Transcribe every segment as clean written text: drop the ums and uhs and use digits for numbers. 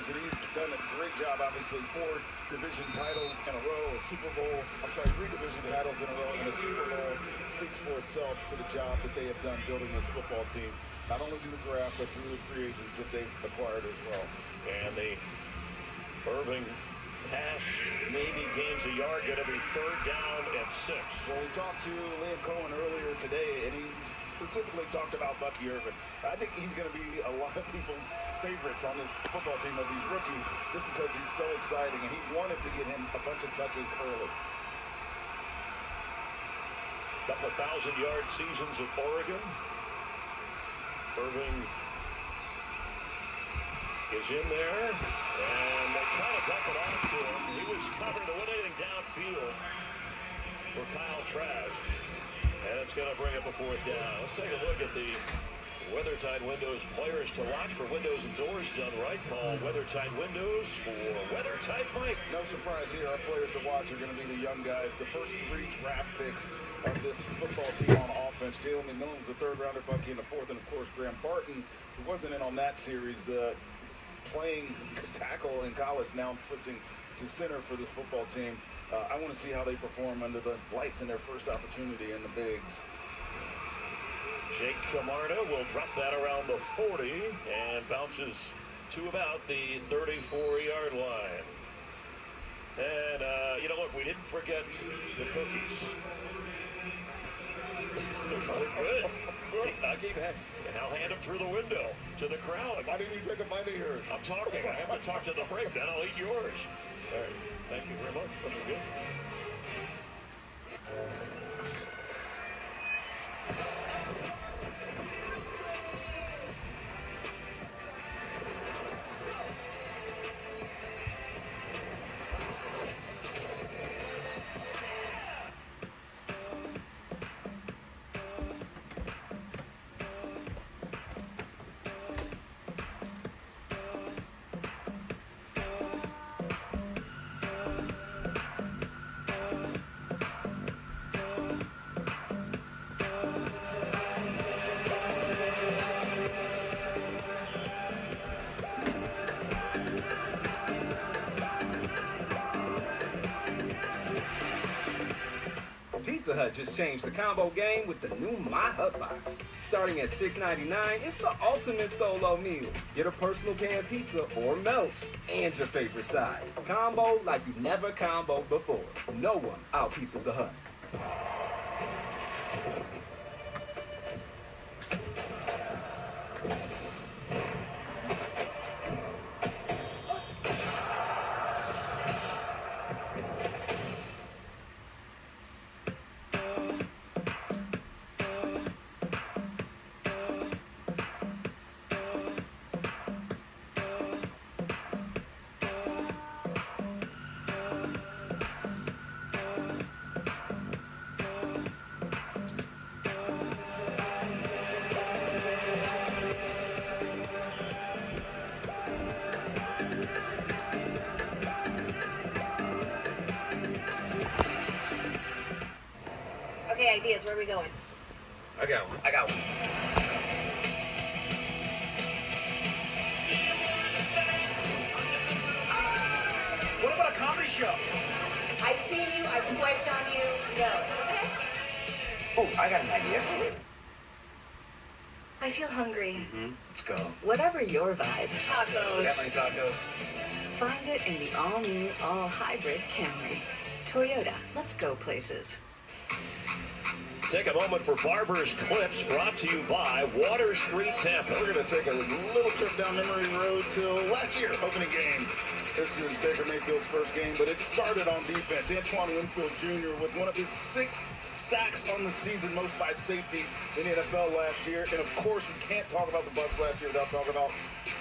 Buccaneers, and he's done a great job, obviously, 4 division titles in a row, a Super Bowl, 3 division titles in a row, and a Super Bowl. It speaks for itself to the job that they have done building this football team, not only through the draft, but through the free agents that they've acquired as well. And the Irving pass maybe gains a yard, going to be 3rd down and 6. Well, we talked to Liam Cohen earlier today, and he specifically talked about Bucky Irving. I think he's going to be a lot of people's favorites on this football team of these rookies just because he's so exciting, and he wanted to get him a bunch of touches early. Couple of 1,000-yard seasons at Oregon. Irving is in there, and they try to dump it off to him. He was covered, eliminating downfield for Kyle Trask, and it's going to bring up a 4th down. Let's take a look at the WeatherTight Windows players to watch for windows and doors done right. Call WeatherTight Windows for WeatherTight Mike. No surprise here, our players to watch are going to be the young guys, the first 3 draft picks of this football team on offense. Jalen McMillan's the 3rd rounder, Bucky in the 4th, and of course Graham Barton, who wasn't in on that series, playing tackle in college, now switching to center for this football team. I want to see how they perform under the lights in their first opportunity in the bigs. Jake Camarda will drop that around the 40 and bounces to about the 34-yard line. And, look, we didn't forget the cookies. Good. I keep having, and I'll hand them through the window to the crowd. Why didn't you take a bite of yours? I'm talking. I have to talk to the break, then I'll eat yours. All right. Thank you very much. That's good. Pizza Hut just changed the combo game with the new My Hut Box. Starting at $6.99, it's the ultimate solo meal. Get a personal pan pizza or melts and your favorite side. Combo like you've never comboed before. No one out-pizzas the Hut. Okay, ideas. Where are we going? I got one. What about a comedy show? I've seen you. I've swiped on you. No. Okay. Oh, I got an idea. I feel hungry. Let's go. Whatever your vibe. Tacos. Got my tacos. Find it in the all-new, all-hybrid Camry. Toyota. Let's go places. Take a moment for Barber's Clips, brought to you by Water Street Tampa. We're going to take a little trip down memory road to last year, opening game. This is Baker Mayfield's first game, but it started on defense. Antoine Winfield Jr. with one of his 6 sacks on the season, most by safety in the NFL last year. And of course, we can't talk about the Bucs last year without talking about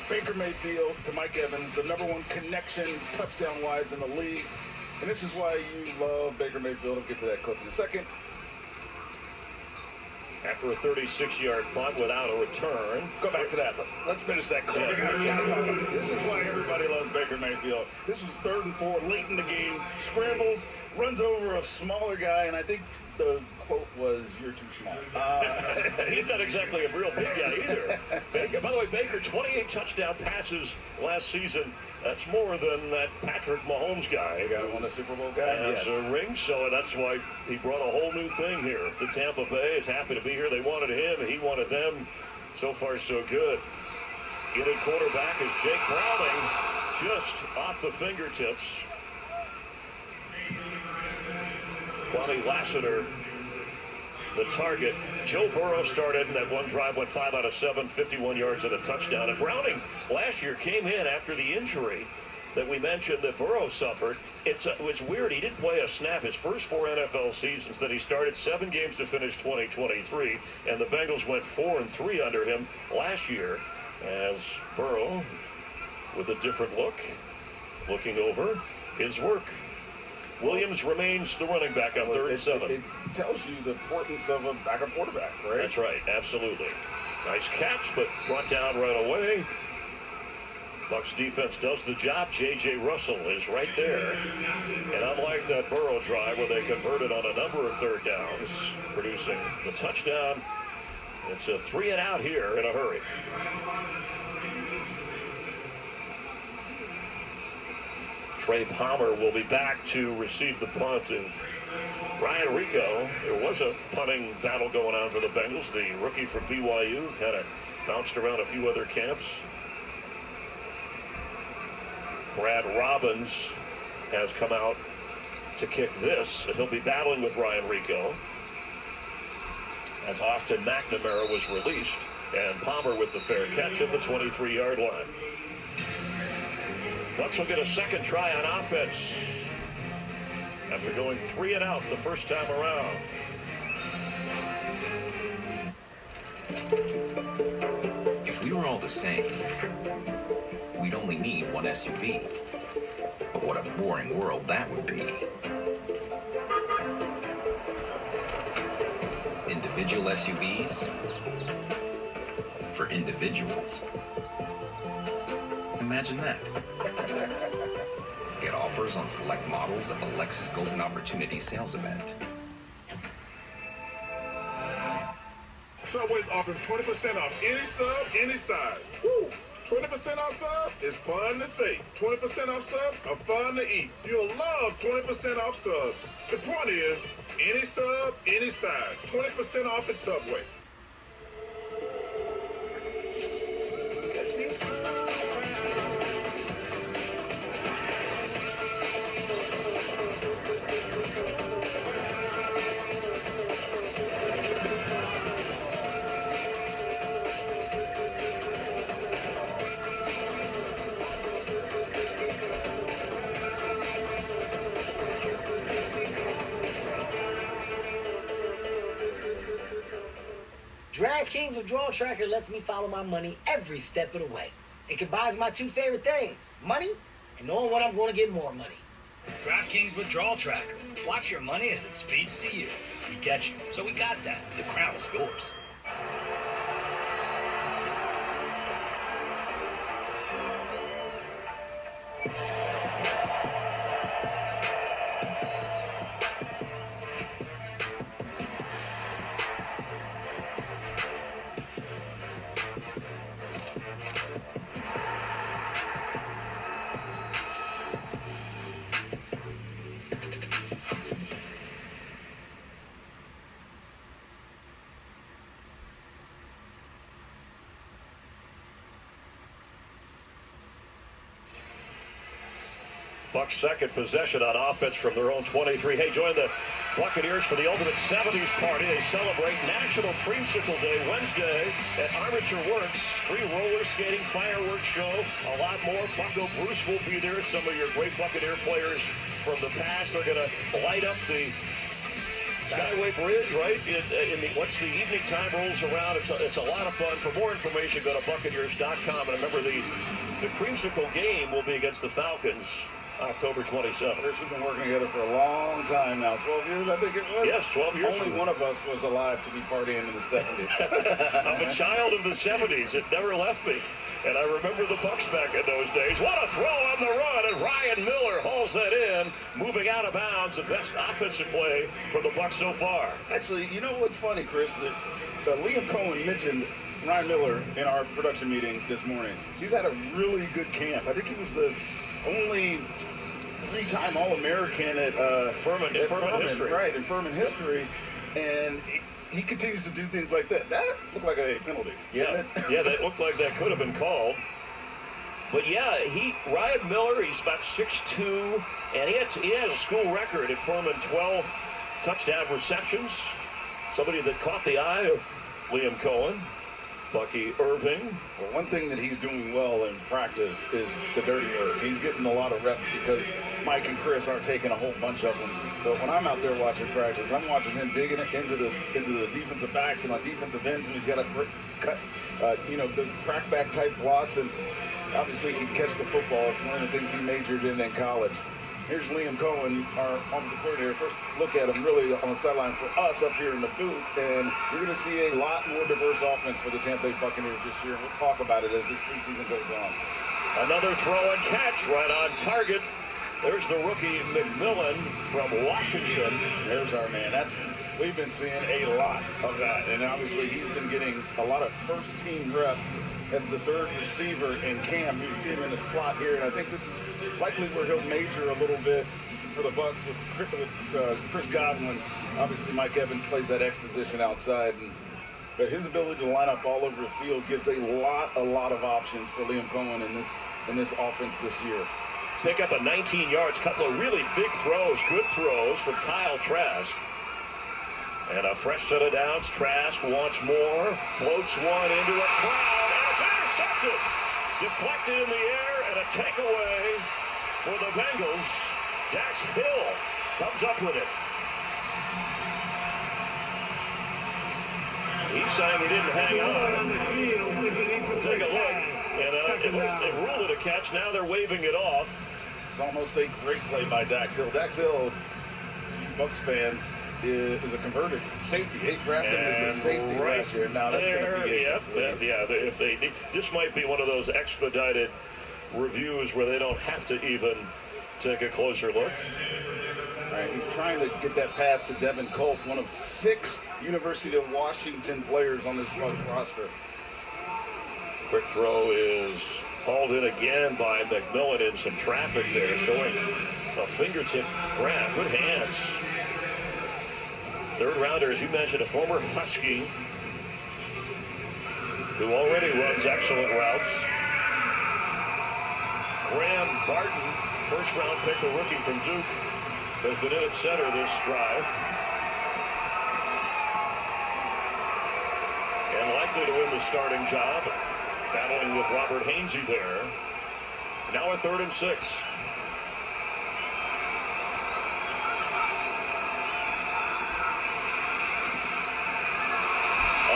Baker Mayfield to Mike Evans, the #1 connection touchdown-wise in the league. And this is why you love Baker Mayfield. We'll get to that clip in a second. After a 36-yard punt without a return. Go back to that. Let's finish that clip. This is why everybody Everybody loves Baker Mayfield. This was 3rd and 4, late in the game. Scrambles, runs over a smaller guy, and I think the quote was, "You're too small." He's not exactly a real big guy either. Baker, by the way, Baker, 28 touchdown passes last season. That's more than that Patrick Mahomes guy. The guy who won a Super Bowl guy. Has a ring, so that's why he brought a whole new thing here to Tampa Bay. Is happy to be here. They wanted him, he wanted them. So far, so good. In at quarterback is Jake Browning, just off the fingertips. Kwame Lassiter, the target. Joe Burrow started, and that one drive went 5 out of 7, 51 yards and a touchdown. And Browning last year came in after the injury that we mentioned that Burrow suffered. It was weird. He didn't play a snap his first 4 NFL seasons. Then he started 7 games to finish 2023, and the Bengals went 4-3 under him last year. As Burrow, with a different look, looking over his work. Williams remains the running back on 3rd and 7. It tells you the importance of a backup quarterback, right? That's right, absolutely. Nice catch, but brought down right away. Bucs defense does the job. J.J. Russell is right there. And unlike that Burrow drive where they converted on a number of 3rd downs, producing the touchdown, it's a 3 and out here in a hurry. Trey Palmer will be back to receive the punt of Ryan Rico. There was a punting battle going on for the Bengals. The rookie from BYU kind of bounced around a few other camps. Brad Robbins has come out to kick this, and he'll be battling with Ryan Rico as Austin McNamara was released, and Palmer with the fair catch at the 23-yard line. Bucs will get a second try on offense after going 3 and out the first time around. If we were all the same, we'd only need one SUV. But what a boring world that would be. Individual SUVs for individuals. Imagine that. Get offers on select models at the Lexus Golden Opportunity sales event. Subway's offering 20% off any sub, any size. Woo! 20% off subs is fun to say. 20% off subs are fun to eat. You'll love 20% off subs. The point is, any sub, any size. 20% off at Subway. DraftKings Withdrawal Tracker lets me follow my money every step of the way. It combines my 2 favorite things, money and knowing when I'm going to get more money. DraftKings Withdrawal Tracker. Watch your money as it speeds to you. We get you, so we got that. The crown is yours. Bucs second possession on offense from their own 23. Hey, join the Buccaneers for the ultimate 70s party. They celebrate National Creamsicle Day Wednesday at Armature Works. Free roller skating, fireworks show, a lot more. Bucco Bruce will be there. Some of your great Buccaneer players from the past are going to light up the Skyway Bridge, right? Once the evening time rolls around, it's a lot of fun. For more information, go to Buccaneers.com. And remember, the Creamsicle game will be against the Falcons October 27th. We've been working together for a long time now. 12 years, I think it was. Yes, 12 years. Only one of us was alive to be partying in the 70s. I'm a child of the 70s. It never left me. And I remember the Bucs back in those days. What a throw Ryan Miller hauls that in, moving out of bounds. The best offensive play for the Bucs so far. Actually, you know what's funny, Chris? That Liam Cohen mentioned Ryan Miller in our production meeting this morning. He's had a really good camp. I think he was the only three-time All-American at Furman history. Right, in Furman history. And he continues to do things like that. That looked like a penalty. Yeah, that looked like that could have been called. But yeah, Ryan Miller, he's about 6'2", and he has a school record at Furman, 12 touchdown receptions. Somebody that caught the eye of Liam Cohen. Bucky Irving. Well, one thing that he's doing well in practice is the dirty work. He's getting a lot of reps because Mike and Chris aren't taking a whole bunch of them. But when I'm out there watching practice, I'm watching him digging it into the defensive backs and on defensive ends, and he's got to cut, the crackback type blocks, and obviously he can catch the football. It's one of the things he majored in college. Here's Liam Cohen, our offensive coordinator. First look at him really on the sideline for us up here in the booth, and you're going to see a lot more diverse offense for the Tampa Bay Buccaneers this year. We'll talk about it as this preseason goes on. Another throw and catch right on target. There's the rookie McMillan from Washington. There's our man. We've been seeing a lot of that, and obviously he's been getting a lot of first-team reps as the third receiver in camp. You see him in the slot here, and I think this is likely where he'll major a little bit for the Bucs with Chris Godwin. Obviously, Mike Evans plays that X position outside, but his ability to line up all over the field gives a lot of options for Liam Cohen in this offense this year. Pick up a 19 yards, couple of really big throws, good throws from Kyle Trask. And a fresh set of downs. Trask wants more, floats one into a crowd, and it's intercepted. Deflected in the air, and a takeaway for the Bengals. Dax Hill comes up with it. He's saying he didn't hang on. Take a look, and it ruled it a catch. Now they're waving it off. It's almost a great play by Dax Hill. Dax Hill, Bucs fans, is a converted safety. They drafted him as a safety last year. Now that's going to be this might be one of those expedited reviews where they don't have to even take a closer look. All right, he's trying to get that pass to Devin Culp, one of 6 University of Washington players on this Bucs roster. Quick throw is hauled in again by McMillan in some traffic there, showing a fingertip grab. Good hands. Third rounder, as you mentioned, a former Husky who already runs excellent routes. Graham Barton, first round pick, a rookie from Duke, has been in at center this drive. And likely to win the starting job, battling with Robert Hainsey there. Now a 3rd and 6.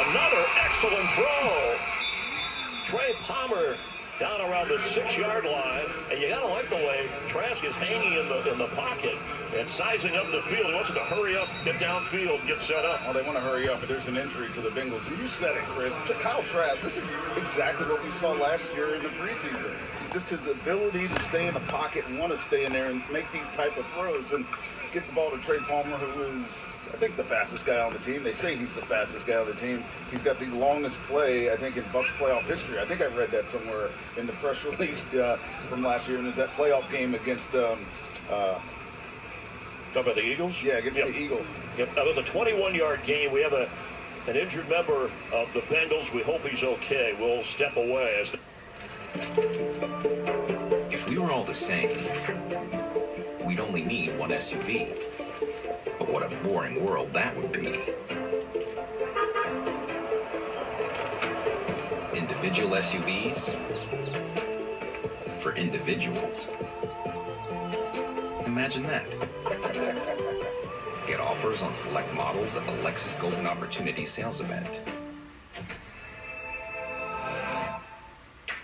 Another excellent throw. Trey Palmer down around the 6-yard line, and you gotta like the way Trask is hanging in the pocket and sizing up the field. He wants to hurry up, get downfield, get set up. Well, they want to hurry up, but there's an injury to the Bengals. And you said it, Chris. Kyle Trask, this is exactly what we saw last year in the preseason. Just his ability to stay in the pocket and want to stay in there and make these type of throws and get the ball to Trey Palmer, who is, I think, the fastest guy on the team. They say he's the fastest guy on the team. He's got the longest play, I think, in Bucs playoff history. I think I read that somewhere in the press release from last year. And it's that playoff game against talking about the Eagles? Yeah, against the Eagles. Yep, that was a 21-yard game. We have an injured member of the Bengals. We hope he's okay. We'll step away. If we were all the same, we'd only need one SUV. But what a boring world that would be. Individual SUVs for individuals. Imagine that. Get offers on select models at the Lexus Golden Opportunity sales event.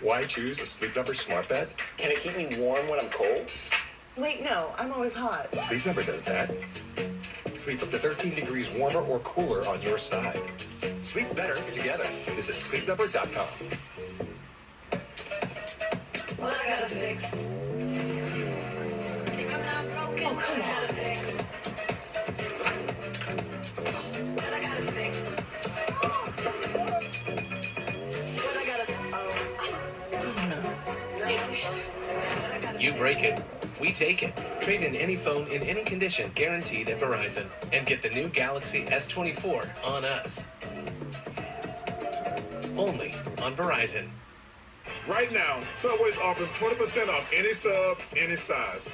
Why choose a Sleep Number smart bed? Can it keep me warm when I'm cold? Wait, no, I'm always hot. Sleep Number does that. Sleep up to 13 degrees warmer or cooler on your side. Sleep better together. Visit sleepnumber.com. What I gotta fix? Oh, come on. You break it, we take it. Trade in any phone in any condition, guaranteed at Verizon, and get the new Galaxy S24 on us. Only on Verizon. Right now, Subway's offering 20% off any sub, any size.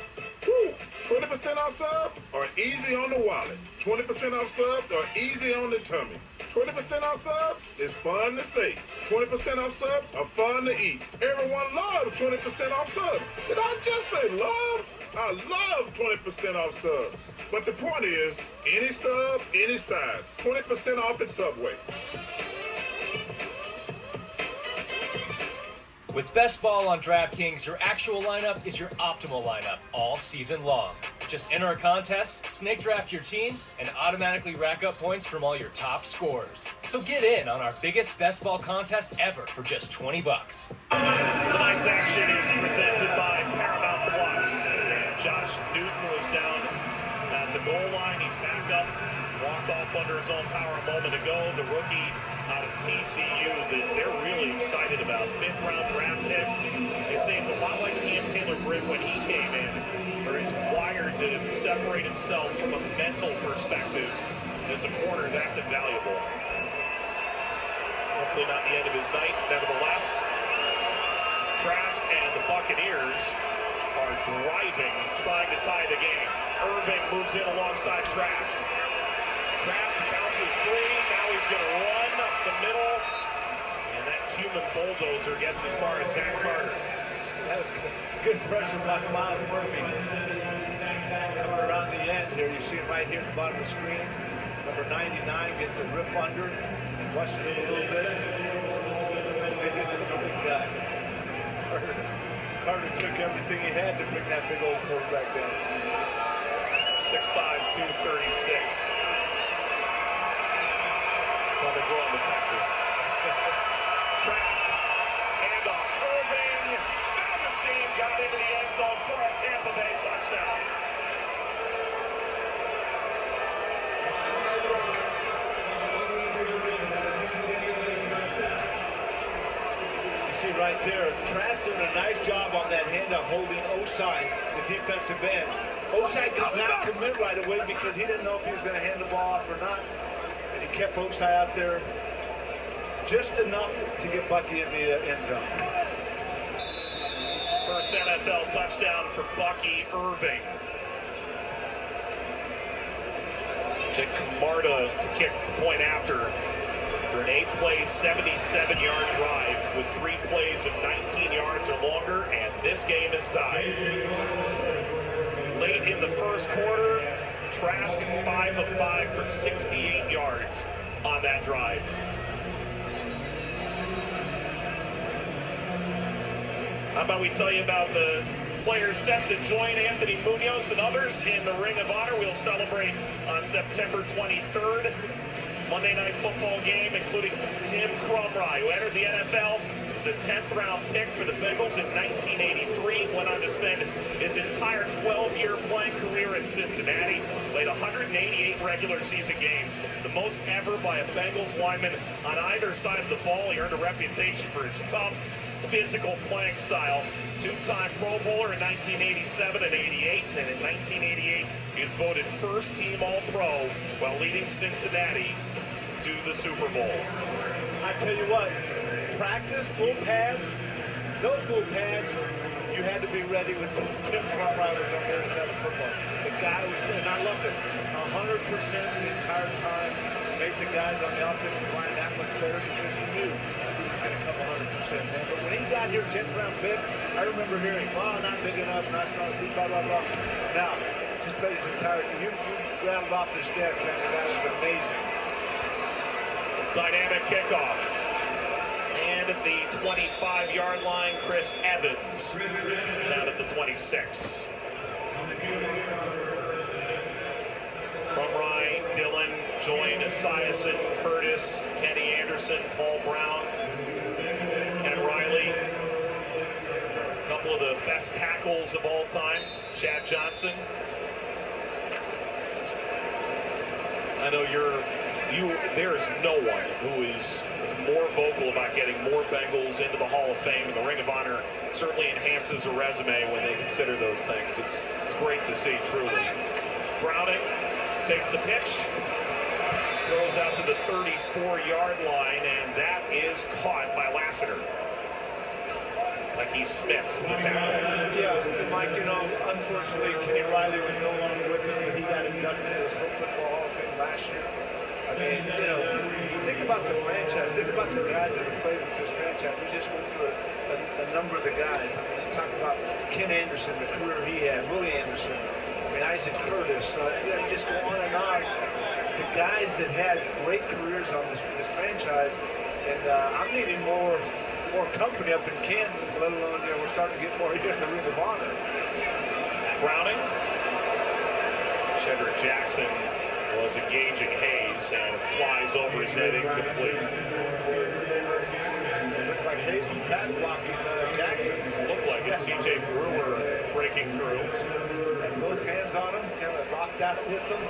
Woo! 20% off subs are easy on the wallet. 20% off subs are easy on the tummy. 20% off subs is fun to say. 20% off subs are fun to eat. Everyone loves 20% off subs. Did I just say love? I love 20% off subs. But the point is, any sub, any size. 20% off at Subway. With Best Ball on DraftKings, your actual lineup is your optimal lineup all season long. Just enter a contest, snake draft your team, and automatically rack up points from all your top scorers. So get in on our biggest Best Ball contest ever for just $20. Tonight's action is presented by Paramount Plus. And Josh Newton was down at the goal line. He's back up, walked off under his own power a moment ago. The rookie out of TCU that they're really excited about. 5th round draft pick. They say it's a lot like Cam Taylor-Britt when he came in, where he's wired to separate himself from a mental perspective. As a corner, that's invaluable. Hopefully not the end of his night. Nevertheless, Trask and the Buccaneers are driving, trying to tie the game. Irving moves in alongside Trask. Trask bounces free. Now he's going to run up the middle. And that human bulldozer gets as far as Zach Carter. That was good pressure by Miles Murphy. Coming around the end here, you see him right here at the bottom of the screen. Number 99 gets a rip under, flushes it a little bit. He's a big guy. Carter took everything he had to bring that big old quarterback down. 6'5", 236. On the ground to Texas. Trask, handoff, Irving, found the seam, got into the end zone for a Tampa Bay touchdown. You see right there, Trask doing a nice job on that handoff, holding Osai, the defensive end. Osai did not commit right away because he didn't know if he was going to hand the ball off or not. Kept Osai out there just enough to get Bucky in the end zone. First NFL touchdown for Bucky Irving. Jake Camarda to kick the point after for an 8-play, 77-yard drive with 3 plays of 19 yards or longer, and this game is tied. Late in the first quarter, Trask 5 of 5 for 68 yards on that drive. How about we tell you about the players set to join Anthony Munoz and others in the Ring of Honor. We'll celebrate on September 23rd. Monday Night Football game, including Tim Crumry, who entered the NFL as a 10th round pick for the Bengals in 1983, went on to spend his entire 12-year playing career in Cincinnati, played 188 regular season games, the most ever by a Bengals lineman on either side of the ball. He earned a reputation for his tough, physical playing style. 2-time Pro Bowler in 1987 and 88, and in 1988 he was voted first team All-Pro while leading Cincinnati to the Super Bowl. I tell you what, practice, full pads, no full pads, you had to be ready with Tim Crumry was on the other side of football. The guy was, and I loved it, 100% the entire time, made the guys on the offensive line that much better because he knew he was going to come 100%, man. But when he got here, 10th round pick, I remember hearing, well, not big enough, not strong, blah, blah, blah. Now, just played his entire, you rattled off his stats, man, the guy was amazing. Dynamic kickoff. And at the 25-yard line, Chris Evans down at the 26. Crumry, Dillon, join Esiason, Curtis, Kenny Anderson, Paul Brown, Ken Riley. A couple of the best tackles of all time, Chad Johnson. I know there is no one who is more vocal about getting more Bengals into the Hall of Fame, and the Ring of Honor certainly enhances a resume when they consider those things. It's great to see, truly. Browning takes the pitch, goes out to the 34-yard line, and that is caught by Lassiter. Like Smith, the tackle. Yeah, Mike, unfortunately, Kenny Riley was no longer with us, but he got inducted to the Pro Football Hall of Fame last year. I mean, think about the franchise. Think about the guys that have played with this franchise. We just went through a number of the guys. I mean, you talk about Ken Anderson, the career he had, Willie Anderson, Isaac Curtis. You just go on and on. The guys that had great careers on this franchise, and I'm needing more company up in Canton, let alone, we're starting to get more here in the Ring of Honor. Browning. Shedrick Jackson was engaging Hayes, and it flies over his head incomplete. Looks like Hayes was pass blocking Jackson. Looks like it's C.J. Brewer breaking through. Had both hands on him, kind of locked out with them.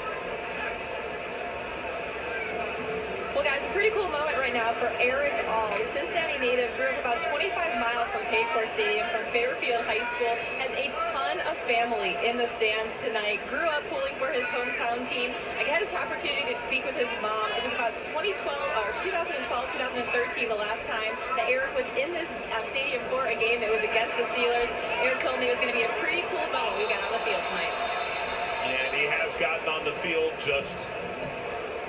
Well, guys, a pretty cool moment right now for Eric All. The Cincinnati native grew up about 25 miles from Paycor Stadium from Fairfield High School, has a ton of family in the stands tonight, grew up pulling for his hometown team. I had this opportunity to speak with his mom. It was about 2012, 2013, the last time that Eric was in this stadium for a game that was against the Steelers. Eric told me it was going to be a pretty cool moment we got on the field tonight. And he has gotten on the field just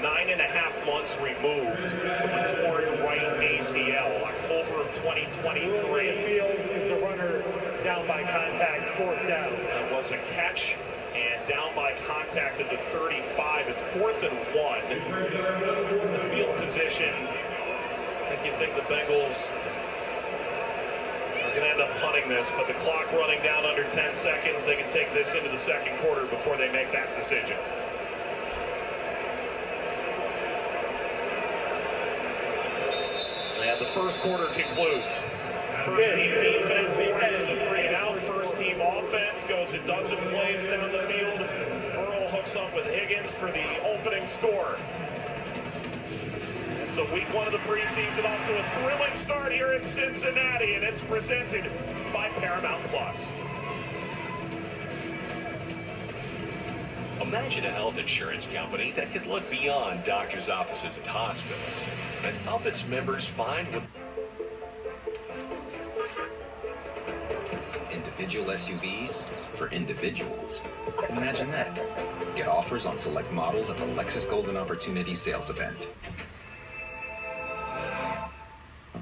9.5 months removed from a torn right ACL, October of 2023. Field is the runner down by contact, fourth down. That was a catch, and down by contact at the 35. It's 4th and 1. The field position, I think you think the Bengals are going to end up punting this, but the clock running down under 10 seconds, they can take this into the second quarter before they make that decision. And the first quarter concludes. First team defense forces a 3-and-out. First team offense goes a dozen plays down the field. Burrow hooks up with Higgins for the opening score. And so week 1 of the preseason off to a thrilling start here in Cincinnati, and it's presented by Paramount Plus. Imagine a health insurance company that could look beyond doctors' offices and hospitals and help its members find what individual SUVs for individuals. Imagine that. Get offers on select models at the Lexus Golden Opportunity sales event.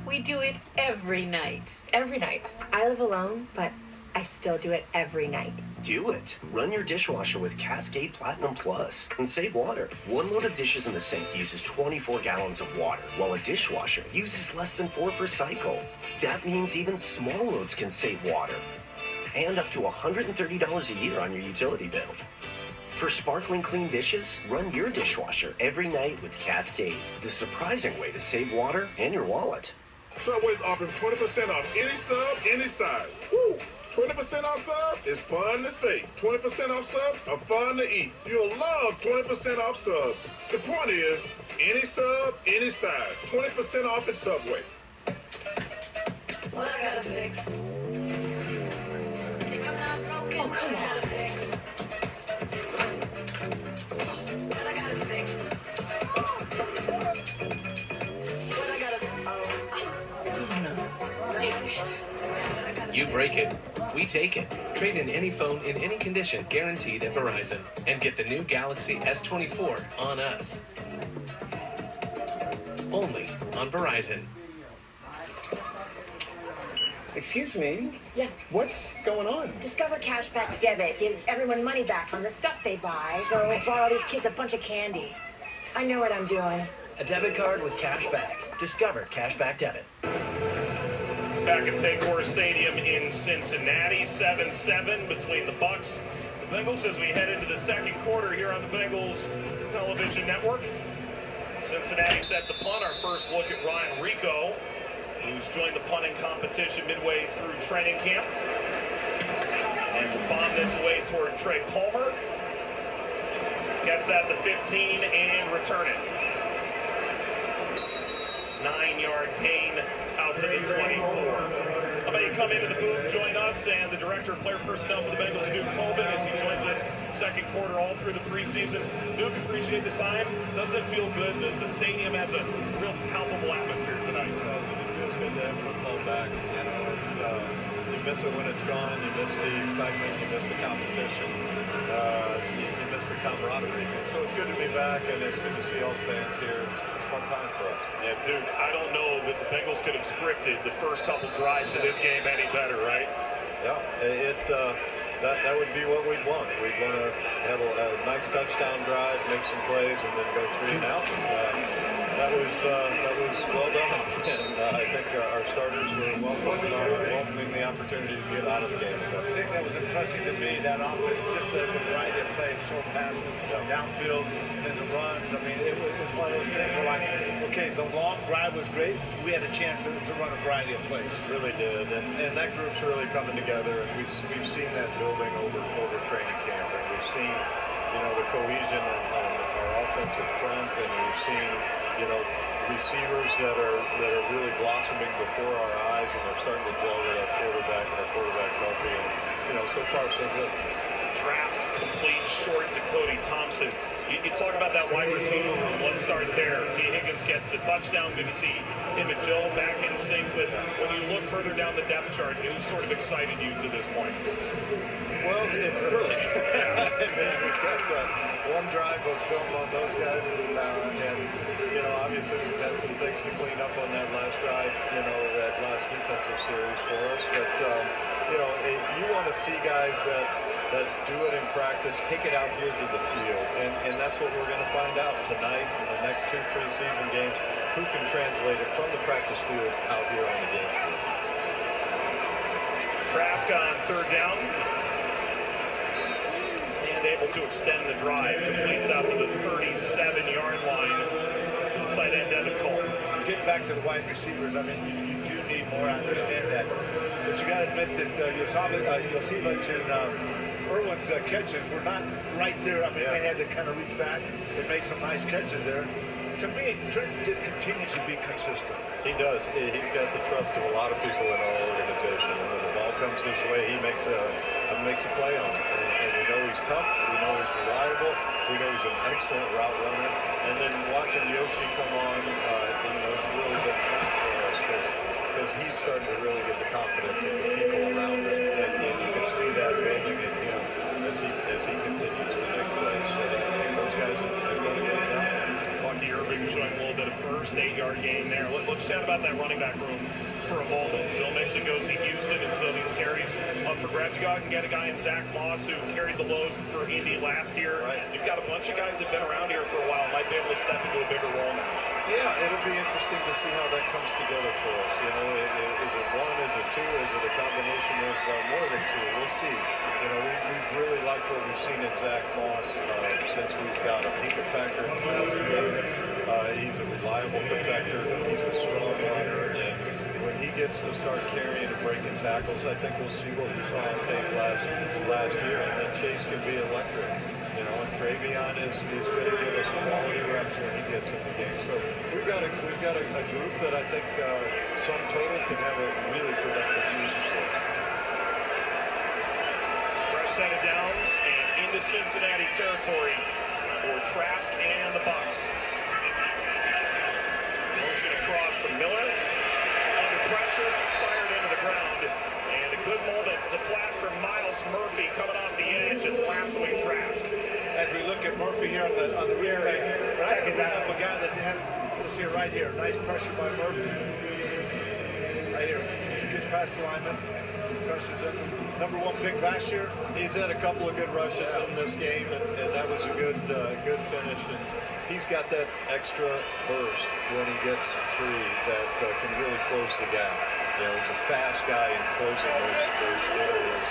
We do it every night. Every night. I live alone, but I still do it every night. Do it. Run your dishwasher with Cascade Platinum Plus and save water. One load of dishes in the sink uses 24 gallons of water, while a dishwasher uses less than 4 per cycle. That means even small loads can save water. And up to $130 a year on your utility bill. For sparkling clean dishes, run your dishwasher every night with Cascade. The surprising way to save water and your wallet. Subway's offering 20% off any sub, any size. Woo! 20% off subs is fun to say. 20% off subs are fun to eat. You'll love 20% off subs. The point is, any sub, any size. 20% off at Subway. What I gotta fix? Oh, come on. What I gotta fix? What I gotta... Oh, no. Do it. You break it, we take it. Trade in any phone in any condition, guaranteed at Verizon. And get the new Galaxy S24 on us. Only on Verizon. Excuse me? Yeah. What's going on? Discover Cashback Debit gives everyone money back on the stuff they buy, so I bought all these kids a bunch of candy. I know what I'm doing. A debit card with cashback. Discover Cashback Debit. Back at Paycor Stadium in Cincinnati, 7-7 between the Bucs and the Bengals as we head into the second quarter here on the Bengals television network. Cincinnati set the punt. Our first look at Ryan Rico, who's joined the punting competition midway through training camp. And to bomb this away toward Trey Palmer. Gets that to 15 and return it. 9-yard gain out to the 24. How about you come into the booth, join us, and the Director of Player Personnel for the Bengals, Duke Tobin, as he joins us second quarter all through the preseason. Duke, appreciate the time. Doesn't it feel good that the stadium has a real palpable atmosphere tonight? It does. It feels good to have football back. You know, you miss it when it's gone. You miss the excitement. You miss the competition. You miss the camaraderie. And so it's good to be back, and it's good to see all the fans here. It's a fun time for us. Yeah, Duke, I don't know that the Bengals could have scripted the first couple drives of this game any better, right? Yeah, that would be what we'd want. We'd want to have a nice touchdown drive, make some plays, and then go 3 and out. That was well done, and I think our starters were welcoming the opportunity to get out of the game. The thing that was impressive to me, that offense, just the variety of plays, short passes, downfield, and the runs. I mean, it was one of those things where, like, okay, the long drive was great. We had a chance to run a variety of plays. Really did, and that group's really coming together, and we've seen that building over training camp, and we've seen, you know, the cohesion on our offensive front, and we've seen, you know, receivers that are really blossoming before our eyes, and they're starting to gel with our quarterback, and our quarterback's healthy, and, you know, so far so good. Trask complete short to Cody Thompson. You talk about that wide receiver room. Let's start there. T. Higgins gets the touchdown. Good to see him and Joe back in sync. But when you look further down the depth chart, who sort of excited you to this point? Well, it's early. We've got one drive of film on those guys, and you know, obviously we've had some things to clean up on that last drive, you know, that last defensive series for us. But you know, you want to see guys that do it in practice, take it out here to the field, and that's what we're going to find out tonight in the next 2 preseason games. Who can translate it from the practice field out here on the game field? Trask on 3rd down. And able to extend the drive. Completes out to the 37-yard line to the tight end, Devin Cole. Getting back to the wide receivers, I mean, you do need more. I understand that. But you got to admit that Yosevich and Irwin's catches were not right there. I mean, they had to kind of reach back and make some nice catches there. To me, Trent just continues to be consistent. He does. He's got the trust of a lot of people in our organization. And when the ball comes his way, he makes a play on it. And we know he's tough. We know he's reliable. We know he's an excellent route runner. And then watching Yoshi come on, you know, it's really been fun for us because he's starting to really get the confidence of the people around him. And you can see that building in him as he continues to make plays. So those guys have done a great job. Bucky Irving showing a little bit of burst, 8-yard gain there. Let's chat about that running back room for a moment. Joe Mixon goes to Houston, and so these carries up for grabs. You can get a guy in Zach Moss who carried the load for Indy last year. Right. You've got a bunch of guys that have been around here for a while, might be able to step into a bigger role now. Yeah, it'll be interesting to see how that comes together for us. You know, is it 1, is it 2, is it a combination of more than 2? We'll see. You know, we've really liked what we've seen in Zach Moss since we've got him. He can factor in the passing game. He's a reliable protector. He's a strong runner, and when he gets to start carrying and breaking tackles, I think we'll see what we saw on tape last year. And then Chase can be electric. You know, and Travion is going to give us quality reps when he gets in the game. So we've got a group that I think sum total can have a really productive season for us. Fresh set of downs and into Cincinnati territory for Trask and the Bucs. Motion across from Miller. Under pressure, fired into the ground. And a good moment to flash from Miles Murphy coming off the edge and lassoing Trask. As we look at Murphy here on the replay, we're not going to bring up a guy that had, let's see right here, nice pressure by Murphy. Right here, he gets past the lineman, crushes him. Number 1 pick last year. He's had a couple of good rushes in this game, and that was a good finish. And he's got that extra burst when he gets free that can really close the gap. You know, he's a fast guy in closing those areas,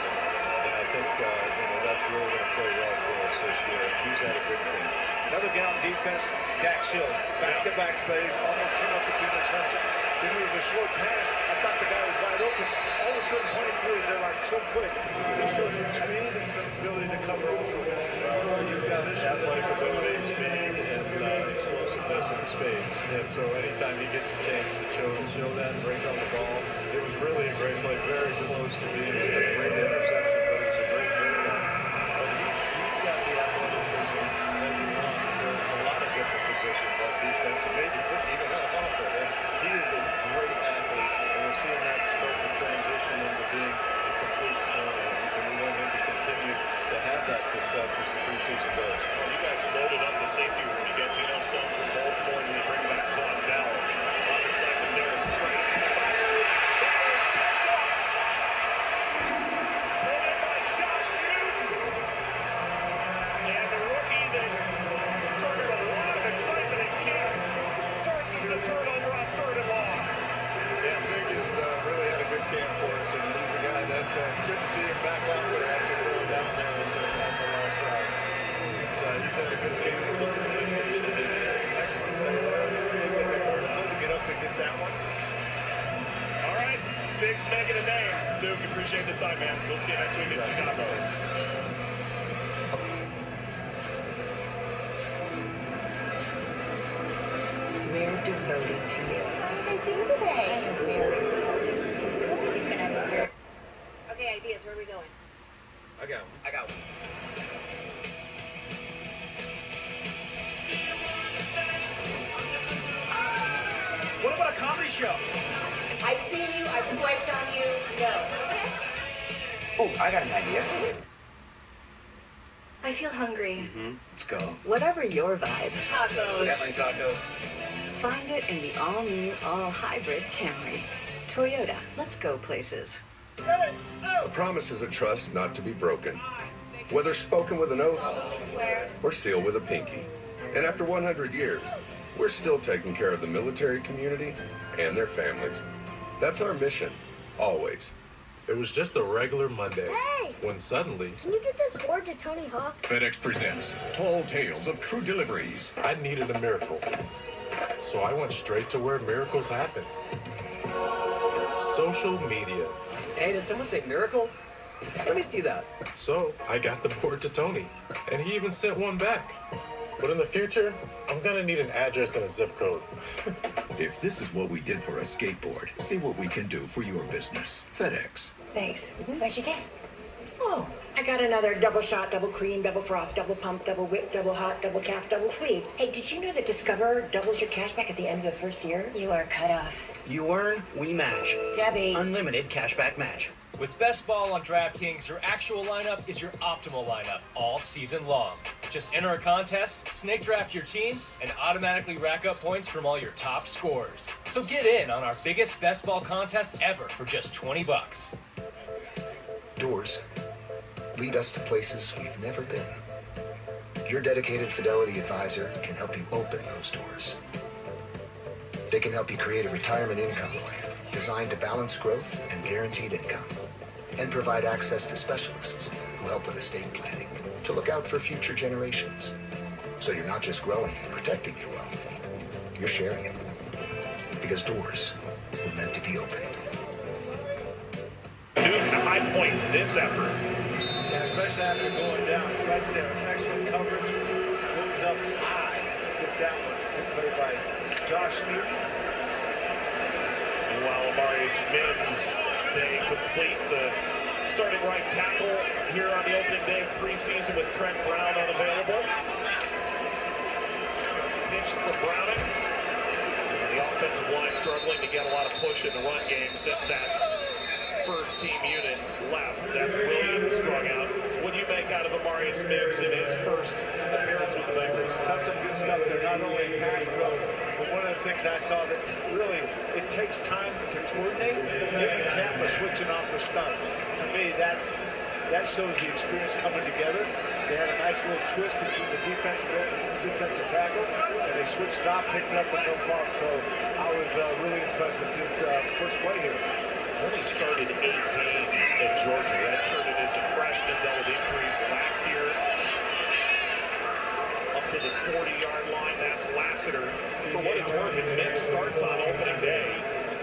and I think you know, that's really going to play well for us this year. He's had a good camp. Another guy on defense, Dax Hill. Back-to-back plays, almost came up between the center. Then there was a short pass. I thought the guy was wide open. All of a sudden, 23s, they're like so quick. He shows some speed and some ability to cover also. He's got athletic ability. spades. And so anytime he gets a chance to show that and break on the ball, it was really a great play, very close to being a great interception, but it was a great break on. But he's got the athleticism that you want for a lot of different positions on defense, and maybe even on offense. He is a great athlete, and we're seeing that start to transition into being a complete corner. And we want him to continue to have that success as the preseason goes. Well, you guys loaded up the safety room. You get Geno Stone from Baltimore, and you bring back Von Bell. A lot of excitement there as Trace fires. It is picked up. Brought in by Josh Newton. And the rookie that has garnered a lot of excitement in camp forces the turnover on 3rd and long. Yeah, Big has really had a good camp for us, and he's a guy that it's good to see him back out there after going down there at the last drive. He's had a good camp. Excellent play there. To get up and get that one. All right, Big's making a name. Duke, appreciate the time, man. We'll see you next week in Chicago. We're devoted to you. How are you doing today? I am very good. He's gonna have a Okay, ideas. Where are we going? I got one. What about a comedy show? I've seen you. I've swiped on you. No. Oh, I got an idea. I feel hungry. Let's go. Whatever your vibe, I got my tacos. find it in the all-new, all-hybrid Camry. Toyota, let's go places. A promise is a trust not to be broken, whether spoken with an oath or sealed with a pinky. And after 100 years, we're still taking care of the military community and their families. That's our mission, always. It was just a regular Monday. Hey! When suddenly, Can you get this board to Tony Hawk? FedEx presents Tall Tales of True Deliveries. I needed a miracle. So I went straight to where miracles happen. Social media. Hey, did someone say miracle? Let me see that. So I got the board to Tony, and he even sent one back. But in the future, I'm gonna need an address and a zip code. If this is what we did for a skateboard, see what we can do for your business. FedEx. Thanks. What'd you get? Oh, I got another double shot, double cream, double froth, double pump, double whip, double hot, double calf, double sweet. Hey, did you know that Discover doubles your cash back at the end of the first year? You are cut off. You earn, we match. Debbie. Unlimited cashback match. With Best Ball on DraftKings, your actual lineup is your optimal lineup all season long. Just enter a contest, snake draft your team, and automatically rack up points from all your top scorers. So get in on our biggest Best Ball contest ever for just $20. Doors lead us to places we've never been. Your dedicated Fidelity advisor can help you open those doors. They can help you create a retirement income plan designed to balance growth and guaranteed income, and provide access to specialists who help with estate planning to look out for future generations. So you're not just growing and protecting your wealth, you're sharing it. Because doors were meant to be opened. Newton high points this effort. Yeah, especially after going down right there. Excellent coverage. Moves up high with that one. Good play by Josh Newton. Meanwhile, Amarius Mims, they complete the starting right tackle here on the opening day of preseason with Trent Brown unavailable. Pitch for Browning. And the offensive line struggling to get a lot of push in the run game since that first team unit left. That's Williams strung out. What do you make out of Amarius Mims in his first appearance with the Bengals? Saw some good stuff there, not only in pass pro, but one of the things I saw that really, it takes time to coordinate, giving Tampa switching off the stunt. To me, that shows the experience coming together. They had a nice little twist between the defensive tackle, and they switched it off, picked it up with no problem. So I was really impressed with his first play here. Only started 8 games at Georgia. Redshirted as a freshman, dealt with injuries last year. Up to the 40-yard line, that's Lassiter. For what it's worth, if Mims starts on opening day,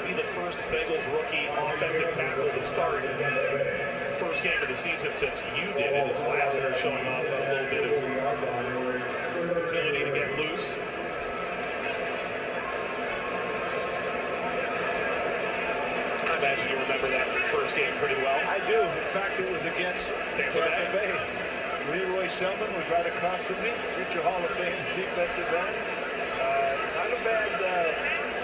be the first Bengals rookie offensive tackle to start. First game of the season since you did it, as Lassiter showing off a little bit of ability to get loose. remember that first game pretty well. I do. In fact, it was against Tampa Bay. Leroy Selman was right across from me, future Hall of Fame defensive end. Not a bad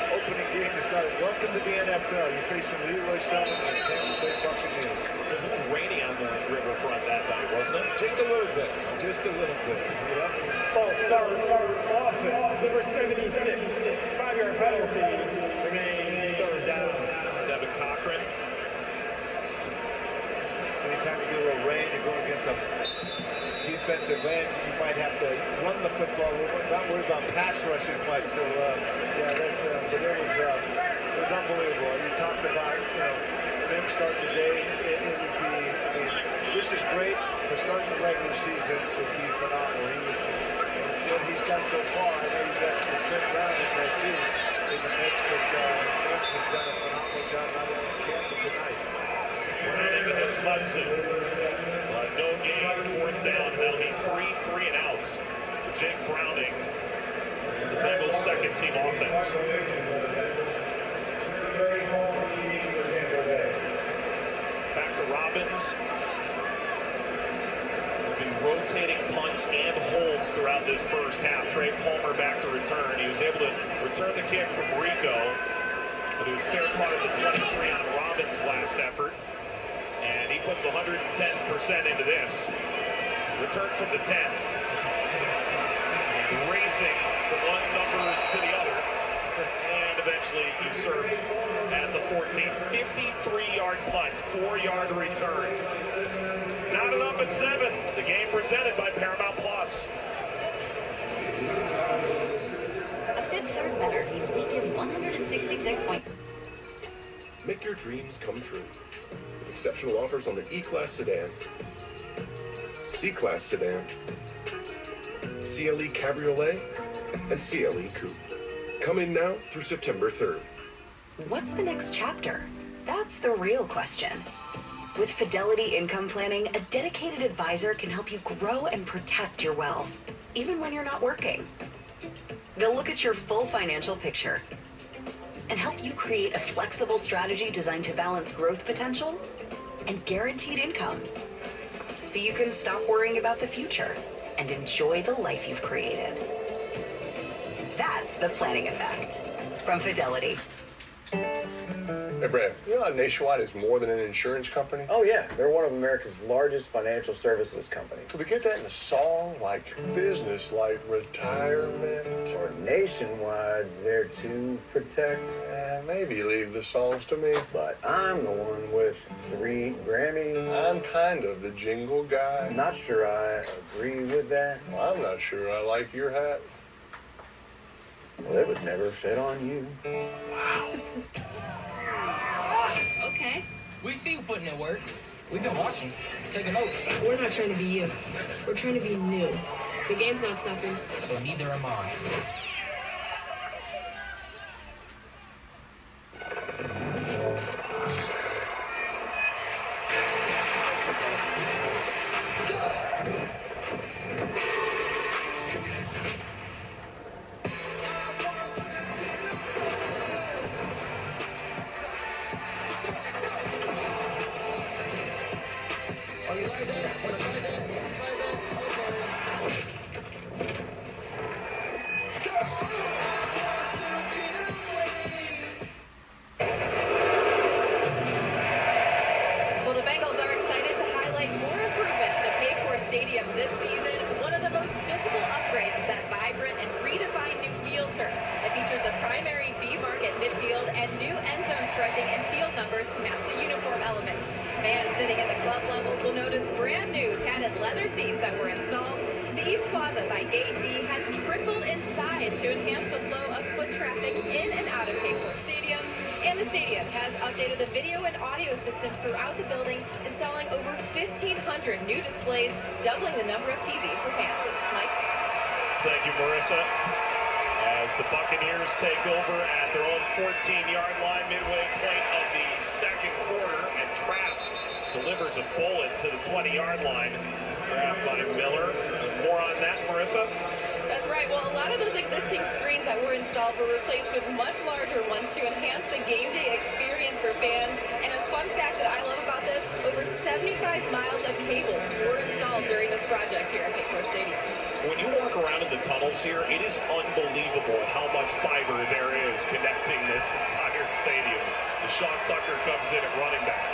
opening game to start. Welcome to the NFL. You're facing Leroy Selman and the Tampa Bay Buccaneers. It was a little rainy on the riverfront that night, wasn't it? Just a little bit. Just a little bit. Yeah. Ball start offense. Number 76. 5-yard penalty. Remains third down. Devin Cochran. Anytime you get a little rain, you're going against a defensive end, you might have to run the football a little bit, not worry about pass rush as much. So, but it was unbelievable. You talked about, them starting the day, it would be, this is great, but starting the regular season would be phenomenal. What he's done so far, I know you've got some good round in there too, in the mix, but James has done a phenomenal job out of Tampa tonight. Running against Hudson. No gain, fourth down. That'll be 3 and outs for Jake Browning, the Bengals' second team offense. Back to Robbins. There'll be rotating punts and holds throughout this first half. Trey Palmer back to return. He was able to return the kick from Rico, but it was fair caught at the 23 on Robbins' last effort. And he puts 110% into this. Return from the 10. And racing from one numbers to the other. And eventually usurped at the 14. 53-yard punt, 4-yard return. Knotted up at 7. The game presented by Paramount Plus. A fifth third better means we give 166 points. Make your dreams come true. Exceptional offers on the E-Class sedan, C-Class sedan, CLE Cabriolet, and CLE Coupe. Coming now through September 3rd. What's the next chapter? That's the real question. With Fidelity Income Planning, a dedicated advisor can help you grow and protect your wealth, even when you're not working. They'll look at your full financial picture and help you create a flexible strategy designed to balance growth potential and guaranteed income, so you can stop worrying about the future and enjoy the life you've created. That's the planning effect from Fidelity. Hey, Brad, you know how Nationwide is more than an insurance company? Oh, yeah. They're one of America's largest financial services companies. Could we get that in a song like business, like retirement? Or Nationwide's there to protect. Maybe leave the songs to me. But I'm the one with 3 Grammys. I'm kind of the jingle guy. I'm not sure I agree with that. Well, I'm not sure I like your hat. Well, it would never fit on you. Wow. Okay. We see you putting in work. We've been watching, taking notes. We're not trying to be you. We're trying to be new. The game's not stopping. So neither am I. Throughout the building, installing over 1,500 new displays, doubling the number of TV for fans. Mike? Thank you, Marissa. As the Buccaneers take over at their own 14-yard line, midway point of the second quarter, and Trask delivers a bullet to the 20-yard line. Grabbed by Miller. More on that, Marissa? That's right. Well, a lot of those existing screens that were installed were replaced with much larger ones to enhance the game day experience for fans. And a fun fact that I love about this, over 75 miles of cables were installed during this project here at Paycor Stadium. When you walk around in the tunnels here, it is unbelievable how much fiber there is connecting this entire stadium. Sean Tucker comes in at running back.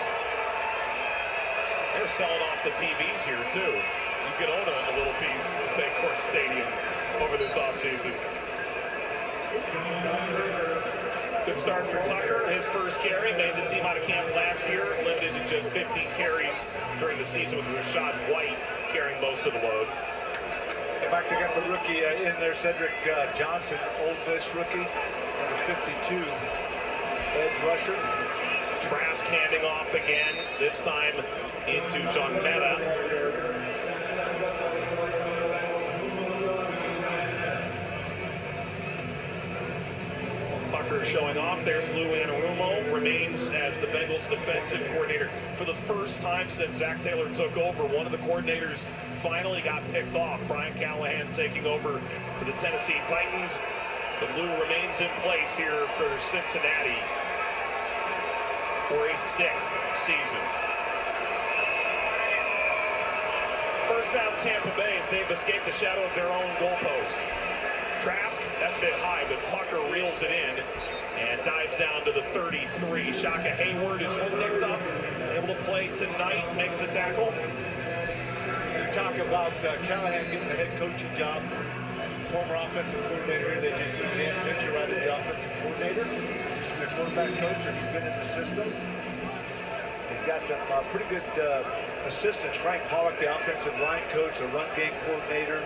They're selling off the TVs here, too. You can own a little piece at Paycor Stadium over this offseason. Good start for Tucker. His first carry made the team out of camp last year, limited to just 15 carries during the season with Rashad White carrying most of the load. In fact, they got the rookie in there, Cedric Johnson, Ole Miss rookie, number 52, edge rusher. Trask handing off again, this time into John Meta. Tucker showing off. There's Lou Anarumo, remains as the Bengals defensive coordinator. For the first time since Zach Taylor took over, one of the coordinators finally got picked off. Brian Callahan taking over for the Tennessee Titans. But Lou remains in place here for Cincinnati for a 6th season. First down Tampa Bay as they've escaped the shadow of their own goalpost. Trask, that's a bit high, but Tucker reels it in and dives down to the 33. Shaka Hayward is picked up, able to play tonight, makes the tackle. You talk about Callahan getting the head coaching job. Former offensive coordinator, they just put Dan Pitcher right as the offensive coordinator. He's the quarterback's coach, and he's been in the system. He's got some pretty good assistants. Frank Pollock, the offensive line coach, the run game coordinator.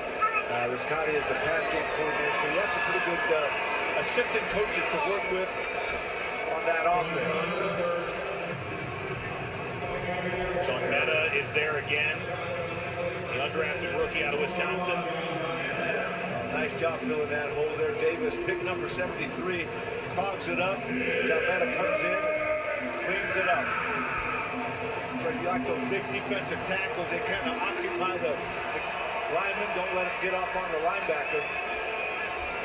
Riscotti is the pass game coordinator. So he has some pretty good assistant coaches to work with on that offense. John Meta is there again. The undrafted rookie out of Wisconsin. Nice job filling that hole there. Davis, pick number 73, clogs it up. John Meta comes in, cleans it up. So you like those big defensive tackles, they kind of occupy the lineman, don't let him get off on the linebacker.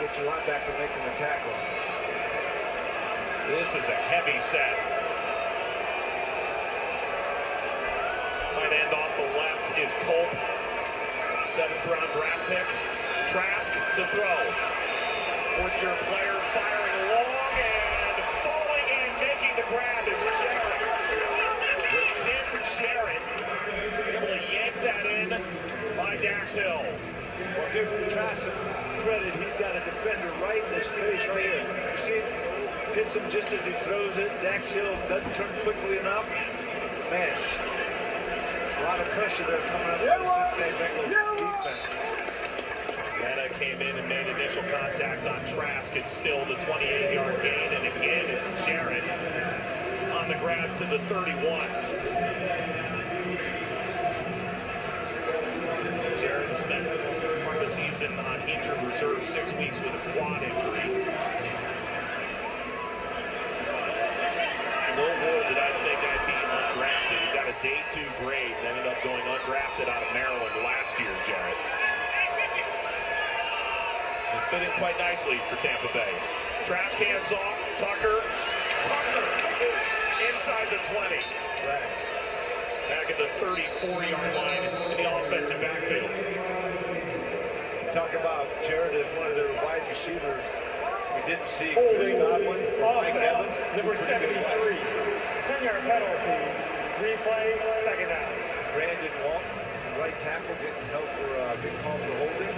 Get your linebacker making the tackle. This is a heavy set. Tight end off the left is Culp. 7th round draft pick. Trask to throw. 4th-year player firing long and falling in, making the grab is Jarrett. Kim Jarrett able to yank that in by Dax Hill. Well, give Trask some credit. He's got a defender right in his face right here. You see it? Hits him just as he throws it. Dax Hill doesn't turn quickly enough. Man, a lot of pressure there coming up from the Cincinnati Bengals defense. Meta came in and made initial contact on Trask. It's still the 28-yard gain, and again it's Jarrett on the grab to the 31. Jarrett spent part of the season on injured reserve, 6 weeks with a quad injury. No world did I think I'd be undrafted. He got a day 2 grade and ended up going undrafted out of Maryland last year, Jarrett. He's fitting quite nicely for Tampa Bay. Trask hands off, Tucker inside the 20. Back at the 34-yard line in the offensive backfield. Talk about Jarrett as one of their wide receivers. We didn't see Chris Godwin or Mike Evans. Number 73. 10-yard penalty. Replay, 2nd down. Brandon Walton, right tackle, getting held for a big call for holding.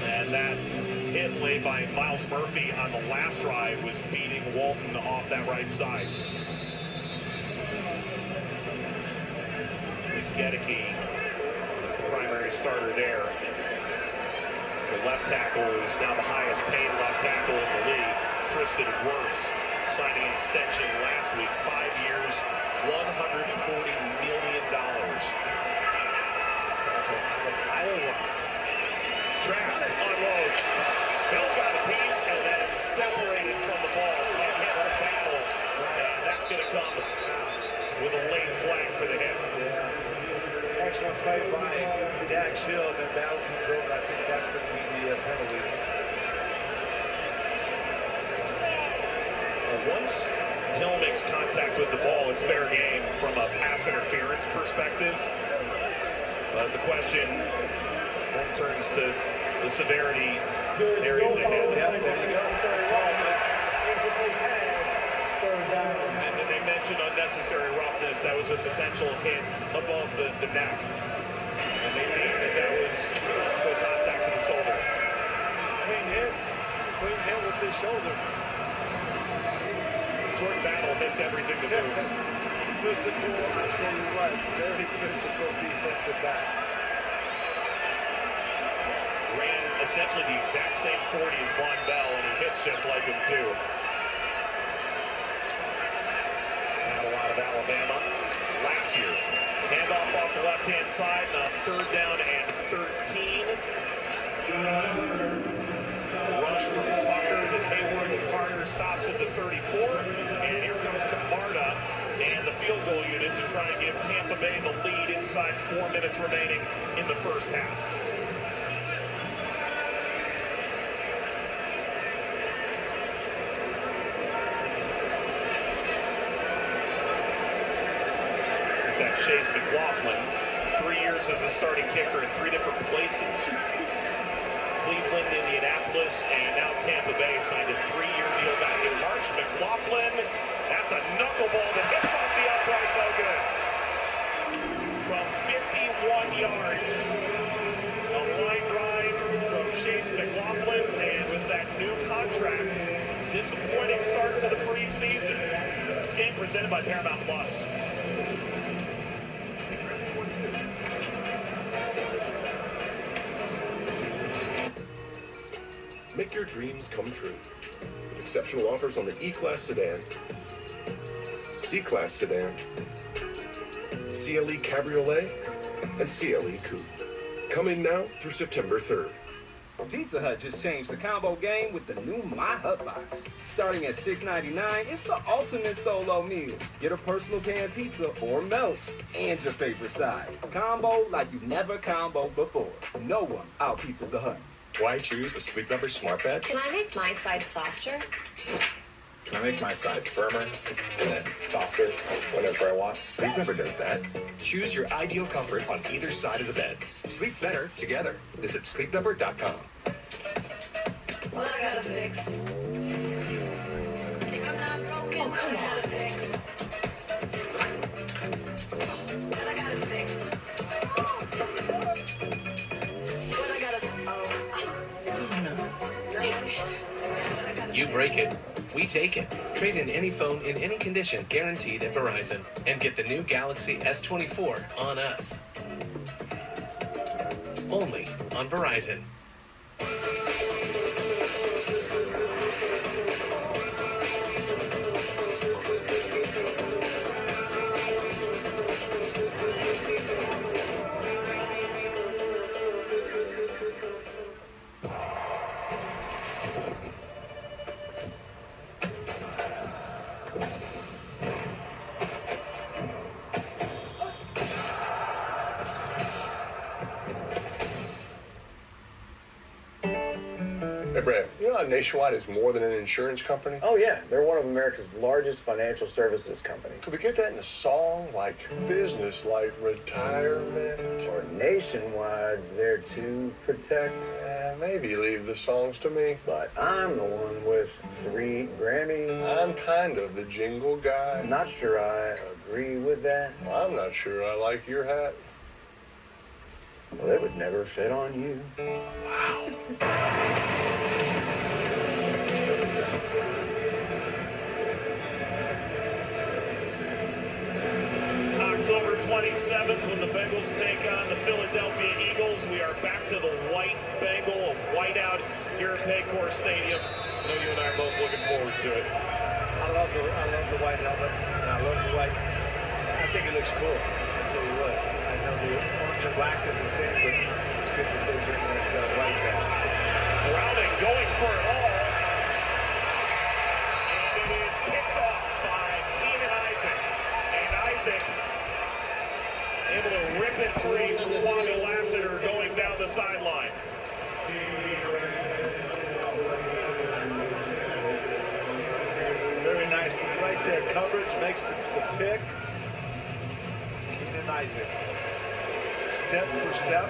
And that hit laid by Miles Murphy on the last drive was beating Walton off that right side. Gedeke is the primary starter there. The left tackle is now the highest paid left tackle in the league. Tristan Wirfs signing an extension last week, 5 years, $140 million. Iowa. Trask unloads. Hill got a piece and then separated from the ball and hit the tackle. And that's going to come with a late flag for the hit. excellent play by Dax Hill, and then Valentin drove it. I think that's going to be the penalty. Once Hill makes contact with the ball, it's fair game from a pass interference perspective. But the question then turns to the severity area of the head. Yeah, there you go. And then they mentioned unnecessary roughness. That was a potential hit above the neck. And they deemed that was possible contact to the shoulder. Clean hit with the shoulder. Jordan Battle hits everything that moves. Physical, I'll tell you what, very physical defensive back. Ran essentially the exact same 40 as Von Bell, and he hits just like him too. Not a lot of Alabama last year. Handoff off the left-hand side, and on 3rd down and 13. Rush from Tucker, then Hayward and Carter stops at the 34, and here comes Camarda and the field goal unit to try and give Tampa Bay the lead inside 4 minutes remaining in the first half. In fact, Chase McLaughlin, 3 years as a starting kicker in 3 different places. Cleveland, Indianapolis, and now Tampa Bay signed a 3-year deal back in March. McLaughlin, that's a knuckleball that hits off the upright, no good. From 51 yards, a line drive from Chase McLaughlin, and with that new contract, disappointing start to the preseason. This game presented by Paramount Plus. Make your dreams come true with exceptional offers on the E-Class sedan, C-Class sedan, CLE Cabriolet, and CLE Coupe. Coming now through September 3rd. Pizza Hut just changed the combo game with the new My Hut Box. Starting at $6.99, it's the ultimate solo meal. Get a personal canned pizza or melts and your favorite side. Combo like you've never comboed before. No one out-pizzas the Hut. Why choose a Sleep Number smart bed? Can I make my side softer? Can I make my side firmer and then softer whenever I want? Sleep Number does that. Choose your ideal comfort on either side of the bed. Sleep better together. Visit sleepnumber.com. What I gotta fix? If I'm not broken, what I gotta fix? What I gotta fix? What I gotta... You break it, we take it. Trade in any phone in any condition guaranteed at Verizon and get the new Galaxy S24 on us. Only on Verizon. Hey, Brad, you know how Nationwide is more than an insurance company? Oh, yeah. They're one of America's largest financial services companies. Could we get that in a song like business, like retirement? Or Nationwide's there to protect. Maybe leave the songs to me. But I'm the one with 3 Grammys. I'm kind of the jingle guy. Not sure I agree with that. Well, I'm not sure I like your hat. Well, it would never fit on you. Wow. October 27th, when the Bengals take on the Philadelphia Eagles, we are back to the white Bengal, whiteout here at Paycor Stadium. I know you and I are both looking forward to it. I love the white helmets, and I love the white. I think it looks cool. I'll tell you what. I know the orange and black is a thing, but it's good that they bring that white back. Browning going for it all. And it is picked off by Keenan Isaac. And Isaac able to rip spin free from Kwame Lassiter going down the sideline. Very nice. Right there. Coverage makes the pick. Keenan Isaac. Step for step.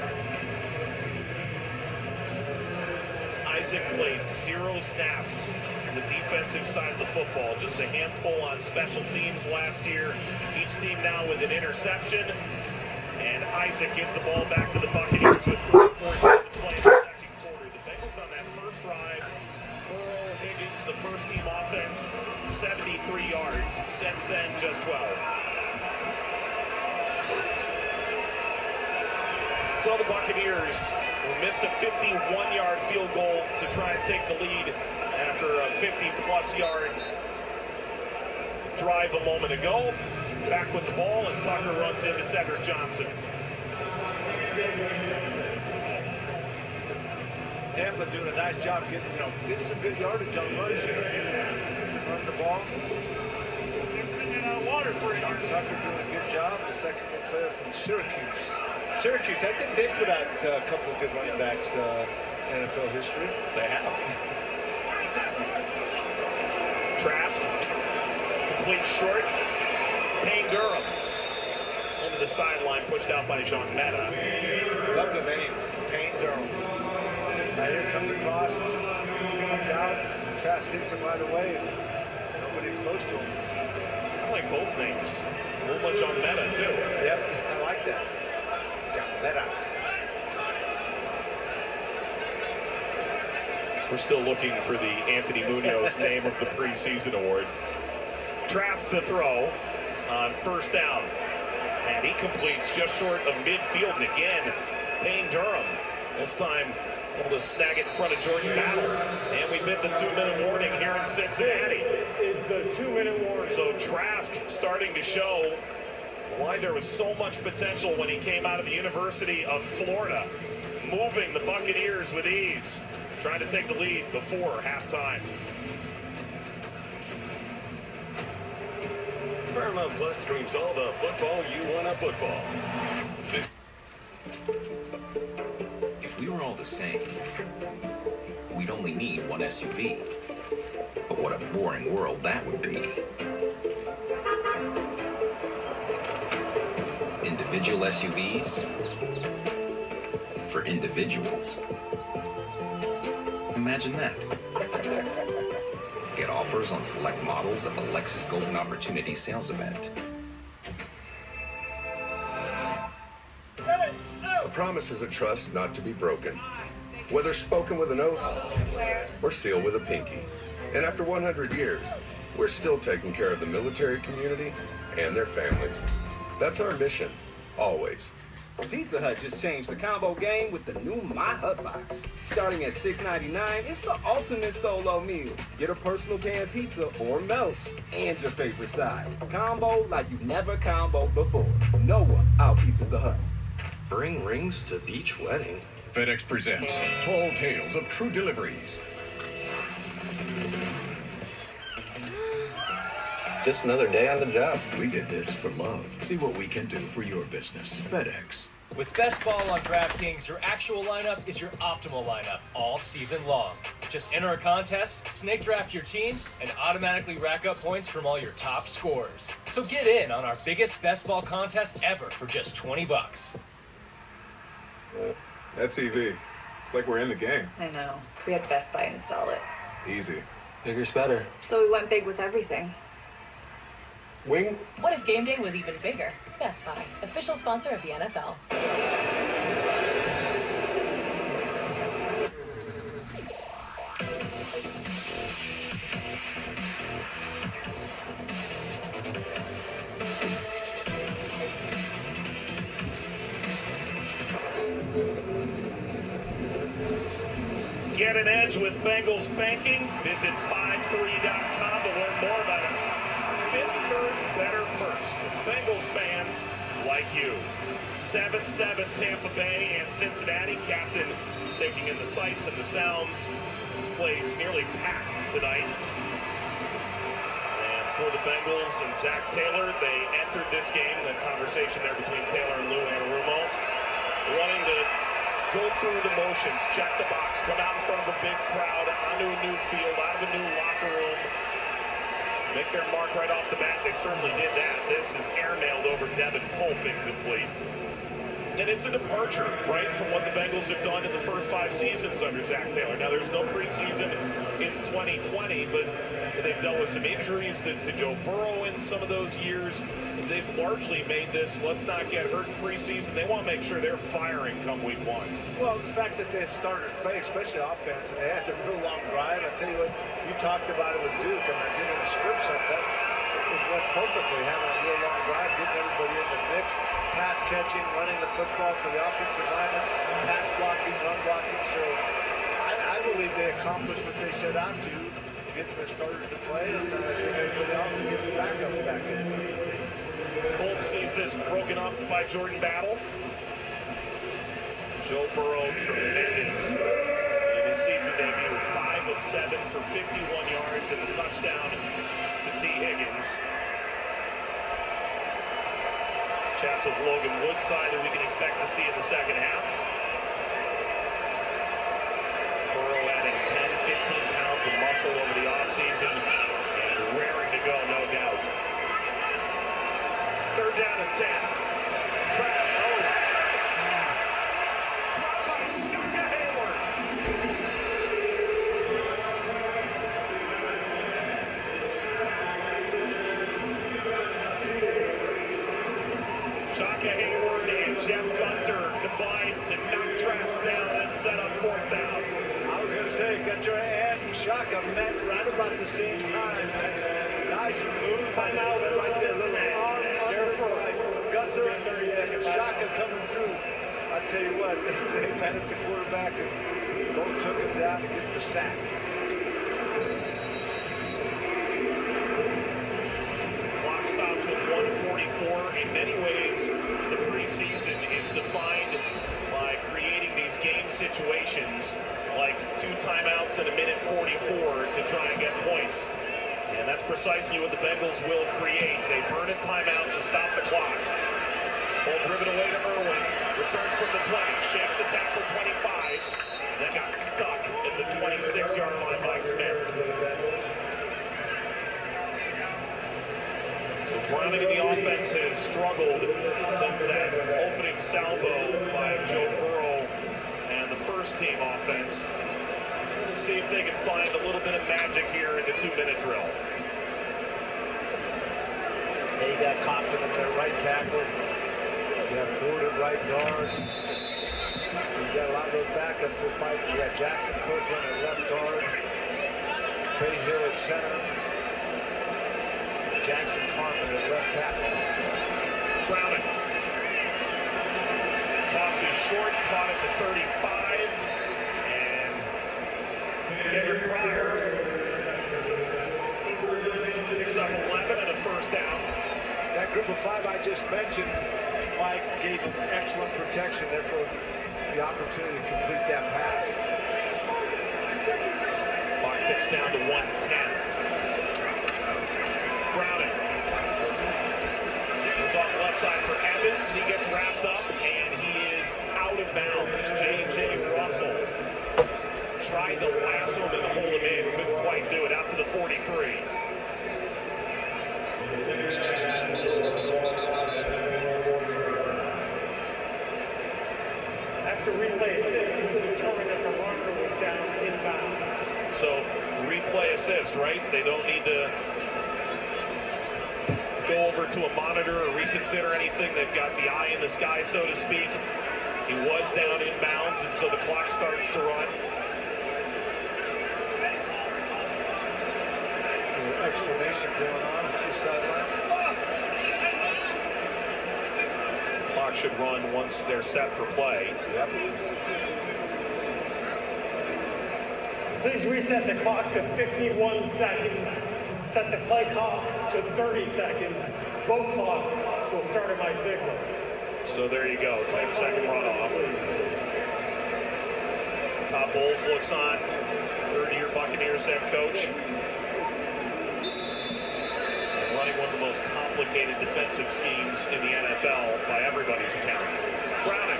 Isaac played 0 snaps on the defensive side of the football. Just a handful on special teams last year. Each team now with an interception. And Isaac gives the ball back to the Buccaneers with 4 points to play in the second quarter. The Bengals on that first drive. Burrow, Higgins, the first team offense, 73 yards. Since then, just 12. So the Buccaneers missed a 51-yard field goal to try and take the lead after a 50-plus yard drive a moment ago. Back with the ball, and Tucker runs into Cedric Johnson. Tampa doing a nice job getting some good yardage on runs here. Run the ball. Sean Tucker doing a good job. The second player from Syracuse. Syracuse, I think they put out a couple of good running backs in NFL history. They have. Trask, complete short. Payne Durham over the sideline, pushed out by Jean Meta. Love the name, Payne Durham. Right here comes across, just comes out. Trask hits him right away. Nobody close to him. I like both names. Uma Jean Meta too. Yep, I like that. Jean Meta. We're still looking for the Anthony Munoz name of the preseason award. Trask to throw on first down. And he completes just short of midfield. And again, Payne Durham, this time able to snag it in front of Jordan Battle. And we've hit the 2-minute warning here in Cincinnati. Is the 2-minute warning. So Trask starting to show why there was so much potential when he came out of the University of Florida. Moving the Buccaneers with ease. Trying to take the lead before halftime. Paramount Plus streams all the football you want to football. If we were all the same, we'd only need one SUV. But what a boring world that would be. Individual SUVs for individuals. Imagine that. Get offers on select models at the Lexus Golden Opportunity sales event. A promise is a trust not to be broken. Whether spoken with an oath or sealed with a pinky. And after 100 years, we're still taking care of the military community and their families. That's our mission, always. Pizza Hut just changed the combo game with the new My Hut box. Starting at $6.99, it's the ultimate solo meal. Get a personal canned pizza or melts and your favorite side. Combo like you've never comboed before. No one out-pizzas the Hut. Bring rings to beach wedding. FedEx presents Tall Tales of True Deliveries. Just another day on the job. We did this for love. See what we can do for your business. FedEx. With Best Ball on DraftKings, your actual lineup is your optimal lineup all season long. Just enter a contest, snake draft your team, and automatically rack up points from all your top scorers. So get in on our biggest Best Ball contest ever for just $20. That's EV. It's like we're in the game. I know. We had Best Buy install it. Easy. Bigger's better. So we went big with everything. Wing? What if game day was even bigger? Best Buy, official sponsor of the NFL. Get an edge with Bengals banking. Visit 53.com to learn more about it. Fifth, better first. Bengals fans like you. 7-7 Tampa Bay and Cincinnati. Captain taking in the sights and the sounds. This place nearly packed tonight. And for the Bengals and Zach Taylor. They entered this game, the conversation there between Taylor and Lou Anarumo, wanting to go through the motions, check the box, come out in front of a big crowd, onto a new field, out of a new locker room, make their mark right off the bat. They certainly did that. This is air-mailed over Devin Pope, incomplete. And it's a departure, right, from what the Bengals have done in the first 5 seasons under Zach Taylor. Now, there's no preseason in 2020, but they've dealt with some injuries to Joe Burrow in some of those years. They've largely made this, let's not get hurt in preseason. They want to make sure they're firing come week 1. Well, the fact that they had starters play, especially offense, and they had the real long drive, I tell you what, you talked about it with Duke. I mean, if you're going to script something, it went perfectly, having a real long drive, getting everybody in the mix, pass catching, running the football for the offensive lineman, pass blocking, run blocking. So I believe they accomplished what they set out to, getting their starters to play, and I think everybody else will get the backups back in. Colts sees this broken up by Jordan Battle. Joe Burrow, tremendous in his season debut, 5 of 7 for 51 yards and a touchdown to T. Higgins. Chats with Logan Woodside that we can expect to see in the second half. Burrow adding 10, 15 pounds of muscle over the offseason and raring to go, no doubt. 3rd down and 10. Travis Owens. Dropped by Shaka Hayward. Shaka Hayward and Jeff Gunter combined to knock Trask down and set up 4th down. I was going to say, Gunter and Shaka met right about the same time. Nice move. Timeout right there, little arm under Gunter and Shaka coming through. I tell you what, they panicked the quarterback and both took him down to get the sack. Clock stops with 1:44. In many ways, the preseason is defined by creating these game situations like 2 timeouts and a minute 44 to try and get points. And that's precisely what the Bengals will create. They burn a timeout to stop the clock. Ball driven away to Irwin. Returns from the 20. Shakes a tackle 25. Then got stuck at the 26-yard line by Smith. So Browning and the offense has struggled since that opening salvo by Joe Burrow and the first-team offense. We'll see if they can find a little bit of magic here in the 2-minute drill. They got Cochran at their right tackle. You have Ford at right guard. So you got a lot of those backups they're fighting. You got Jackson Kirkland at left guard. Trey Hill at center. Jackson Carmen at left tackle. Browning. Tosses short, caught at the 35. David Pryor picks up 11 and a 1st down. That group of 5 I just mentioned, Mike gave him excellent protection there for the opportunity to complete that pass. Clock ticks down to 1:10. Browning goes off the left side for Evans. He gets wrapped up and he is out of bounds. J.J. Russell tried to lasso him and hold him in, couldn't quite do it, out to the 43. After replay assist, it was determined that the runner was down inbounds. So, replay assist, right? They don't need to go over to a monitor or reconsider anything. They've got the eye in the sky, so to speak. He was down inbounds, and so the clock starts to run. Explanation going on this sideline. Clock should run once they're set for play. Yep. Please reset the clock to 51 seconds. Set the play clock to 30 seconds. Both clocks will start at my signal. So there you go, 10-second runoff. Todd Bowles looks on, 3rd-year Buccaneers head coach. the most complicated defensive schemes in the NFL by everybody's account. Browning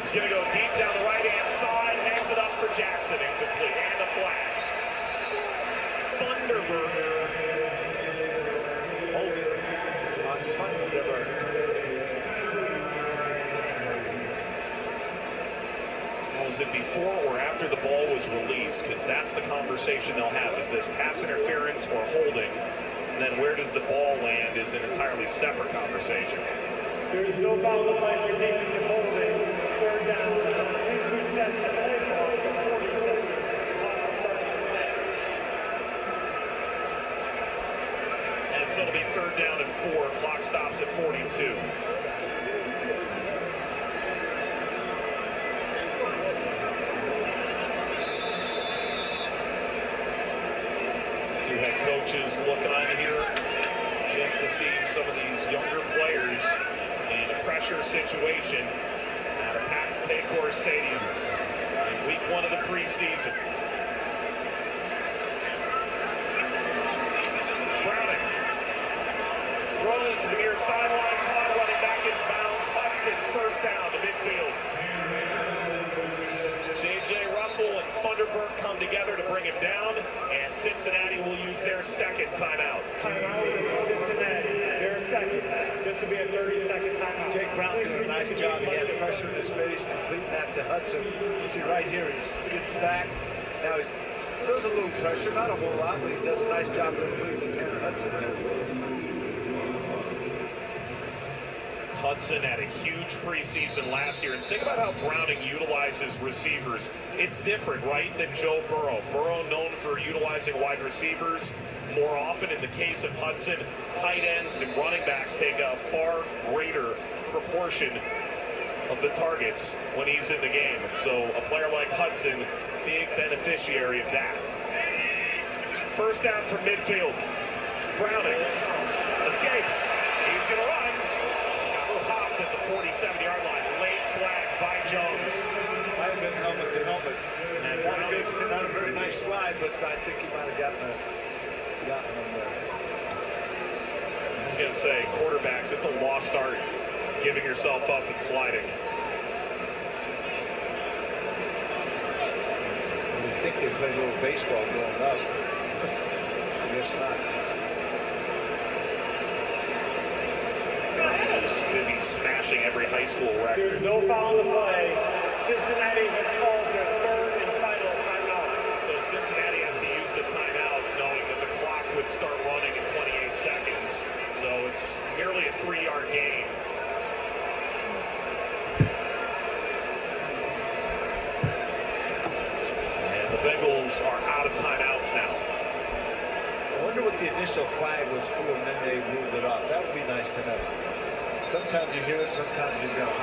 is going to go deep down the right-hand side, hangs it up for Jackson, incomplete, and a flag. Thunderberger. Holding on Thunderberger. Was it before or after the ball was released? Because that's the conversation they'll have. Is this pass interference or holding? And then where does the ball land is an entirely separate conversation. There's no foul to play for defensive holding. Third down. Please reset the play clock to 40 seconds. And so it'll be third down and 4. Clock stops at 42. Two head coaches looking on here just to see some of these younger players in a pressure situation at a packed Paycor Stadium in week 1 of the preseason. Browning throws to the near sideline, caught running back in bounds. Hudson first down to midfield. J.J. Russell and Thunderberg come together to bring him down, and Cincinnati will use their second timeout. Timeout, Cincinnati, their second. This will be a 30-second timeout. Jake Brown did a nice job. He had pressure in his face, completing that to Hudson. You see right here, he gets back. Now he feels a little pressure, not a whole lot, but he does a nice job completing Lieutenant Hudson there. Hudson had a huge preseason last year, and think about how Browning utilizes receivers. It's different, right, than Joe Burrow. Burrow known for utilizing wide receivers more often. In the case of Hudson, tight ends and running backs take a far greater proportion of the targets when he's in the game. And so a player like Hudson, big beneficiary of that. First down from midfield. Browning escapes. He's going to run. Popped at the 47-yard line. Late flag by Jones. Might have been helmet to helmet. And not a very nice slide, but I think he might have gotten him there. I was going to say, quarterbacks, it's a lost art, giving yourself up and sliding. You think they played a little baseball growing up. I guess not. Is busy smashing every high school record. There's no foul in the play. Cincinnati has called their third and final timeout. So Cincinnati has to use the timeout knowing that the clock would start running in 28 seconds. So it's merely a 3-yard gain. And the Bengals are out of timeouts now. I wonder what the initial flag was for, and then they moved it off. That would be nice to know. Sometimes you hear it, sometimes you don't.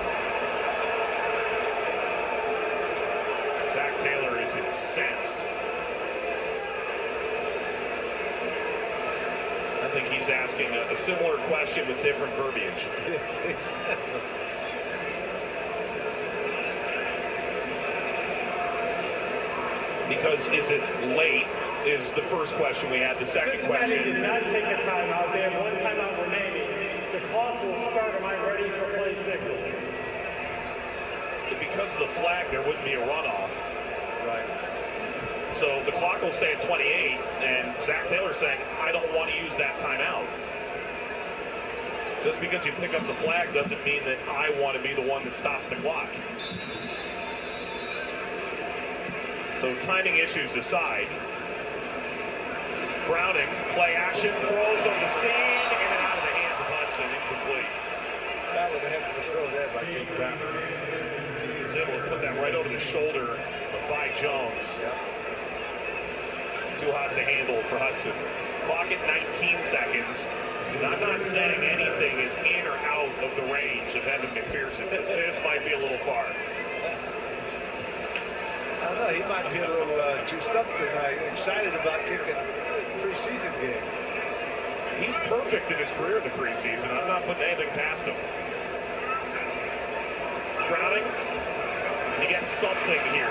Zach Taylor is incensed. I think he's asking a similar question with different verbiage. Exactly. Because is it late is the first question we had. The second Cincinnati question. did not take a timeout. They have one timeout remaining. The clock will start. Am I ready for play signal? Because of the flag, there wouldn't be a runoff. Right. So the clock will stay at 28, and Zach Taylor saying, I don't want to use that timeout. Just because you pick up the flag doesn't mean that I want to be the one that stops the clock. So timing issues aside, Browning, play action, throws on the seam, in and out of the hands of Hudson, incomplete. That was a heck of a throw there by Jake Brown. He was able to put that right over the shoulder of Vi Jones. Yep. Too hot to handle for Hudson. Clock at 19 seconds. And I'm not saying anything is in or out of the range of Evan McPherson. This might be a little far. I don't know, he might be a little juiced up tonight, excited about kicking a preseason game. He's perfect in his career in the preseason. I'm not putting anything past him. Browning, he gets something here.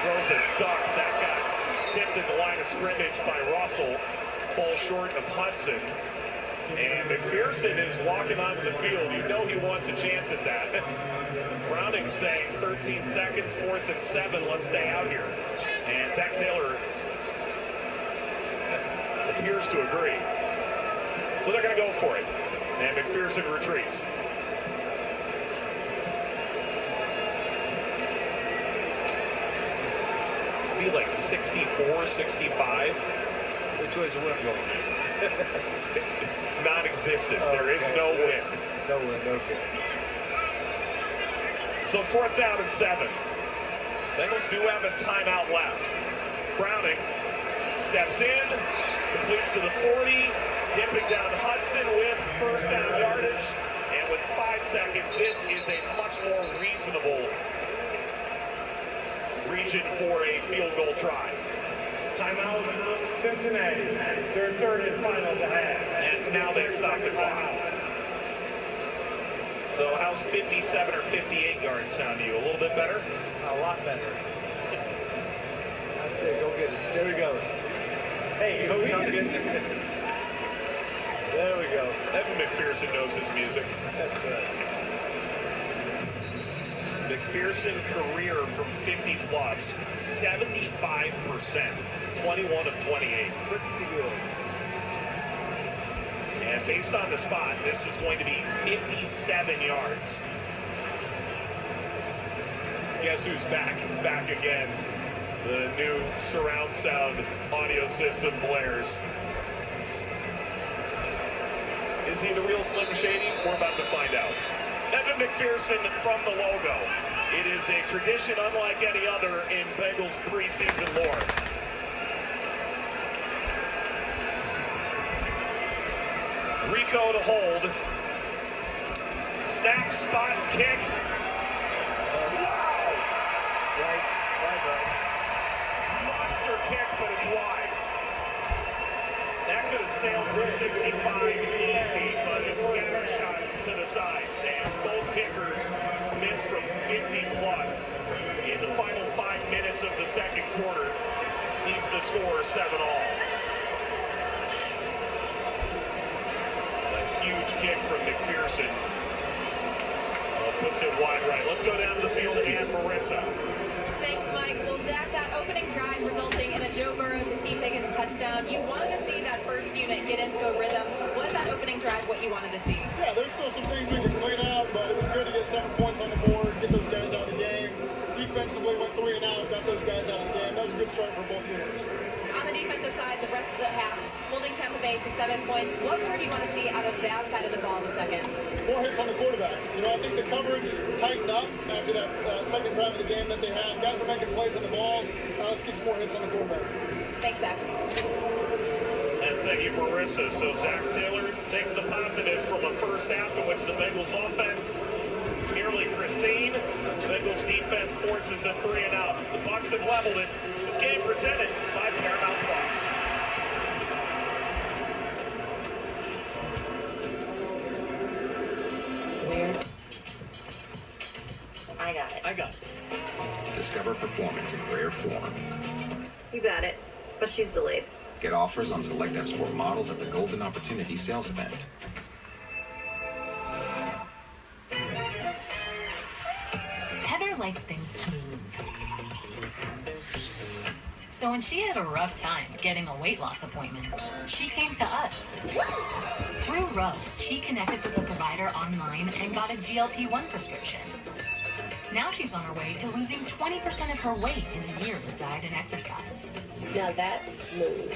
Throws a duck that got tipped at the line of scrimmage by Russell. Falls short of Hudson. And McPherson is walking onto the field. You know he wants a chance at that. Browning saying 13 seconds, 4th and 7. Let's stay out here. And Zach Taylor appears to agree. So they're going to go for it. And McPherson retreats. Be like 64, 65. Which way's the wind going? Non-existent. There is no win. No win, okay. So 4th down and 7. Bengals do have a timeout left. Browning steps in, completes to the 40, dipping down Hudson with 1st down yardage. And with 5 seconds, this is a much more reasonable region for a field goal try. Timeout, Cincinnati. Their 3rd and final to have. And now they stop the clock. So how's 57 or 58 yards sound to you? A little bit better? A lot better. I'd say go get it. There he goes. Hey, Coach, I'm getting it. There we go. Evan McPherson knows his music. That's right. McPherson career from 50 plus, 75%, 21 of 28. Pretty good. And based on the spot, this is going to be 57 yards. Guess who's back? Back again. The new surround sound audio system blares. Is he the real Slim Shady? We're about to find out. Evan McPherson from the logo. It is a tradition unlike any other in Bengals preseason lore. Rico to hold. Snap, spot, kick. Wow! Right. Monster kick, but it's wide. That could have sailed for 65 easy, but it's scattershot to the side. And both kickers missed from 50 plus in the final 5 minutes of the second quarter. Leaves the score 7-all. A huge kick from McPherson. Puts it wide right. Let's go down to the field and Marissa. Thanks, Mike. Well, Zach, that opening drive resulting in a Joe Burrow to T. Higgins touchdown. You wanted to see that first unit get into a rhythm. Was that opening drive what you wanted to see? Yeah, there's still some things we can clean out, but it was good to get 7 points on the board, get those guys out of the game. Defensively, went 3 and out, got those guys out of the game. That was a good start for both units. On the defensive side, the rest of the half, holding Tampa Bay to 7 points. What more do you want to see out of that side of the ball in the second? More hits on the quarterback. You know, I think the coverage tightened up after that second drive of the game that they had. Guys are making plays on the ball. Let's get some more hits on the quarterback. Thanks, Zach. And thank you, Marissa. So Zach Taylor takes the positives from a first half in which the Bengals offense nearly pristine. The Bengals defense forces a 3 and out. The Bucs have leveled it. This game presented by Paramount Plus. Weird. I got it. I got it. Discover performance in rare form. You got it. But she's delayed. Get offers on select M Sport models at the Golden Opportunity sales event. Heather likes things smooth. So when she had a rough time getting a weight loss appointment, she came to us. Through Roe, she connected with a provider online and got a GLP-1 prescription. Now she's on her way to losing 20% of her weight in a year with diet and exercise. Now that's smooth.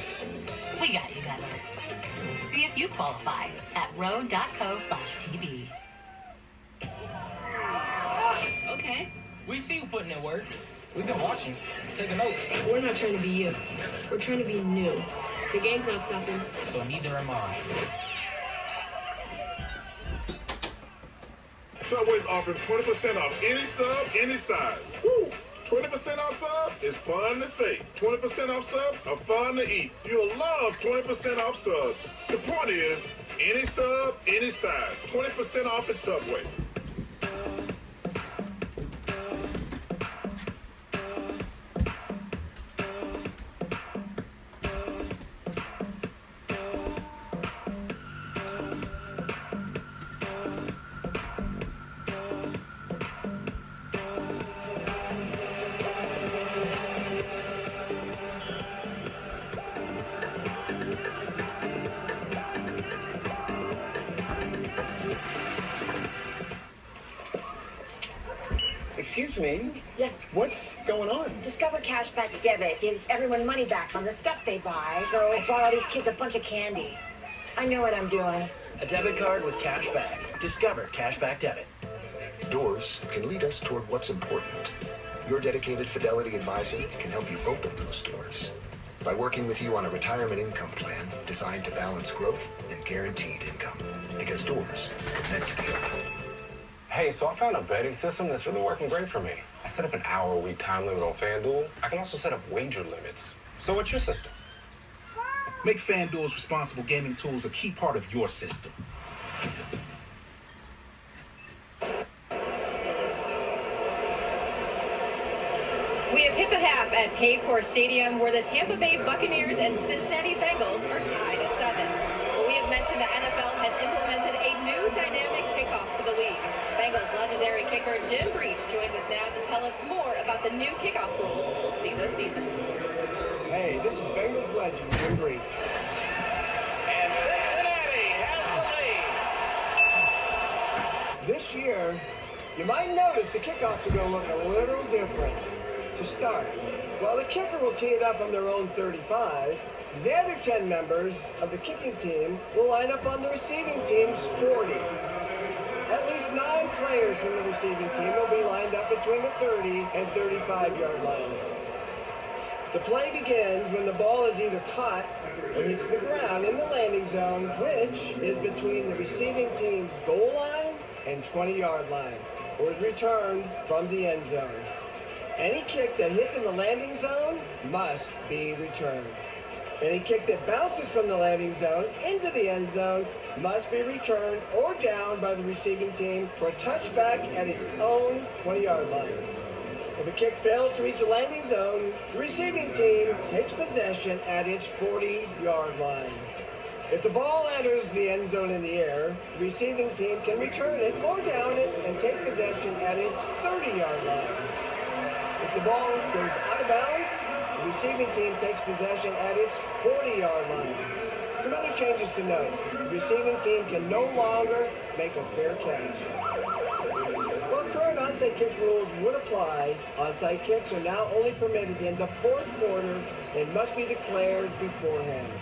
We got you covered. See if you qualify at roe.co/TB. Okay. We see you putting in work. We've been watching, taking notes. We're not trying to be you. We're trying to be new. The game's not stopping. So neither am I. Subway's offering 20% off any sub, any size. Woo! 20% off subs is fun to say. 20% off subs are fun to eat. You'll love 20% off subs. The point is, any sub, any size. 20% off at Subway. Excuse me? Yeah. What's going on? Discover Cashback Debit gives everyone money back on the stuff they buy, so I bought all these kids a bunch of candy. I know what I'm doing. A debit card with cashback. Discover Cashback Debit. Doors can lead us toward what's important. Your dedicated Fidelity advisor can help you open those doors by working with you on a retirement income plan designed to balance growth and guaranteed income. Because doors are meant to be open. Hey, so I found a betting system that's really working great for me. I set up an hour-a-week time limit on FanDuel. I can also set up wager limits. So what's your system? Make FanDuel's responsible gaming tools a key part of your system. We have hit the half at Paycor Stadium, where the Tampa Bay Buccaneers and Cincinnati Bengals are tied at 7. We have mentioned the NFL has implemented a new dynamic kickoff to the league. Bengals legendary kicker Jim Breach joins us now to tell us more about the new kickoff rules we'll see this season. Hey, this is Bengals legend Jim Breach. And Cincinnati has the lead. This year, you might notice the kickoffs are going to look a little different. To start, while the kicker will tee it up on their own 35, the other 10 members of the kicking team will line up on the receiving team's 40. At least 9 players from the receiving team will be lined up between the 30 and 35-yard lines. The play begins when the ball is either caught or hits the ground in the landing zone, which is between the receiving team's goal line and 20-yard line, or is returned from the end zone. Any kick that hits in the landing zone must be returned. Any kick that bounces from the landing zone into the end zone must be returned or down by the receiving team for a touchback at its own 20-yard line. If a kick fails to reach the landing zone, the receiving team takes possession at its 40-yard line. If the ball enters the end zone in the air, the receiving team can return it or down it and take possession at its 30-yard line. If the ball goes out of bounds, the receiving team takes possession at its 40-yard line. Some other changes to note. The receiving team can no longer make a fair catch. While current onside kick rules would apply, onside kicks are now only permitted in the fourth quarter and must be declared beforehand.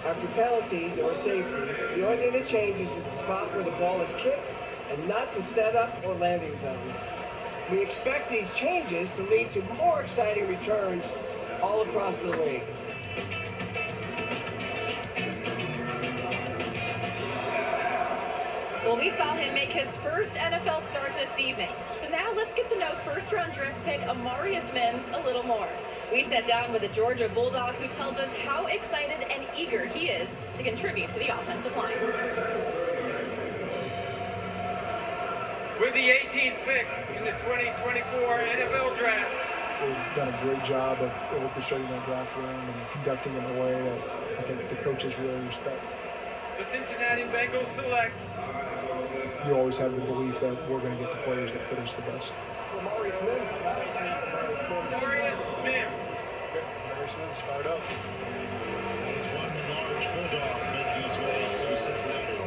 After penalties or safety, the only thing that changes is the spot where the ball is kicked and not the setup or landing zone. We expect these changes to lead to more exciting returns all across the league. Well, we saw him make his first NFL start this evening. So now let's get to know first-round draft pick Amarius Mims a little more. We sat down with a Georgia Bulldog who tells us how excited and eager he is to contribute to the offensive line. With the 18th pick in the 2024 NFL Draft. They've done a great job of orchestrating their draft room and conducting it in a way that I think the coaches really respect. The Cincinnati Bengals select. You always have the belief that we're going to get the players that fit us the best. Amarius Mims. Amarius Mims. Amarius Mims fired up. He's one large bulldog making his way to Cincinnati.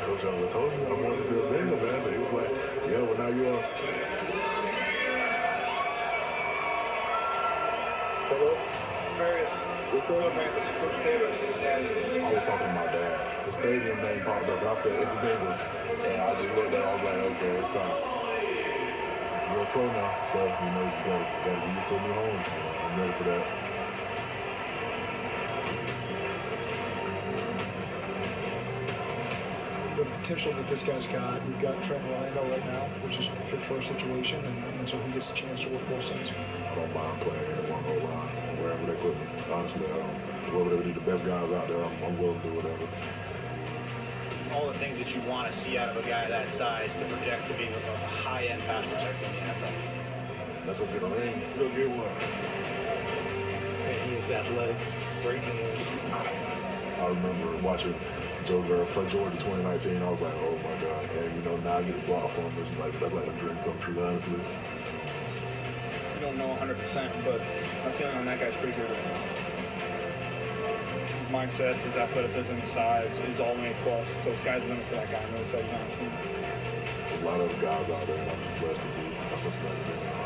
Coach, I told you I wanted to be a Bengal, man. But he was like, yeah, well, now you are. Hello? Marius. What's up, man? I was talking to my dad. The stadium name popped up, and I said, it's the Bengals. And I just looked at it, I was like, okay, it's time. You're a pro now, so, you know, you gotta get used to a new home. I'm ready for that. The potential that this guy's got, we've got Trent Orlando right now, which is fit for a situation, and so he gets a chance to work both sides. I don't mind playing anyone O-line, wherever they put me. Honestly, I don't. Whoever they need the best guys out there, I'm willing to do whatever. All the things that you want to see out of a guy that size to project to be a high-end pass protector in the NFL. Let's go get a ring. Let's go get one. And he is athletic, great hands. I remember watching Joe Vera play Georgia 2019. I was like, oh my God. And you know, now I get a block from him. It's like, that's like a dream come true, honestly. We don't know 100%, but I'm feeling on that guy's pretty good right now. His mindset, his athleticism, his size is all in A+. So this guy's winning for that guy. I'm really excited he's on the team. There's a lot of guys out there, and I'm just blessed to be a Cincinnati fan.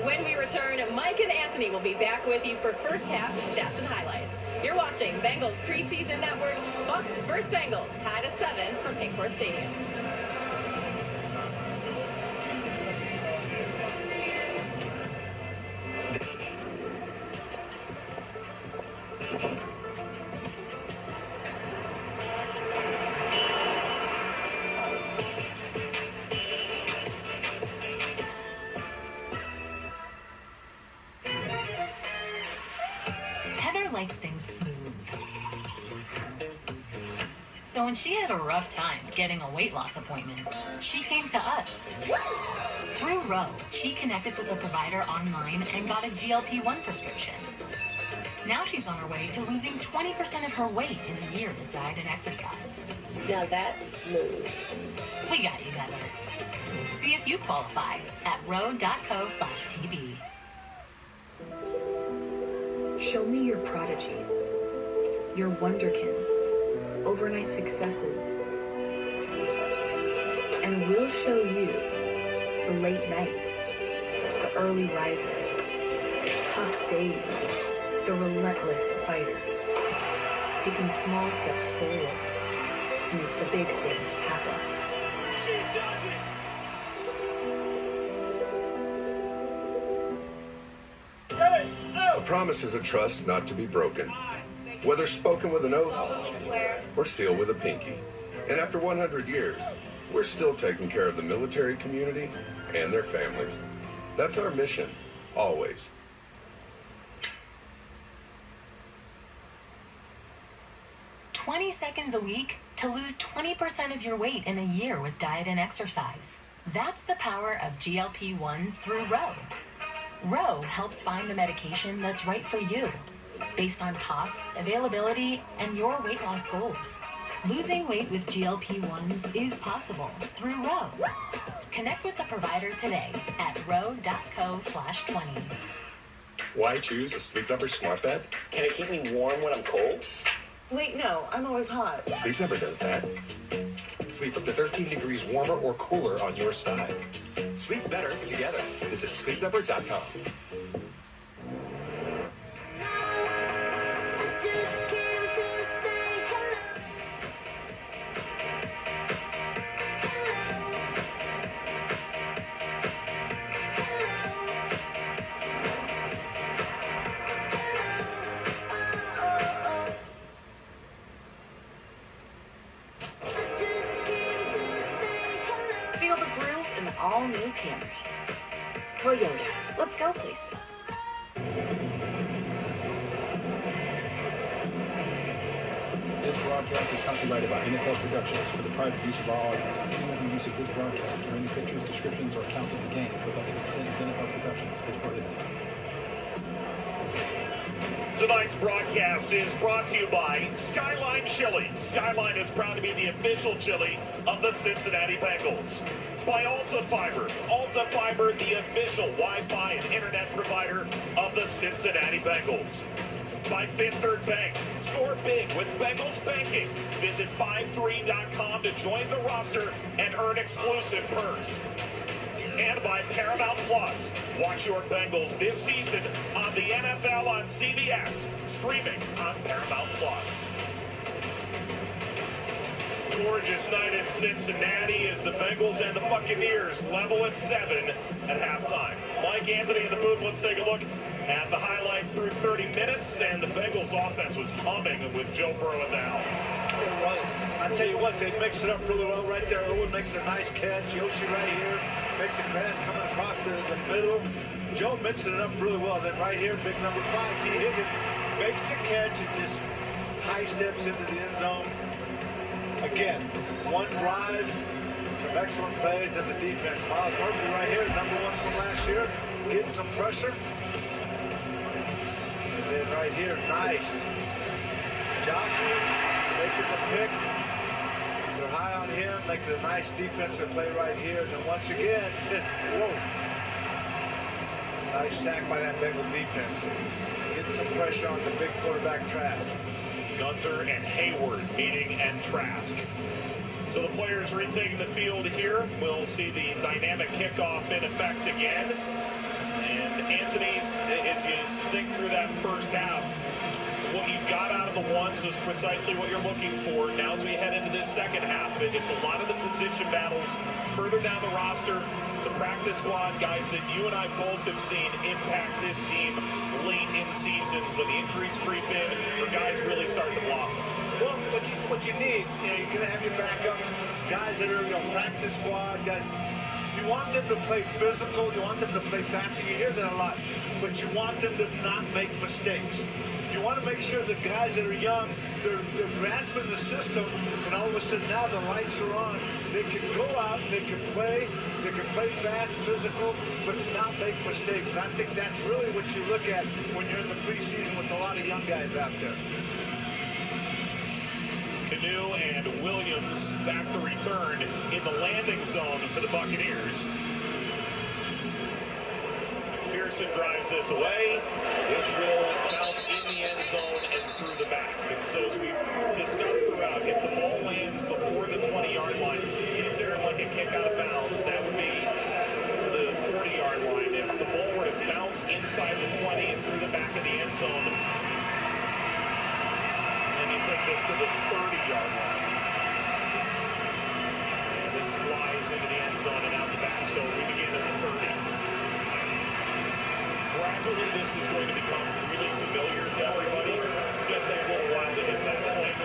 When we return, Mike and Anthony will be back with you for first half stats and highlights. You're watching Bengals Preseason Network. Bucs vs. Bengals, tied at 7 from Paycor Stadium. Heather likes things smooth. So when she had a rough time getting a weight loss appointment, she came to us. Through Roe, she connected with a provider online and got a GLP-1 prescription. Now she's on her way to losing 20% of her weight in a year with diet and exercise. Now that's smooth. We got you, Heather. See if you qualify at roe.co/TB. Show me your prodigies, your wonderkins, overnight successes, and we'll show you the late nights, the early risers, tough days, the relentless fighters, taking small steps forward to make the big things happen. She does it! A promise is a trust not to be broken, whether spoken with an oath or sealed with a pinky. And after 100 years, we're still taking care of the military community and their families. That's our mission, always. "20 seconds a week to lose 20% of your weight in a year with diet and exercise. That's the power of GLP-1s through Roe. Roe helps find the medication that's right for you, based on cost, availability, and your weight loss goals. Losing weight with GLP-1s is possible through Roe. Connect with the provider today at roe.co/20. Why choose a Sleep Number smart bed? Can it keep me warm when I'm cold? Wait, no, I'm always hot. Sleep Number does that. Sleep up to 13 degrees warmer or cooler on your side. Sleep better together. Visit sleepnumber.com. Feel the groove in the all-new Camry. Toyota, let's go places. This broadcast is copyrighted by NFL Productions for the private use of our audience. Any other use of this broadcast or any pictures, descriptions, or accounts of the game without the consent of NFL Productions is prohibited. Tonight's broadcast is brought to you by Skyline Chili. Skyline is proud to be the official chili of the Cincinnati Bengals. By Alta Fiber. Alta Fiber, the official Wi-Fi and internet provider of the Cincinnati Bengals. By Fifth Third Bank. Score big with Bengals banking. Visit 53.com to join the roster and earn exclusive perks. And by Paramount Plus. Watch your Bengals this season on the NFL on CBS, streaming on Paramount Plus. Gorgeous night in Cincinnati as the Bengals and the Buccaneers level at 7 at halftime. Mike, Anthony in the booth. Let's take a look at the highlights through 30 minutes, and the Bengals offense was humming with Joe Burrow now. It was. I tell you what, they mixed it up really well right there. Owen makes a nice catch. Yoshi right here makes a pass coming across the middle. Joe mixing it up really well. Then right here, big number 5, T. Higgins makes the catch and just high steps into the end zone. Again, one drive, some excellent plays, and the defense. Miles Murphy right here, number 1 from last year, getting some pressure. And then right here, nice. Joshua making the pick. They're high on him, making a nice defensive play right here. And then once again, whoa. Nice sack by that Bengal defense. Getting some pressure on the big quarterback Trask. Gunter and Hayward meeting and Trask. So the players retaking the field here. We'll see the dynamic kickoff in effect again. And think through that first half, what you got out of the ones was precisely what you're looking for. Now as we head into this second half, it's a lot of the position battles further down the roster. The practice squad, guys that you and I both have seen impact this team late in seasons when the injuries creep in or guys really start to blossom. Well, what you need, you're going to have your backups, guys that are, practice squad, guys. You want them to play physical, you want them to play fast, and you hear that a lot, but you want them to not make mistakes. You want to make sure the guys that are young, they're grasping the system, and all of a sudden now the lights are on. They can go out, they can play fast, physical, but not make mistakes. And I think that's really what you look at when you're in the preseason with a lot of young guys out there. Canoe and Williams back to return in the landing zone for the Buccaneers. McPherson drives this away. This will bounce in the end zone and through the back. And so as we've discussed throughout, if the ball lands before the 20-yard line, consider it like a kick out of bounds. That would be the 40-yard line. If the ball were to bounce inside the 20 and through the back of the end zone, take this to the 30-yard line. And this flies into the end zone and out the back, so we begin at the 30. Gradually, this is going to become really familiar to everybody. It's going to take a little while to hit that point.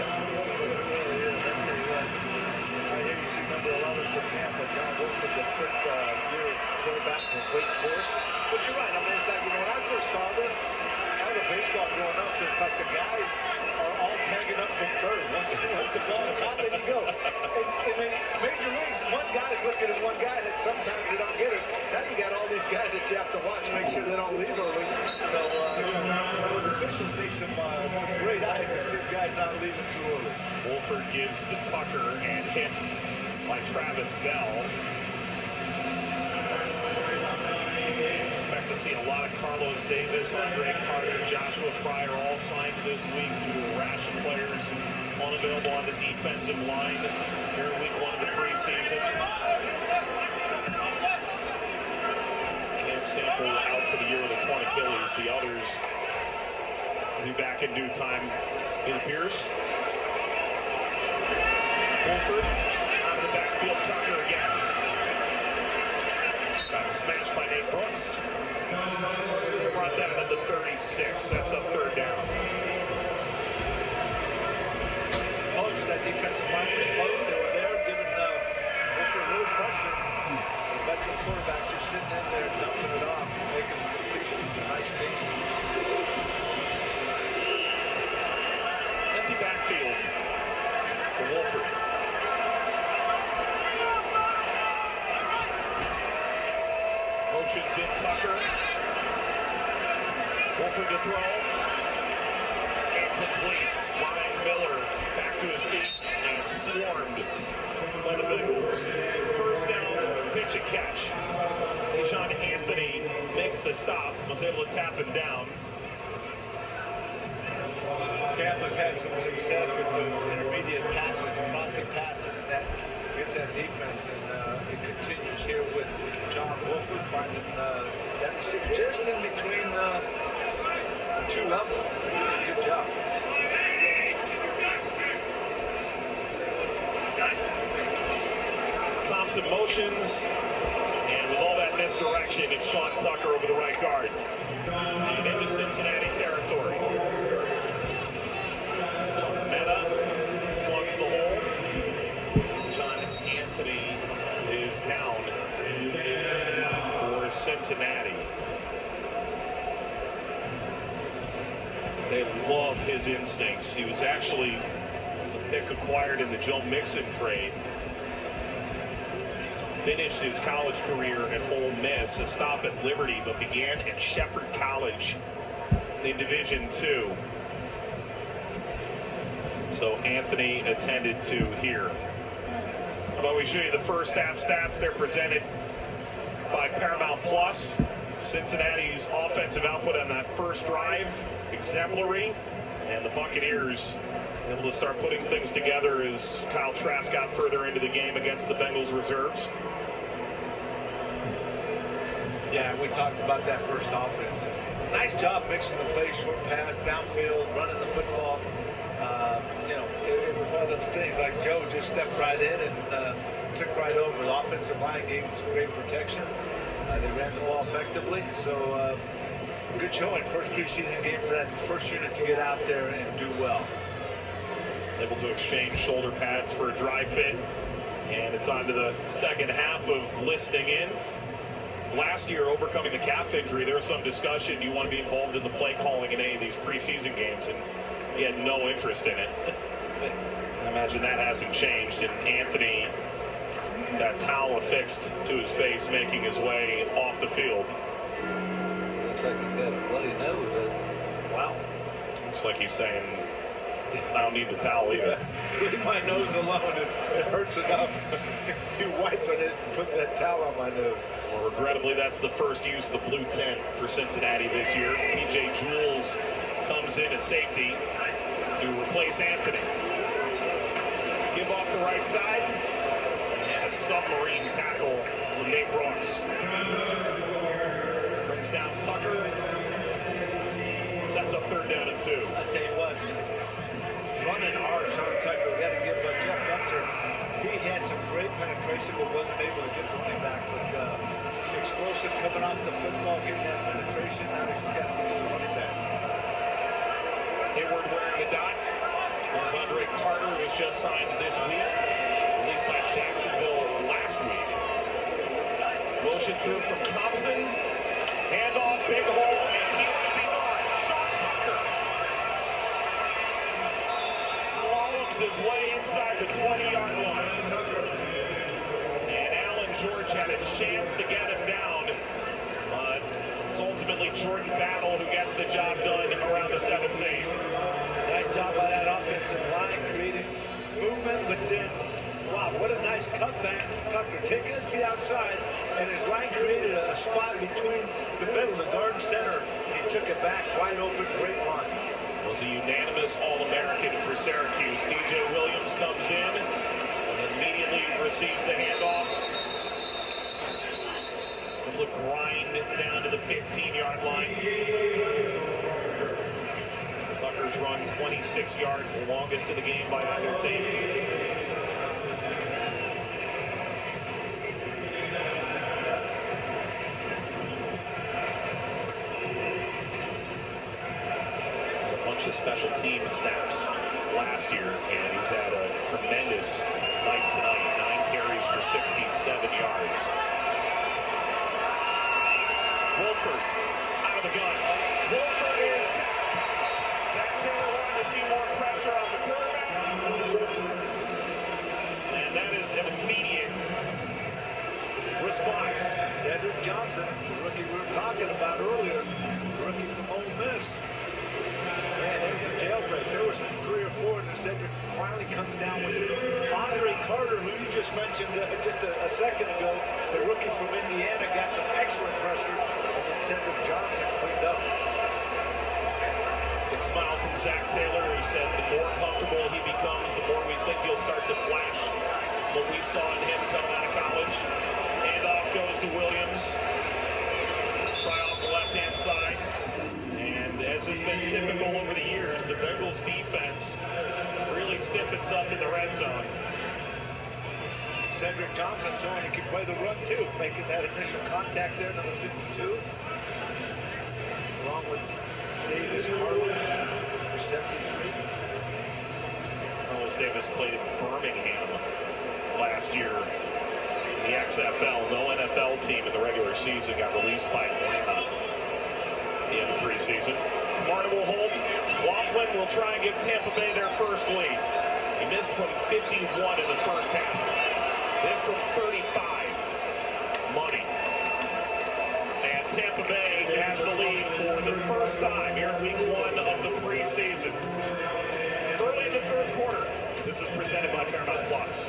I hear you see number 11 for Tampa, John Wilson, the fifth year quarterback for Wake Forest. But you're right, it's like, when I first saw this, I was a baseball growing up, so it's like the guys are all tagging up from third. Once the ball is caught, then you go. In major leagues, one guy's looking at one guy, and sometimes they don't get it. Now you got all these guys that you have to watch, make sure they don't leave early. So those officials need some great eyes to see guys not leaving too early. Wolford gives to Tucker and hit by Travis Bell. Expect to see a lot of Carlos Davis, Andre Carter, Joshua Pryor all signed this week due to a rash of players unavailable on the defensive line here in week 1 of the preseason. Cam Sample out for the year with a torn Achilles. The others will be back in due time, it appears. Wolford out of the backfield, Tucker again. Got smashed by Nate Brooks. Brought that into the 36. That's up third down. Coach, that defensive line was closed. They were there giving Wolford a little pressure. But the quarterback just sitting in there, dumping it off, making a nice thing. Empty backfield for Wolford. Motions in Tucker. Wolford to throw. Incomplete. Ryan Miller back to his feet and swarmed by the Bengals. First down, pitch and catch. Deshaun Anthony makes the stop, was able to tap him down. Tampa's had some success with the intermediate passes, crossing passes, and that against that defense, and it continues here with John Wolford finding that receiver just in between the two levels. Good job. Thompson motions, and with all that misdirection, it's Sean Tucker over the right guard. And into Cincinnati territory. Meta plugs the hole. John Anthony is down for Cincinnati. They love his instincts. He was actually a pick acquired in the Joe Mixon trade. Finished his college career at Ole Miss, a stop at Liberty, but began at Shepherd College in Division II. So Anthony attended to here. How about we show you the first half stats? They're presented by Paramount Plus. Cincinnati's offensive output on that first drive, exemplary. And the Buccaneers able to start putting things together as Kyle Trask got further into the game against the Bengals reserves. Yeah, we talked about that first offense. Nice job mixing the play, short pass, downfield, running the football. It was one of those things like Joe just stepped right in and took right over. The offensive line gave him some great protection. They ran the ball effectively. So good showing. First preseason game for that first unit to get out there and do well. Able to exchange shoulder pads for a dry fit. And it's on to the second half of listening in. Last year, overcoming the calf injury, there was some discussion. You want to be involved in the play calling in any of these preseason games, and he had no interest in it. I imagine that hasn't changed, and Anthony, that towel affixed to his face, making his way off the field. Looks like he's got a bloody nose. Wow. Looks like he's saying, I don't need the towel either. Leave my nose alone. It hurts enough. You wiping it and put that towel on my nose. Well, regrettably, that's the first use of the blue tent for Cincinnati this year. P.J. Jules comes in at safety to replace Anthony. Give off the right side. And a submarine tackle from Nate Brooks. Brings down Tucker. Sets up 3rd down and 2. I tell you what, running hard, Sean Tucker. We got to give Jeff Gunter. He had some great penetration, but wasn't able to get the running back. But explosive coming off the football, getting that penetration. Now he's just got to get to the running back. Hayward wearing the dot. There's Andre Carter, who was just signed this week. Released by Jacksonville last week. Motion through from Thompson. Handoff, big hole, and he might be gone. Sean Tucker slaloms his way inside the 20-yard line. And Alan George had a chance to get him down. But it's ultimately Jordan Battle who gets the job done around the 17. Nice job by that offensive line, creating movement, but then, wow, what a nice cutback. Tucker taking it to the outside, and his line created a spot between the middle, the guard and center. He took it back, wide open, great line. Was a unanimous All-American for Syracuse. DJ Williams comes in and immediately receives the handoff. Able to grind down to the 15-yard line. Tucker's run 26 yards, the longest in the game by either team. A bunch of special team snaps last year, and he's had a tremendous night tonight. 9 carries for 67 yards. Wolford out of the gun. Wolford is sacked. Zach Taylor wanted to see more pressure on the quarterback. And that is an immediate response. Cedric Johnson, the rookie we were talking about earlier, rookie from Ole Miss. Man, there was a jailbreak. There was 3 or 4, and Cedric finally comes down with it. Andre Carter, who you just mentioned just a second ago, the rookie from Indiana, got some excellent pressure, and then Cedric Johnson cleaned up. Big smile from Zach Taylor, who said the more comfortable he becomes, the more we think he'll start to flash what we saw in him coming out of college. Handoff goes to Williams. Try off the left-hand side. And as has been typical over the years, the Bengals defense really stiffens up in the red zone. Cedric Johnson showing he can play the run too, making that initial contact there, number 52. Along with Davis Carlos for 73. Carlos Davis played in Birmingham last year in the XFL. No NFL team in the regular season got released by Atlanta in the preseason. Martin will hold. Coughlin will try and give Tampa Bay their first lead. He missed from 51 in the first half. This from 35. Money. And Tampa Bay has the lead for the first time here in week 1 of the preseason. Early in the 3rd quarter. This is presented by Paramount Plus.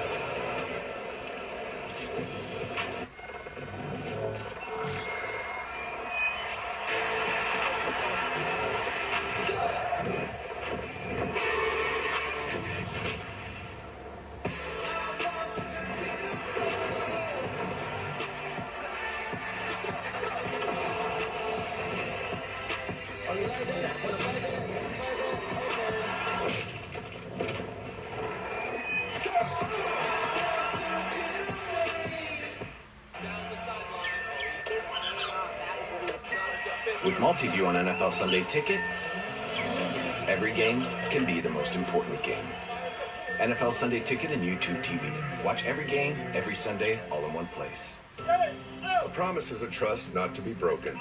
With multi-view on NFL Sunday Ticket, every game can be the most important game. NFL Sunday Ticket and YouTube TV. Watch every game, every Sunday, all in one place. A promise is a trust not to be broken.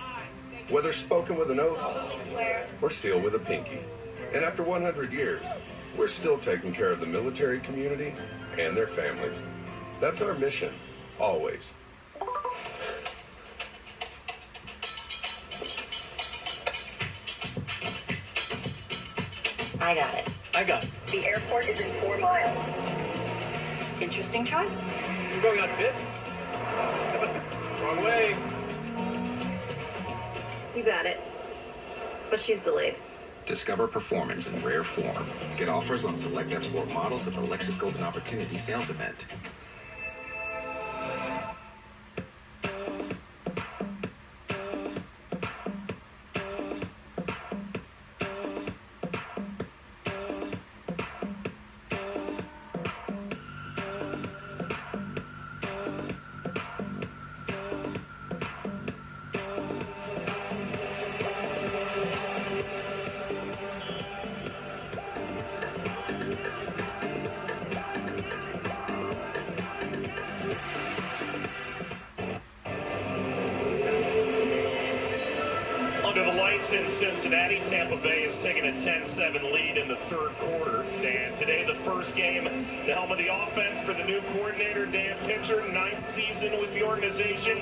Whether spoken with an oath or sealed with a pinky. And after 100 years, we're still taking care of the military community and their families. That's our mission, always. I got it. I got it. The airport is in 4 miles. Interesting choice. You're going on 5th? Wrong way. You got it. But she's delayed. Discover performance in rare form. Get offers on select F-Sport models at the Lexus Golden Opportunity Sales Event. Under the lights in Cincinnati, Tampa Bay is taking a 10-7 lead in the third quarter. And today, the first game, the helm of the offense for the new coordinator, Dan Pitcher, 9th season with the organization,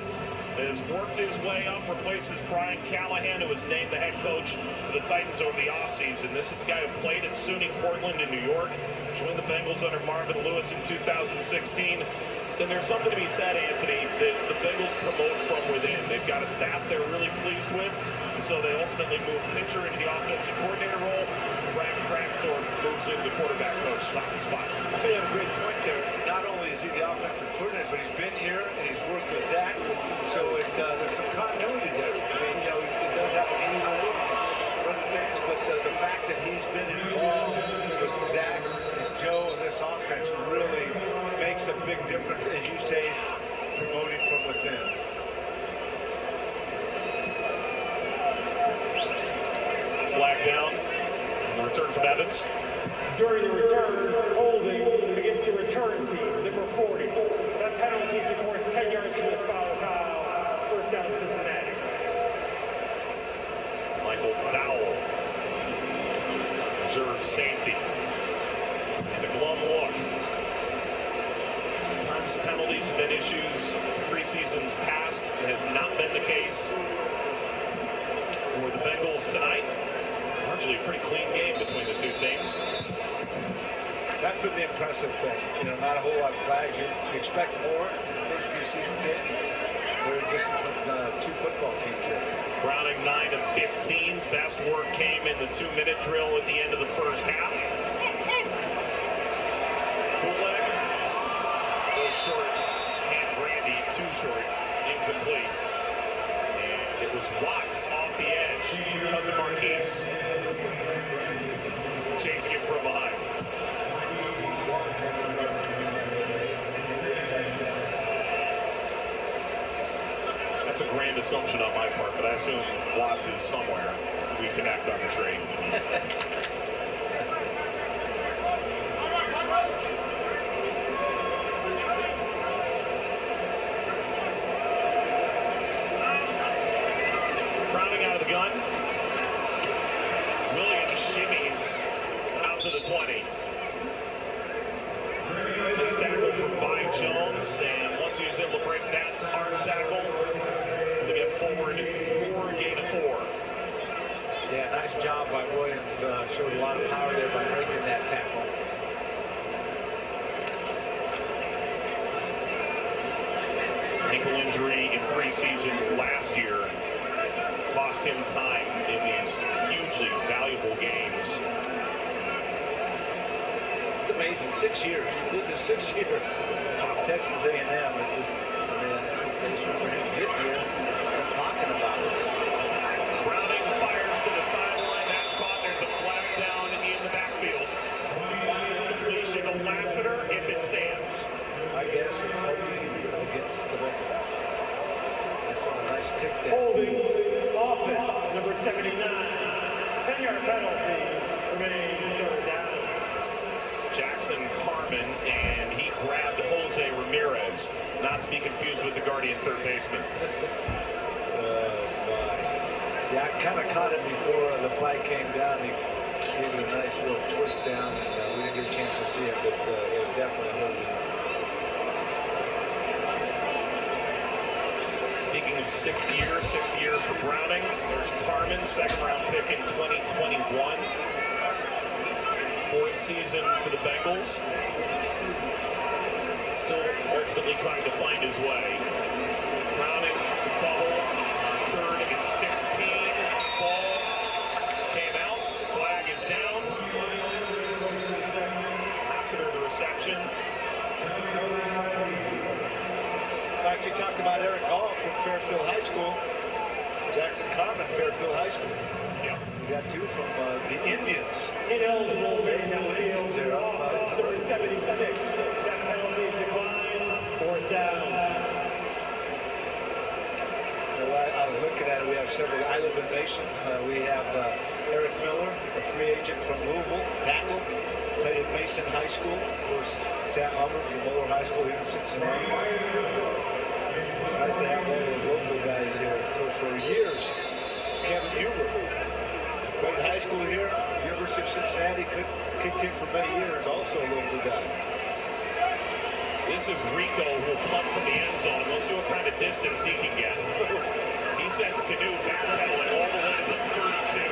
has worked his way up, replaces Brian Callahan, who was named the head coach for the Titans over the offseason. This is a guy who played at SUNY Cortland in New York, joined the Bengals under Marvin Lewis in 2016. And there's something to be said, Anthony, that the Bengals promote from within. They've got a staff they're really pleased with, and so they ultimately move Pitcher into the offensive coordinator role. Brad Crackthorpe moves into the quarterback coach spot. I think you have a great point there. Not only is he the offensive coordinator, but he's been here and he's worked with Zach, so there's some continuity there. I mean, you know, it does have a game run things, but the fact that he's been involved with Zach and Joe and this offense really makes a big difference, as you say, promoting from within. Flag down. Return from Evans. During the return, holding against the return team, number 40. That penalty is, of course, 10 yards from the foul tile. First down, Cincinnati. Michael Dowell. Reserve safety. And the glove look. Times penalties have been issues. Preseasons past has not been the case for the Bengals tonight. Largely a pretty clean game between the two teams. That's been the impressive thing. You know, not a whole lot of flags. You expect more first preseason game. We're disciplined two football teams here. Browning 9 of 15. Best work came in the 2-minute drill at the end of the first half. Bootleg. A little short. Cam Brandy, too short. Incomplete. And it was Watts off the edge. Cousin Marquise chasing him from behind. That's a grand assumption on my part, but I assume Watts is somewhere. We connect on the tree. Rounding out of the gun. Williams shimmies out to the 20. Nice tackle from Vi Jones, and once he was able to break that arm tackle, they get forward, gain of 4. Yeah, nice job by Williams. Showed a lot of power there by breaking that tackle. Ankle injury in preseason last year cost him time in these hugely valuable games. It's amazing. 6 years. This is 6 years. Texas A&M. It just, I just remember him getting here. I was talking about it. Browning fires to the sideline. That's caught. There's a flag down in the backfield. Completion to Lassiter if it stands. I guess it's hoping against the Bengals. I saw a nice tick there. Holding offense. 79. 10-yard penalty remains third down. Jackson Carmen, and he grabbed Jose Ramirez, not to be confused with the Guardian third baseman. Yeah, I kind of caught it before the flag came down. He gave it a nice little twist down, and we didn't get a chance to see it, but it was definitely holding. Speaking of sixth year for Browning, there's Carmen, second-round pick in 2021. Fourth season for the Bengals. Still ultimately trying to find his way. Browning, bubble, third and 16. Ball came out. Flag is down. Lassiter the reception. Like you talked about Eric Gall from Fairfield High School. Jackson Carmen, Fairfield High School. Yeah. We got two from the Indians. Ineligible base on the field. Number 76. That penalty is declined. Fourth down. I was looking at it. We have several. I live in Mason. We have Eric Miller, a free agent from Louisville, tackle. Played at Mason High School. Of course, Sam Hubbard from Moeller High School here in Cincinnati. It's nice to have all those local guys here. Of course, for years, Kevin Huber played high school here. University of Cincinnati kicked in for many years. Also a local guy. This is Rico who will punt from the end zone. We'll see what kind of distance he can get. He sends Canoe backpedaling all the way to the 32.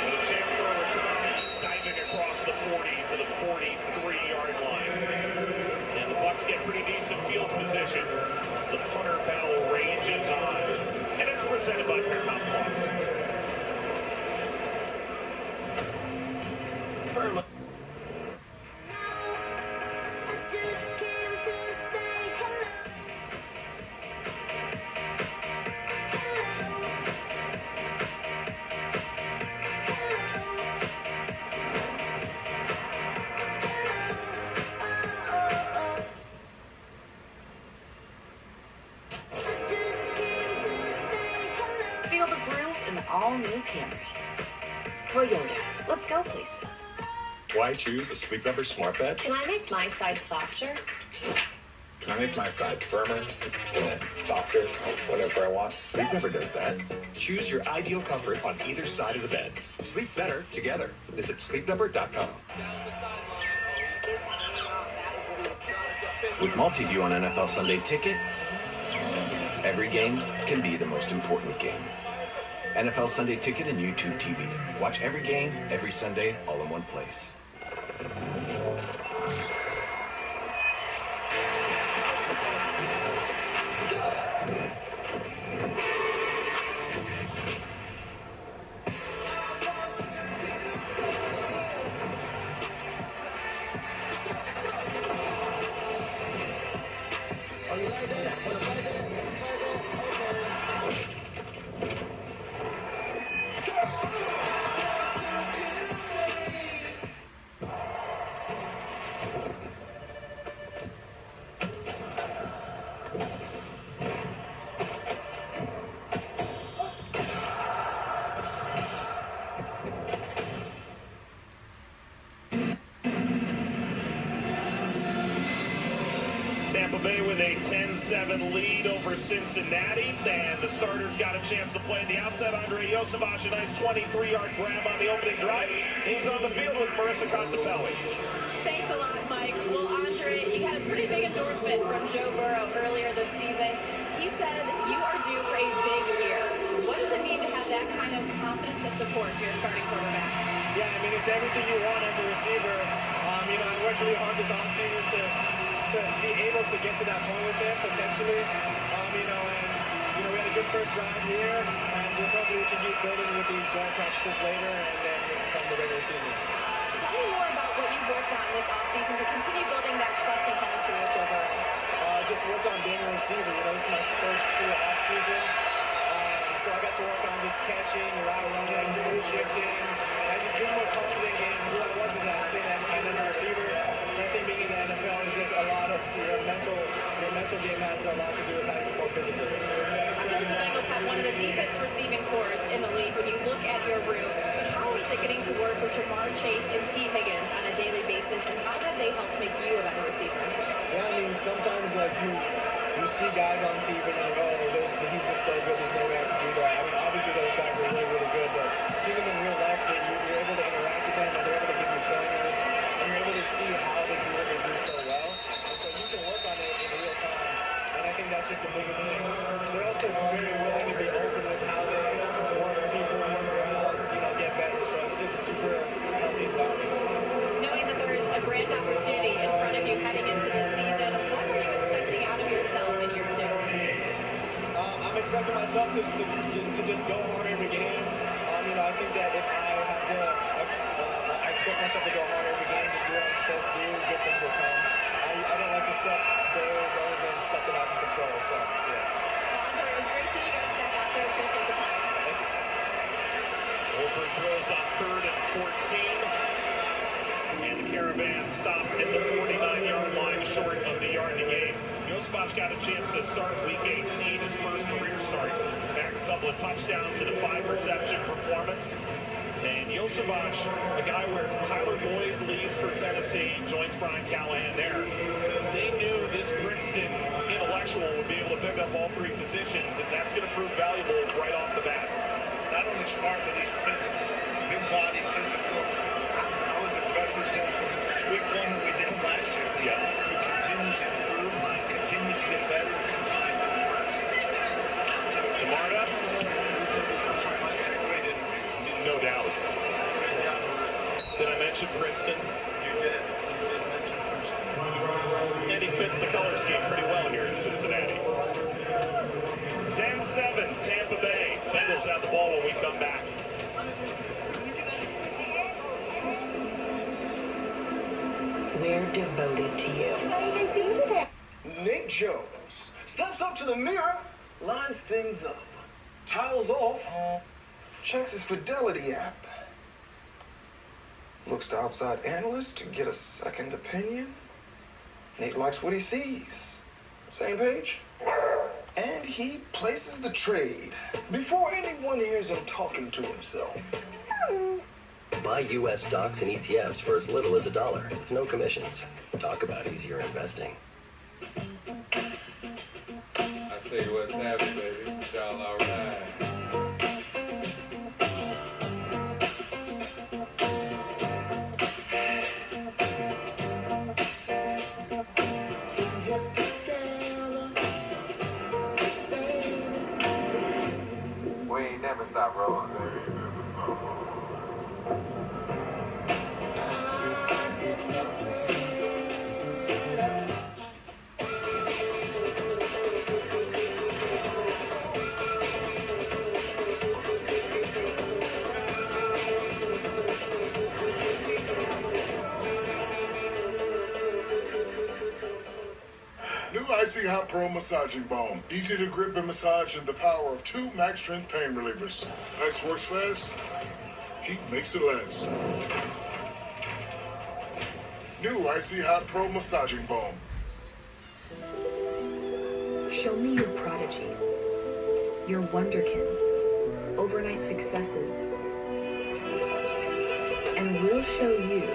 With a chance for a return, diving across the 40 to the 43-yard line. And the Bucs get pretty decent field position as the punter battle rages on. And it's presented by Paramount Plus. Paramount. Feel the groove in the all-new Camry. Toyota. Let's go places. Why choose a Sleep Number smart bed? Can I make my side softer? Can I make my side firmer and then softer, whatever I want? Sleep Number does that. Choose your ideal comfort on either side of the bed. Sleep better together. Visit sleepnumber.com. With multi-view on NFL Sunday tickets, every game can be the most important game. NFL Sunday Ticket and YouTube TV. Watch every game, every Sunday, all in one place. Tampa Bay with a 10-7 lead over Cincinnati, and the starters got a chance to play the outside. Andre Yosavash, a nice 23-yard grab on the opening drive. He's on the field with Marissa Contepelli. Thanks a lot, Mike. Well, Andre, you had a pretty big endorsement from Joe Burrow earlier this season. He said you are due for a big year. What does it mean to have that kind of confidence and support for your starting quarterback? Yeah, I mean, it's everything you want as a receiver. I worked really hard this offseason to be able to get to that point with him, potentially. And we had a good first drive here, and just hopefully we can keep building with these joint practices later, and then come the regular season. Tell me more about what you've worked on this offseason to continue building that trust and chemistry with Joe Burrow. Just worked on being a receiver. This is my first true offseason. So I got to work on just catching, route running, shifting, and just being more confident in who I was as an athlete and as a receiver. And I think being in the NFL is just a lot of your mental game has a lot to do with how you perform physically. I feel like the Bengals have one of the deepest receiving corps in the league when you Jamar Chase and T. Higgins on a daily basis, and how have they helped make you a better receiver? Yeah, I mean, sometimes like you see guys on TV and you're like, oh, he's just so good, there's no way I can do that. I mean, obviously those guys are really, really good, but seeing them in real life, you're able to interact with them, and they're able to give you pointers, and you're able to see how they do what they do so well. And so you can work on it in real time, and I think that's just the biggest thing. They're also very willing to be open with how they work people, work routes, get better. So it's just a super healthy environment. Knowing that there is a grand opportunity in front of you heading into this season, what are you expecting out of yourself in year 2? I'm expecting myself to just go hard every game. I think that if I have I expect myself to go hard every game, just do what I'm supposed to do, good things will come. I don't like to set goals other than stuff that I can control, so yeah. Well, Andre, it was great seeing you guys back out there. Appreciate the time. Thank you. Wolford throws on 3rd and 14. And the Caravan stopped at the 49-yard line, short of the yard to gain. Joseph got a chance to start Week 18, his first career start. Back a couple of touchdowns and a 5-reception performance. And Joseph, a guy where Tyler Boyd leaves for Tennessee, joins Brian Callahan there. They knew this Princeton intellectual would be able to pick up all 3 positions, and that's going to prove valuable right off the bat. Not only smart, but he's physical. Big body, physical. I was impressed with him from week 1 when we did him last year. Yeah. He continues to improve, continues to get better, continues to impress. Camarda? Great interview. No doubt. Great job, Marissa. Did I mention Princeton? You did. You did mention Princeton. And he fits the color scheme pretty well here in Cincinnati. 10-7, Tampa Bay. Bengals have the ball when we come back. We're devoted to you. Nick Jones steps up to the mirror, lines things up, towels off, checks his Fidelity app, looks to outside analysts to get a second opinion. Nate likes what he sees. Same page? And he places the trade before anyone hears him talking to himself. Buy U.S. stocks and ETFs for as little as $1 with no commissions. Talk about easier investing. I say what's happening, baby. Y'all all right. We ain't never stop rolling, baby. New Icy Hot Pro Massaging Balm. Easy to grip and massage and the power of 2 max strength pain relievers. Ice works fast. Heat makes it last. New Icy Hot Pro Massaging Balm. Show me your prodigies, your wonderkins, overnight successes, and we'll show you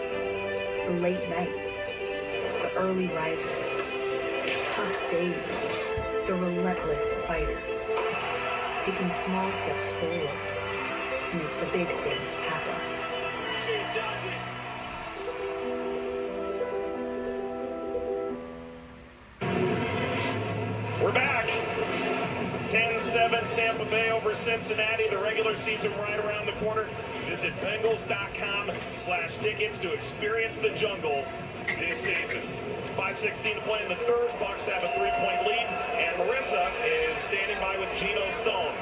the late nights, the early risers, the tough days, the relentless fighters, taking small steps forward to make the big things happen. She does it! We're back. 10-7 Tampa Bay over Cincinnati. The regular season right around the corner. Visit Bengals.com/tickets to experience the jungle this season. 5:16 to play in the third. Bucs have a 3-point lead. And Marissa is standing by with Geno Stone.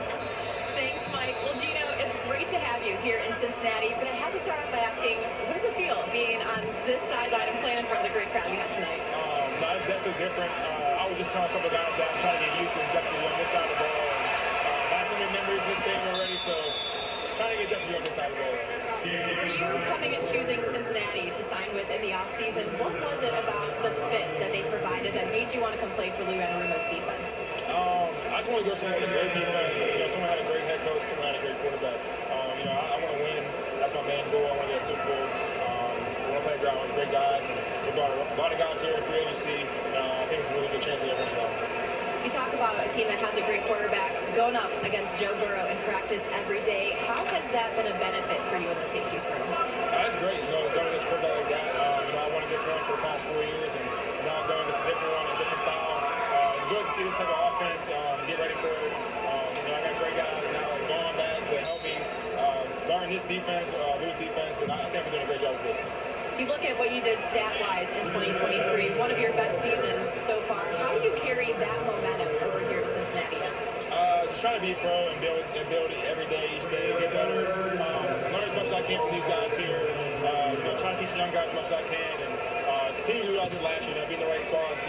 Thanks, Mike. Well, Geno, it's great to have you here in Cincinnati, but I have to start off by asking, what does it feel being on this sideline and playing in front of the great crowd you have tonight? No, it's definitely different. I was just telling a couple of guys that I'm trying to get used to adjusting on this side of the ball. I have so many memories in this game already, so I'm trying to get adjusted on this side of the ball. For you coming and choosing Cincinnati to sign with in the offseason, what was it about the fit that they provided that made you want to come play for Lou Anarumo's defense? I just want to go somewhere with a great defense. Someone had a great head coach, someone had a great quarterback. I want to win. That's my main goal. I want to get a Super Super Bowl. We want to play ground with great guys, and we brought a lot of guys here in free agency. I think it's a really good chance to get one of them. You talk about a team that has a great quarterback going up against Joe Burrow in practice every day. How has that been a benefit for you in the safeties room? It's great, going against a quarterback like that. I won this one for the past 4 years, and now I'm going against a different one, a different style. It's good to see this type of offense, get ready for it. I got great guys now going back to help me learn this defense, lose defense, and I think we're doing a great job with it. You look at what you did stat-wise in 2023, one of your best seasons so far. How do you carry that momentum over here to Cincinnati now? Just trying to be a pro and build it every day, each day, get better. Learn as much as I can from these guys here. Trying to teach the young guys as much as I can, and continue to do what I did last year. Be in the right spots.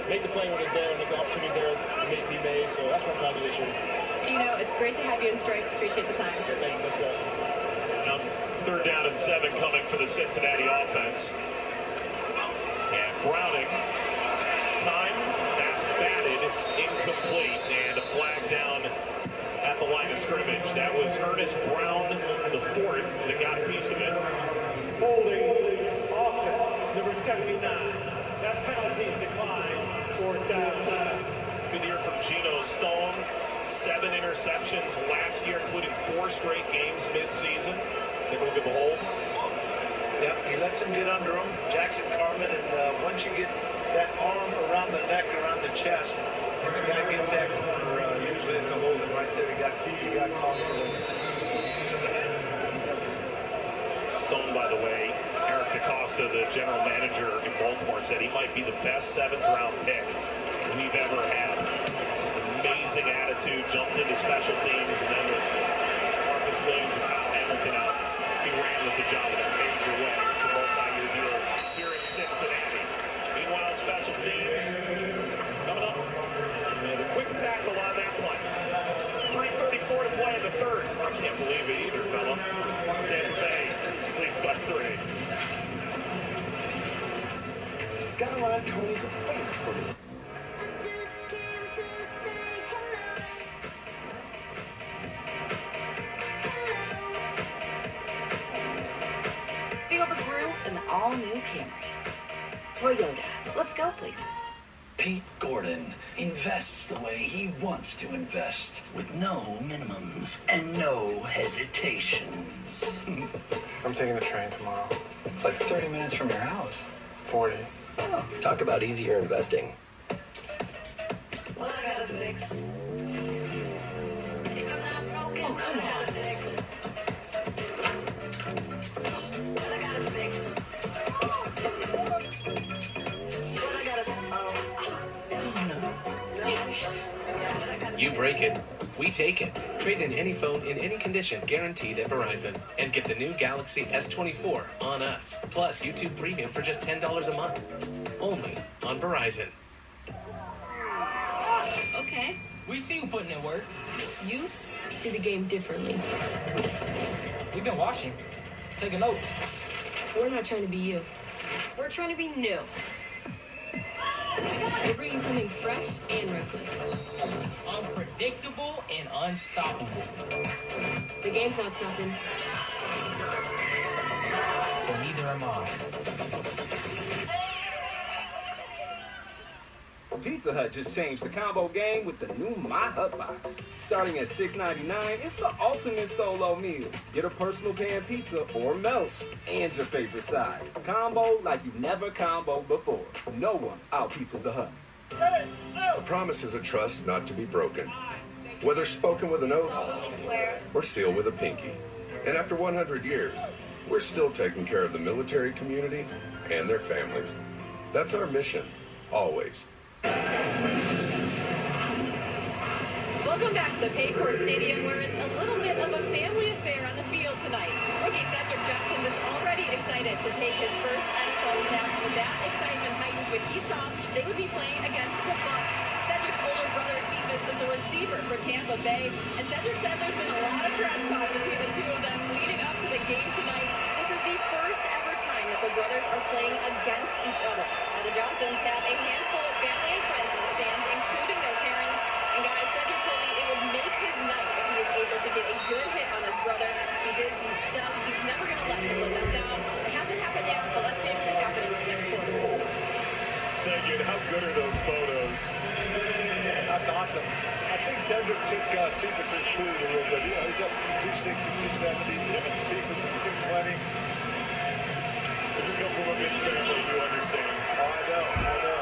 Make the play when it's there, and the opportunities there be made. So that's what I'm trying to do this year. Gino, it's great to have you in stripes. Appreciate the time. Okay, thank you. Now, 3rd down and 7 coming for the Cincinnati offense. And Browning, time, that's batted, incomplete, and a flag down at the line of scrimmage. That was Ernest Brown, the 4th, that got a piece of it. Holding offense, number 79. That penalty is declined. 4th down. Good year from Geno Stone. 7 interceptions last year, including 4 straight games mid-season. Take a look at the hold. Yep, he lets him get under him, Jackson Carman, and once you get that arm around the neck, around the chest, the guy gets that corner, usually it's a holding right there. He got caught for it. Stone, by the way, Eric DeCosta, the general manager in Baltimore, said he might be the best 7th-round pick we've ever had. Amazing attitude, jumped into special teams, and then with Marcus Williams and Kyle Hamilton out, he ran with the job in a major way. It's a multi-year deal here in Cincinnati. Meanwhile, special teams coming up. And a quick tackle on that play. 3:34 to play in the 3rd. I can't believe it either, fella. Tampa Bay leads by 3. Skyline Coneys are famous for this. Feel the groove in the all-new Camry. Toyota. Let's go places. Pete Gordon invests the way he wants to invest, with no minimums and no hesitations. I'm taking the train tomorrow. It's like 30 minutes from your house. 40. Oh, talk about easier investing. What I gotta fix? If I'm not broken, what I gotta fix? What I gotta fix? What I gotta You break it, we take it. Trade in any phone in any condition, guaranteed at Verizon. And get the new Galaxy S24 on us. Plus YouTube Premium for just $10 a month. Only on Verizon. Okay. We see you putting in work. You see the game differently. We've been watching, taking notes. We're not trying to be you. We're trying to be new. We're bringing something fresh and reckless. Unpredictable and unstoppable. The game's not stopping. So neither am I. Pizza Hut just changed the combo game with the new My Hut Box. Starting at $6.99, it's the ultimate solo meal. Get a personal pan pizza or melts and your favorite side. Combo like you've never comboed before. No one out-pizzas the Hut. A promise is a trust not to be broken. Whether spoken with an oath or sealed with a pinky. And after 100 years, we're still taking care of the military community and their families. That's our mission, always. Welcome back to Paycor Stadium, where it's a little bit of a family affair on the field tonight. Rookie Cedric Johnson was already excited to take his first NFL snaps, but that excitement heightened when he saw they would be playing against the Bucs. Cedric's older brother Cephas is a receiver for Tampa Bay, and Cedric said there's been a lot of trash talk between the two of them leading up to the game tonight. This is the first ever time that the brothers are playing against each other. Now, the Johnsons have a handful of family and friends in the stands, including their parents. And guys, Cedric told me it would make his night if he is able to get a good hit on his brother. If he does, he's never going to let him live that mean, how good are those photos? That's awesome. I think Cedric took Cephas's food a little bit. You know, he's up 260, 270. Cephas is 220. Doesn't come from a big family, you understand. Oh, I know.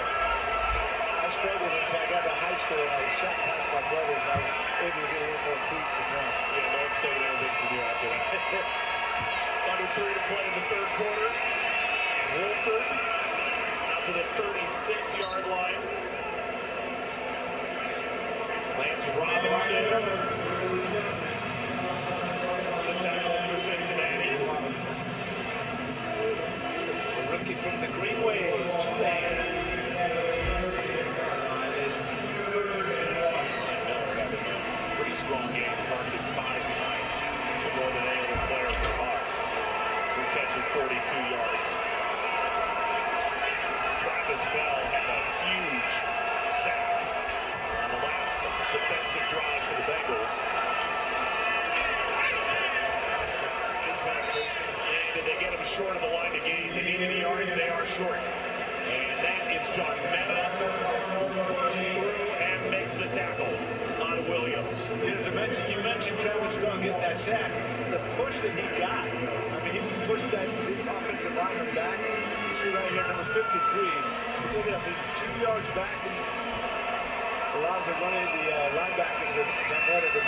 I struggled until I got to high school and I shot past my brothers and I was able to get a little more food from them. Yeah, no one's taking anything from you after that. Under 3 to play in the third quarter. Wolford out to the 36-yard line. Lance Robinson. That's the tackle for Cincinnati. The rookie from the Greenway, Tulane. Pretty strong game, targeted 5 times. 2 more than any other player for Hawks, who catches 42 yards. Travis Bell had a huge sack on the last defensive drive for the Bengals. And did they get him short of the line to gain? They needed a yard, they are short. And that is John Meta, who bursts through and makes the tackle on Williams. As you mentioned Travis Bell getting that sack. The push that he got, I mean, he pushed that offensive lineman back. You see right here, number 53. Look at him, he's 2 yards back and allows the linebackers to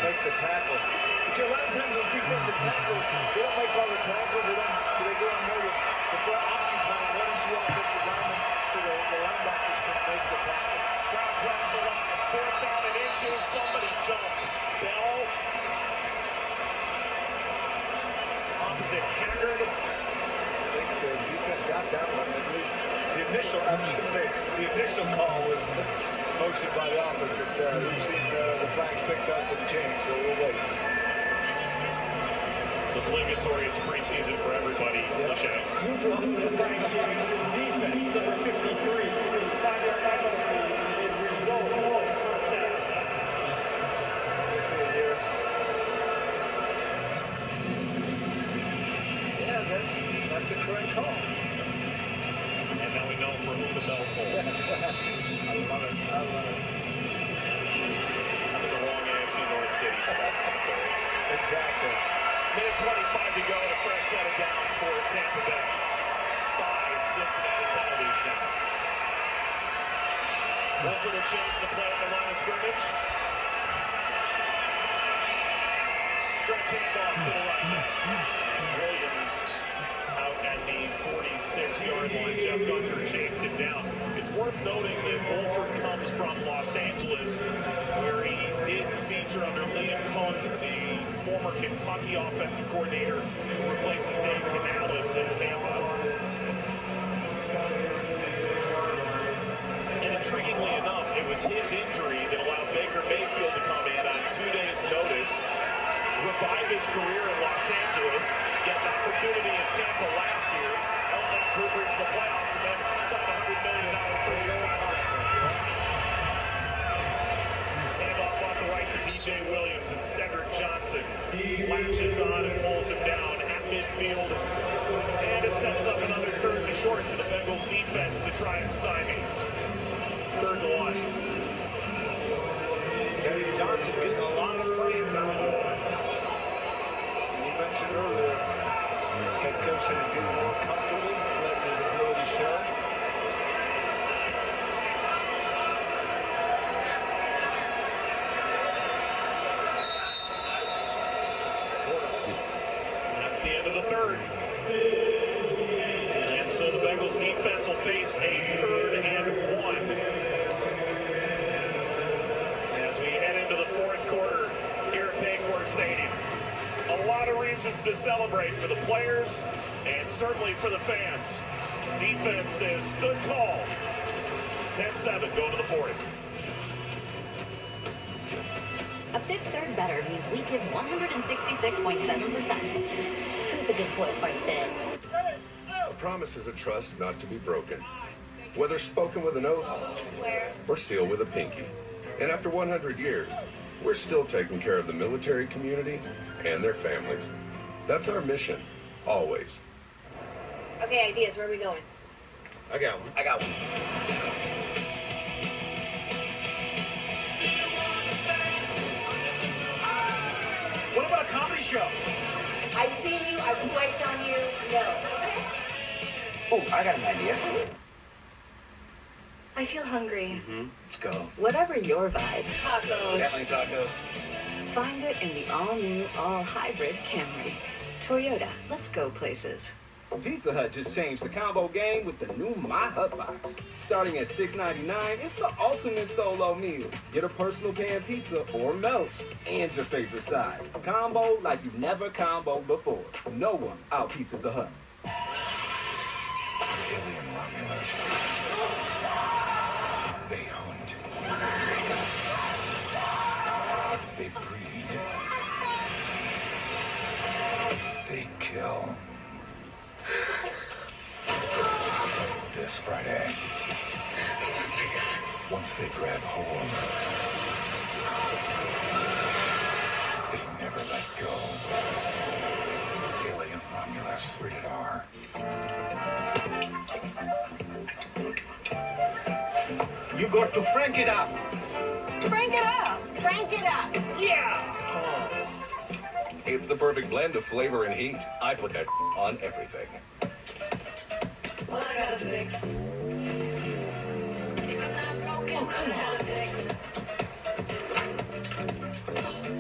make the tackle. But a lot of times those defensive tackles, they don't make all the tackles, they go unnoticed. But they're occupying 1 and 2 offensive linemen so the linebackers can make the tackle. Crowd comes alive. 4th down and inches. Somebody jumped. Bell. Opposite Haggard. I think the defense got that one. At least the initial call was motioned by the offense. But we've seen the flags picked up and changed, so we'll wait. Obligatory, it's preseason for everybody. Lachey. Neutral defense, number 53. 5-yard penalty. It results first down. Let's see here. Yeah, that's a correct call. And now we know for whom the bell tolls. I love it. I'm in the wrong AFC North City for that commentary. Exactly. Minute 25 to go and a fresh set of downs for Tampa Bay. 5 Cincinnati penalties now. Wolford will change the play on the line of scrimmage. Stretch handoff to the right. Williams out at the 46-yard line. Jeff Gunther chased him down. It's worth noting that Wolford comes from Los Angeles, where he did feature under Liam Cohn, the former Kentucky offensive coordinator who replaces Dave Canales in Tampa. And intriguingly enough, it was his injury that allowed Baker Mayfield to come in on 2 days' notice, revive his career in Los Angeles, get an opportunity in Tampa last year, help that group reach the playoffs, and then sign a $100 million three-year contract. Handoff off the right to DJ Williams, and Cedric Johnson latches on and pulls him down at midfield. And it sets up another 3rd and short for the Bengals defense to try and stymie. 3rd and 1. Cedric Johnson getting a lot of playing time. You mentioned earlier, head coach says getting more comfortable, letting his ability show. That's the end of the 3rd. And so the Bengals defense will face a 3rd and 1. As we head into the 4th quarter here at Paycor Stadium. A lot of reasons to celebrate for the players and certainly for the fans. Defense has stood tall. 10-7 going to the 4th. A fifth third better means we give 166.7%. That's a good point by Sid. A promise is a trust not to be broken. Whether spoken with an oath or sealed with a pinky. And after 100 years, we're still taking care of the military community and their families. That's our mission, always. Okay, ideas. Where are we going? I got one. I got one. show. I've seen you, I've swiped on you, no. Oh, I got an idea. I feel hungry. Let's go. Whatever your vibe. Tacos. Definitely tacos. Find it in the all-new, all-hybrid Camry. Toyota, let's go places. Pizza Hut just changed the combo game with the new My Hut Box. Starting at $6.99, it's the ultimate solo meal. Get a personal pan pizza or melts and your favorite side. Combo like you've never comboed before. No one out-pizzas the Hut. Alien Romulans. They hunt. They breed. They kill. This Friday, once they grab hold, they never let go. Alien Romulus, rated R. You got to frank it up. Crank it up! Crank it up! Yeah! It's the perfect blend of flavor and heat. I put that on everything. Well, I gotta fix. Oh, come on.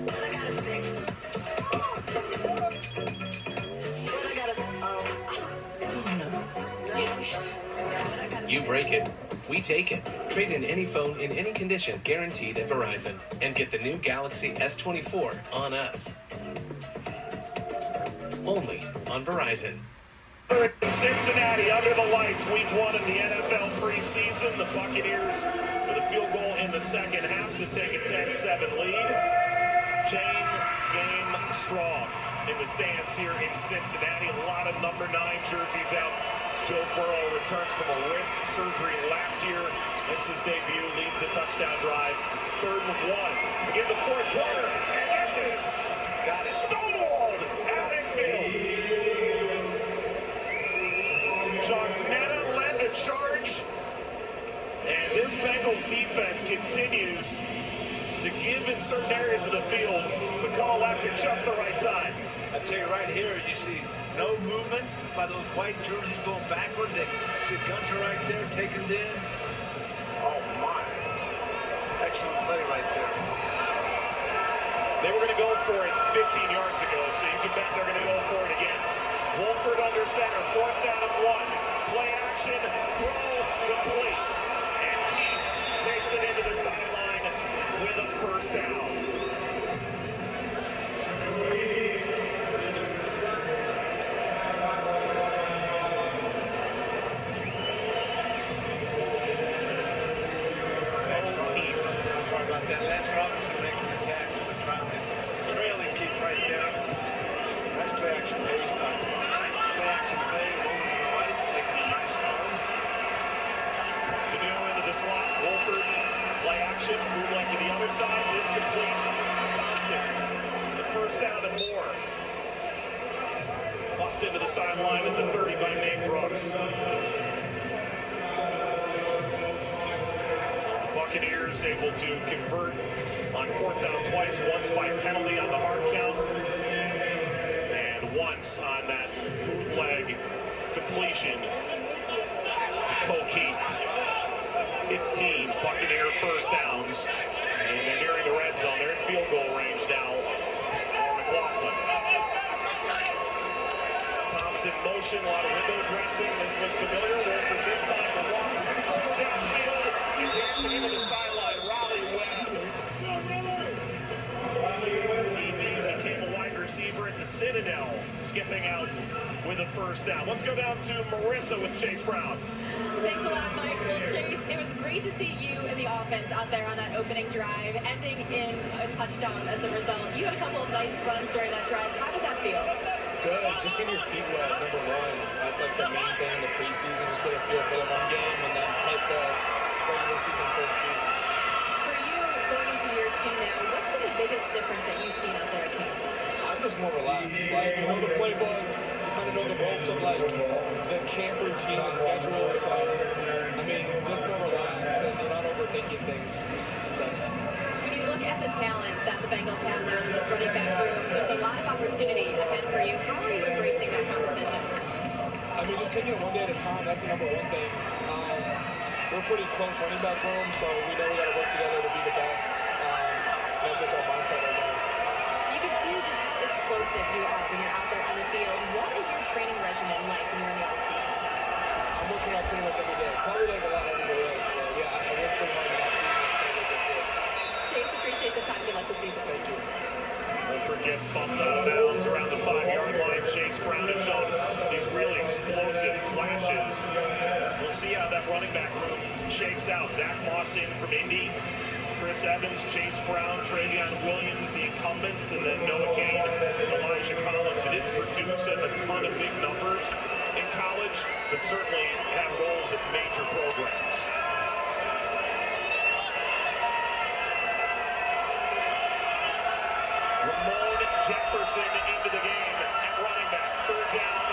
Well, I gotta fix. You break it, we take it. Trade in any phone in any condition, guaranteed at Verizon. And get the new Galaxy S24 on us. Only on Verizon. Cincinnati under the lights, week 1 of the NFL preseason. The Buccaneers with a field goal in the second half to take a 10-7 lead. Chain game strong in the stands here in Cincinnati. A lot of number 9 jerseys out. Joe Burrow returns from a wrist surgery last year. Makes his debut, leads a touchdown drive. 3rd and 1 to begin the 4th quarter. And this is got stonewalled out in field. John Mena led the charge, and this Bengals defense continues to give in certain areas of the field, but coalesce at just the right time. I tell you right here, you see no movement by those white jerseys going backwards. They see Gunter right there taken in. Oh my! Excellent play right there. They were going to go for it 15 yards ago, so you can bet they're going to go for it again. Wolford under center, 4th down and 1. Play action, throw, complete. And Keith takes it into the sideline with a 1st down. Talk about that Lance Robinson making the tackle, the trailing Keith right there. Nice play action pace. Play action play, over to the right, making a nice arm. Canoe into the slot, Wolford, play action, bootleg to the other side, is complete. Thompson, the 1st down and more. Bust into the sideline at the 30 by Nate Brooks. So the Buccaneers able to convert on 4th down twice, once by penalty on the hard count, and once on that bootleg completion to Cole Keith. 15 Buccaneer 1st downs, and they're nearing the red zone. They're in field goal range now for McLaughlin. Thompson motion, a lot of window dressing. This looks familiar. Wolford this time will walk further downfield and dancing into the sideline. Raleigh Webb. DB became a wide receiver at the Citadel, skipping out with a 1st down. Let's go down to Marissa with Chase Brown. Thanks a lot, Mike. Well, Chase, it was great to see you and the offense out there on that opening drive, ending in a touchdown as a result. You had a couple of nice runs during that drive. How did that feel? Good. Just getting your feet wet, number 1. That's like the main thing in the preseason. Just get a feel for the run game and then hit the regular season full speed. For you, going into year 2 now, what's been the biggest difference that you've seen out there at camp? I'm just more relaxed. Like, you know the playbook, you kind of know the ropes of like the camp routine and schedule. So, I mean, just more relaxed and you're not overthinking things. When you look at the talent that the Bengals have now in this running back room, there's a lot of opportunity ahead for you. How are you embracing that competition? I mean, just taking it one day at a time, that's the number one thing. We're pretty close running back room, so we know we got to work together to be the best. That's just our mindset right now. You can see just how explosive you are when you're out there on the field. What is your training regimen like when you're in the offseason? I'm working out pretty much every day. Probably like a lot everywhere else, but yeah, I work pretty hard in the offseason and try to get good for it. Chase, appreciate the time you left the season. Thank you. Wolford gets bumped out of bounds around the 5-yard line. Chase Brown has shown these really explosive flashes. We'll see how that running back room shakes out. Zach Moss in from Indy. Chris Evans, Chase Brown, Travion Williams, the incumbents, and then Noah Kane, Elijah Collins. It didn't produce a ton of big numbers in college, but certainly had roles at major programs. Ramon Jefferson into the game at running back. 3rd down.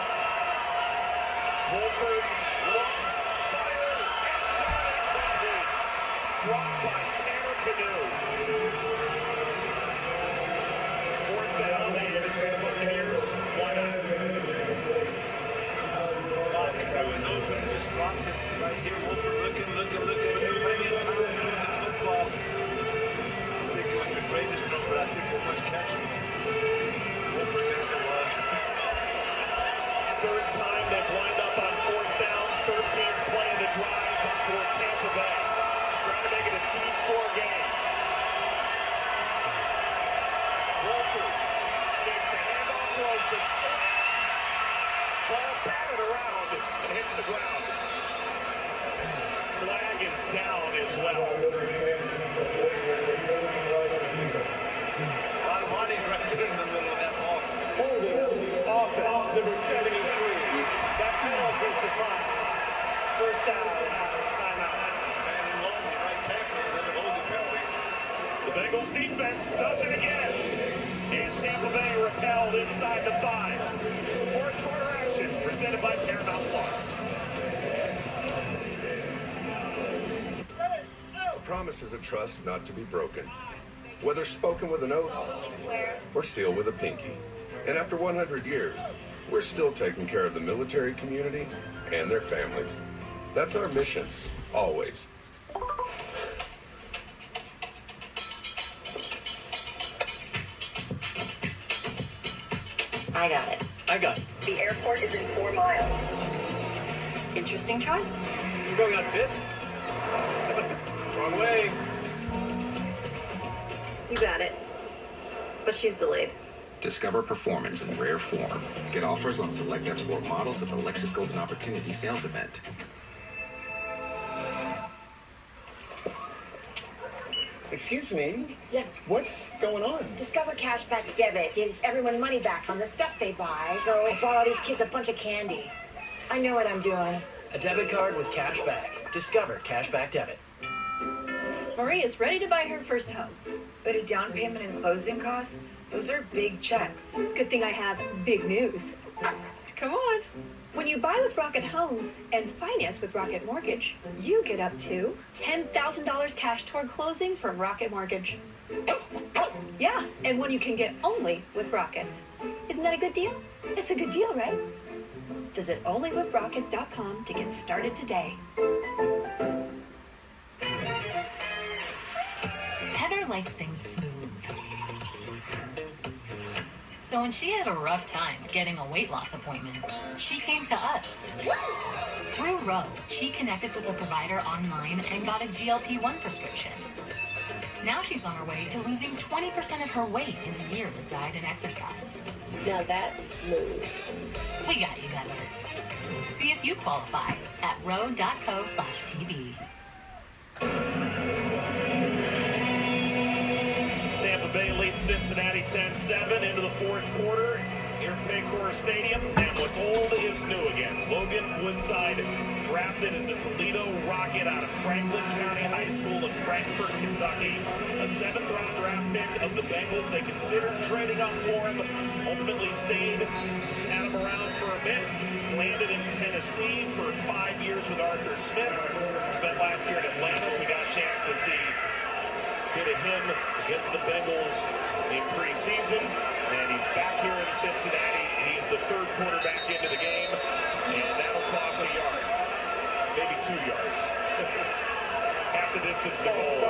Wolford looks, fires, outside, incomplete. Dropped by Tanner Canoe. 4th down, and for the Buccaneers, why not? Canoe is open, just dropped it right here. Wolford looking. Plenty of time to look at football. I think it was the greatest number. I think it was catching. Wolford thinks it was. 3rd time they've lined up on 4th down. 13th play of the drive for Tampa Bay. Trying to make it a 2-score game. Wolford takes the handoff, throws the slants. Ball batted around and hits the ground. Flag is down as well. A lot of money's right there in the middle of that ball. Holding offense, number 73. That penalty for 5. 1st down, timeout. And long, right tackle, and then the holding penalty. The Bengals defense does it again. And Tampa Bay repelled inside the 5. 4th quarter action presented by Paramount Plus. A promise is a trust not to be broken. Whether spoken with an oath or sealed with a pinky. And after 100 years, we're still taking care of the military community and their families. That's our mission, always. I got it. I got it. The airport is in 4 miles. Interesting choice. You're going on 5th? Wrong way. You got it. But she's delayed. Discover performance in rare form. Get offers on select F-Sport models at the Lexus Golden Opportunity Sales Event. Excuse me? Yeah. What's going on? Discover Cashback Debit gives everyone money back on the stuff they buy. So I bought all these kids a bunch of candy. I know what I'm doing. A debit card with cash back. Discover Cashback Debit. Marie is ready to buy her first home. But a down payment and closing costs, those are big checks. Good thing I have big news. Come on. When you buy with Rocket Homes and finance with Rocket Mortgage, you get up to $10,000 cash toward closing from Rocket Mortgage. Yeah, and one you can get only with Rocket. Isn't that a good deal? It's a good deal, right? Visit onlywithrocket.com to get started today. Heather likes things smooth. So when she had a rough time getting a weight loss appointment, she came to us. Through Ro, she connected with a provider online and got a GLP-1 prescription. Now she's on her way to losing 20% of her weight in a year with diet and exercise. Now that's smooth. We got you, Heather. See if you qualify at ro.co/TV. Tampa Bay leads Cincinnati 10-7 into the 4th quarter here at Paycor Stadium. And what's old is new again. Logan Woodside drafted as a Toledo Rocket out of Franklin County High School in Frankfort, Kentucky. A 7th-round draft pick of the Bengals. They considered trading up for him. Ultimately stayed, had him around for a bit. Landed in Tennessee for 5 years with Arthur Smith. Spent last year in Atlanta, so we got a chance to see bit of him against the Bengals in preseason, and he's back here in Cincinnati. He's the third quarterback into the game, and that'll cost a yard, maybe 2 yards. Half the distance to goal.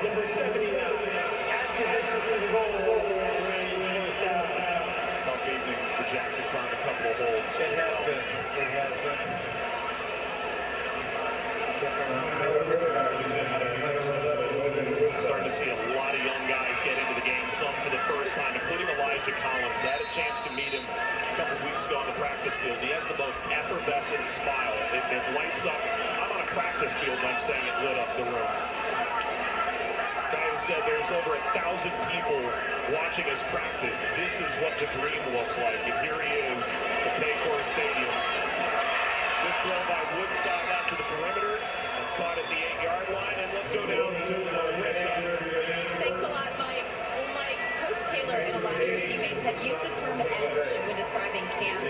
Number 79, at the distance to the goal range, first down. Tough evening for Jackson Carm, a couple of holds. It has been. It has been. Second round pick. Starting to see a lot of young guys get into the game, some for the first time, including Elijah Collins. I had a chance to meet him a couple weeks ago on the practice field. He has the most effervescent smile. It lights up. I'm on a practice field, and I'm saying it lit up the room. Guy who said there's over 1,000 people watching us practice. This is what the dream looks like. And here he is at Paycor Stadium. Good throw by Woodside out to the perimeter. That's caught at the 8-yard line. And let's go down to Marissa. Thanks a lot, Mike. Well, Mike, Coach Taylor and a lot of your teammates have used the term edge when describing camp.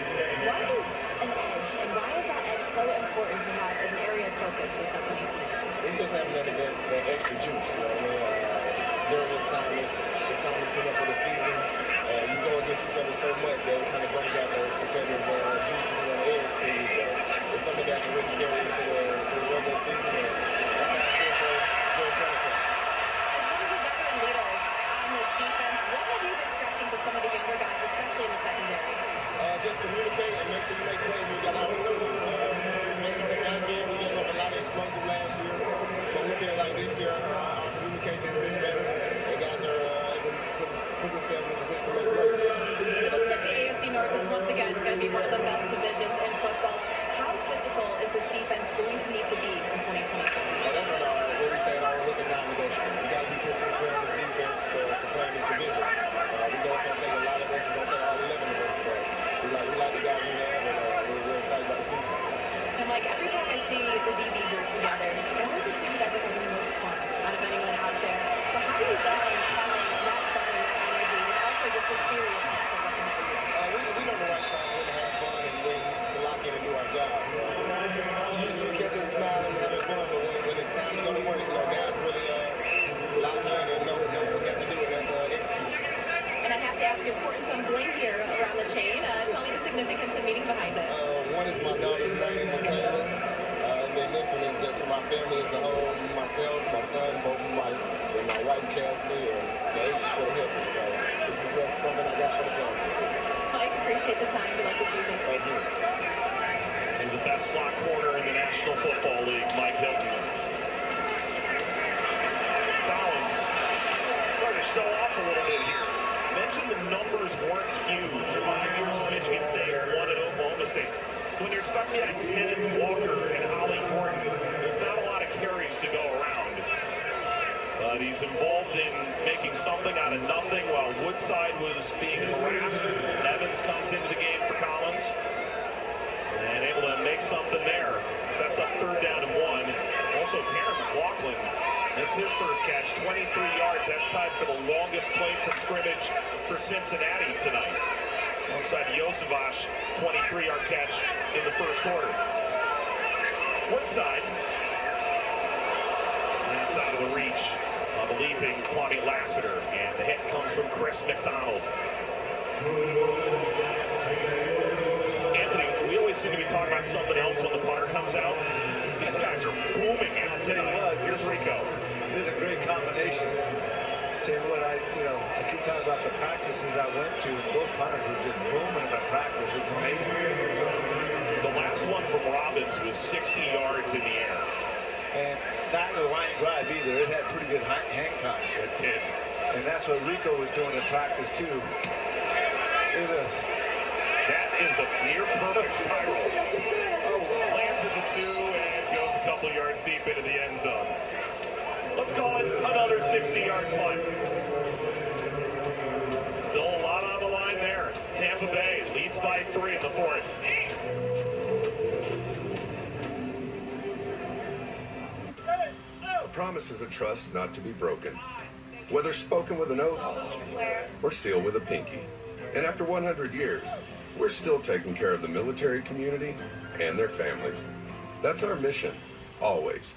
What is an edge, and why is that edge so important to have as an area of focus for this upcoming season? It's just having that extra juice, you know what I mean? During this time, it's time to tune up for the season. You go against each other so much that it kind of brings out those competitive juices and that edge to you. But it's something that can really carry into the regular season, and that's how it's been for us here in training camp. As one of the veteran leaders on this defense, what have you been stressing to some of the younger guys, especially in the secondary? Just communicate and make sure you make plays when you got opportunity. Just make sure that back end, we gave up a lot of explosive last year, but we feel like this year our communication has been better, and guys are able to put themselves in a position to make plays. It looks like the AFC North is once again going to be one of the best divisions in football. How physical is this defense going to need to be in 2024? That's what we say it's a non-negotiable. We got to be physical playing this defense to play in this division. We know it's going to take a lot of us. It's going to take all 11 of us, but we like the guys we have, and we're excited about the season. And Mike, every time I see the DB group together, it always looks like you guys are having the most fun out of anyone out there. But how do you balance having that fun and that energy with also just the seriousness of what's ahead of you? We know the right time when to have fun and when to lock in and do our jobs. Usually we catch us smiling and having fun, but when it's time to go to work, guys really lock in and know what we have to do, and that's execute. And I have to ask, you're sporting some bling here around the chain. Tell me the significance and meaning behind it. One is my daughter's name, Michaela, and then this one is just for my family as a whole, myself, my son, both of my wife, Chastity, and the H is for the Hilton. So this is just something I got for the family. Mike, appreciate the time. Good luck this season. Thank you. And the best slot corner in the National Football League, Mike Hilton. Collins starting to show off a little bit here. Mentioned the numbers weren't huge. 5 years at Michigan State, 1 at Oklahoma State. When you're stuck behind Kenneth Walker and Ollie Gordon, there's not a lot of carries to go around. But he's involved in making something out of nothing while Woodside was being harassed. Evans comes into the game for Collins and able to make something there. Sets up 3rd down and 1. Also, Tanner McLaughlin makes his first catch, 23 yards. That's tied for the longest play from scrimmage for Cincinnati tonight. Alongside Yosevash, 23-yard catch in the first quarter. Woodside. That's out of the reach of a leaping Kwame Lassiter. And the hit comes from Chris McDonald. Anthony, we always seem to be talking about something else when the punter comes out. These guys are booming out tonight. Here's Rico. This is a great combination. Tell you what, I keep talking about the practices I went to. Both punters were just booming in the practice. It's amazing. The last one from Robbins was 60 yards in the air. And not in the line drive either. It had pretty good hang time. It did. And that's what Rico was doing in practice too. Look at this. That is a near perfect spiral. Lands at the 2 and goes a couple yards deep into the end zone. Let's call it another 60-yard punt. Still a lot on the line there. Tampa Bay leads by 3 in the 4th. A promise is a trust not to be broken, whether spoken with an oath or sealed with a pinky. And after 100 years, we're still taking care of the military community and their families. That's our mission, always.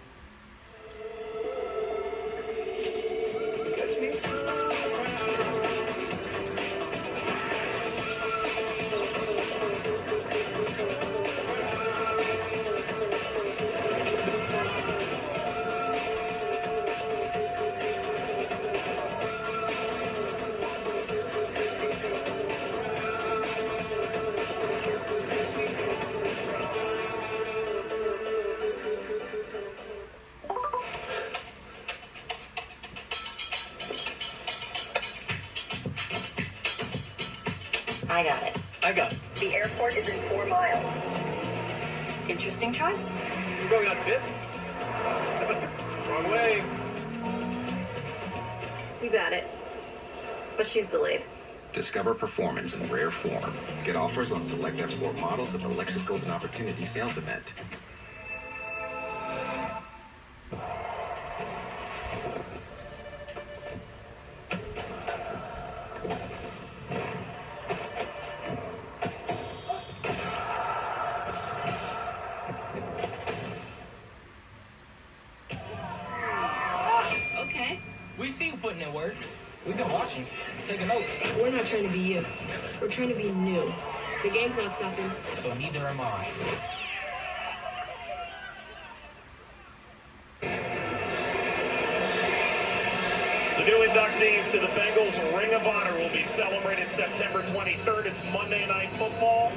I got it. I got it. The airport is in 4 miles. Interesting choice. You're going on 5th? Wrong way. You got it. But she's delayed. Discover performance in rare form. Get offers on select F-Sport models at the Lexus Golden Opportunity Sales Event. Okay. We see you putting in work. We've been watching, taking notes. We're not trying to be you. We're trying to be new. The game's not stopping. So neither am I. The new inductees to the Bengals Ring of Honor will be celebrated September 23rd. It's Monday Night Football.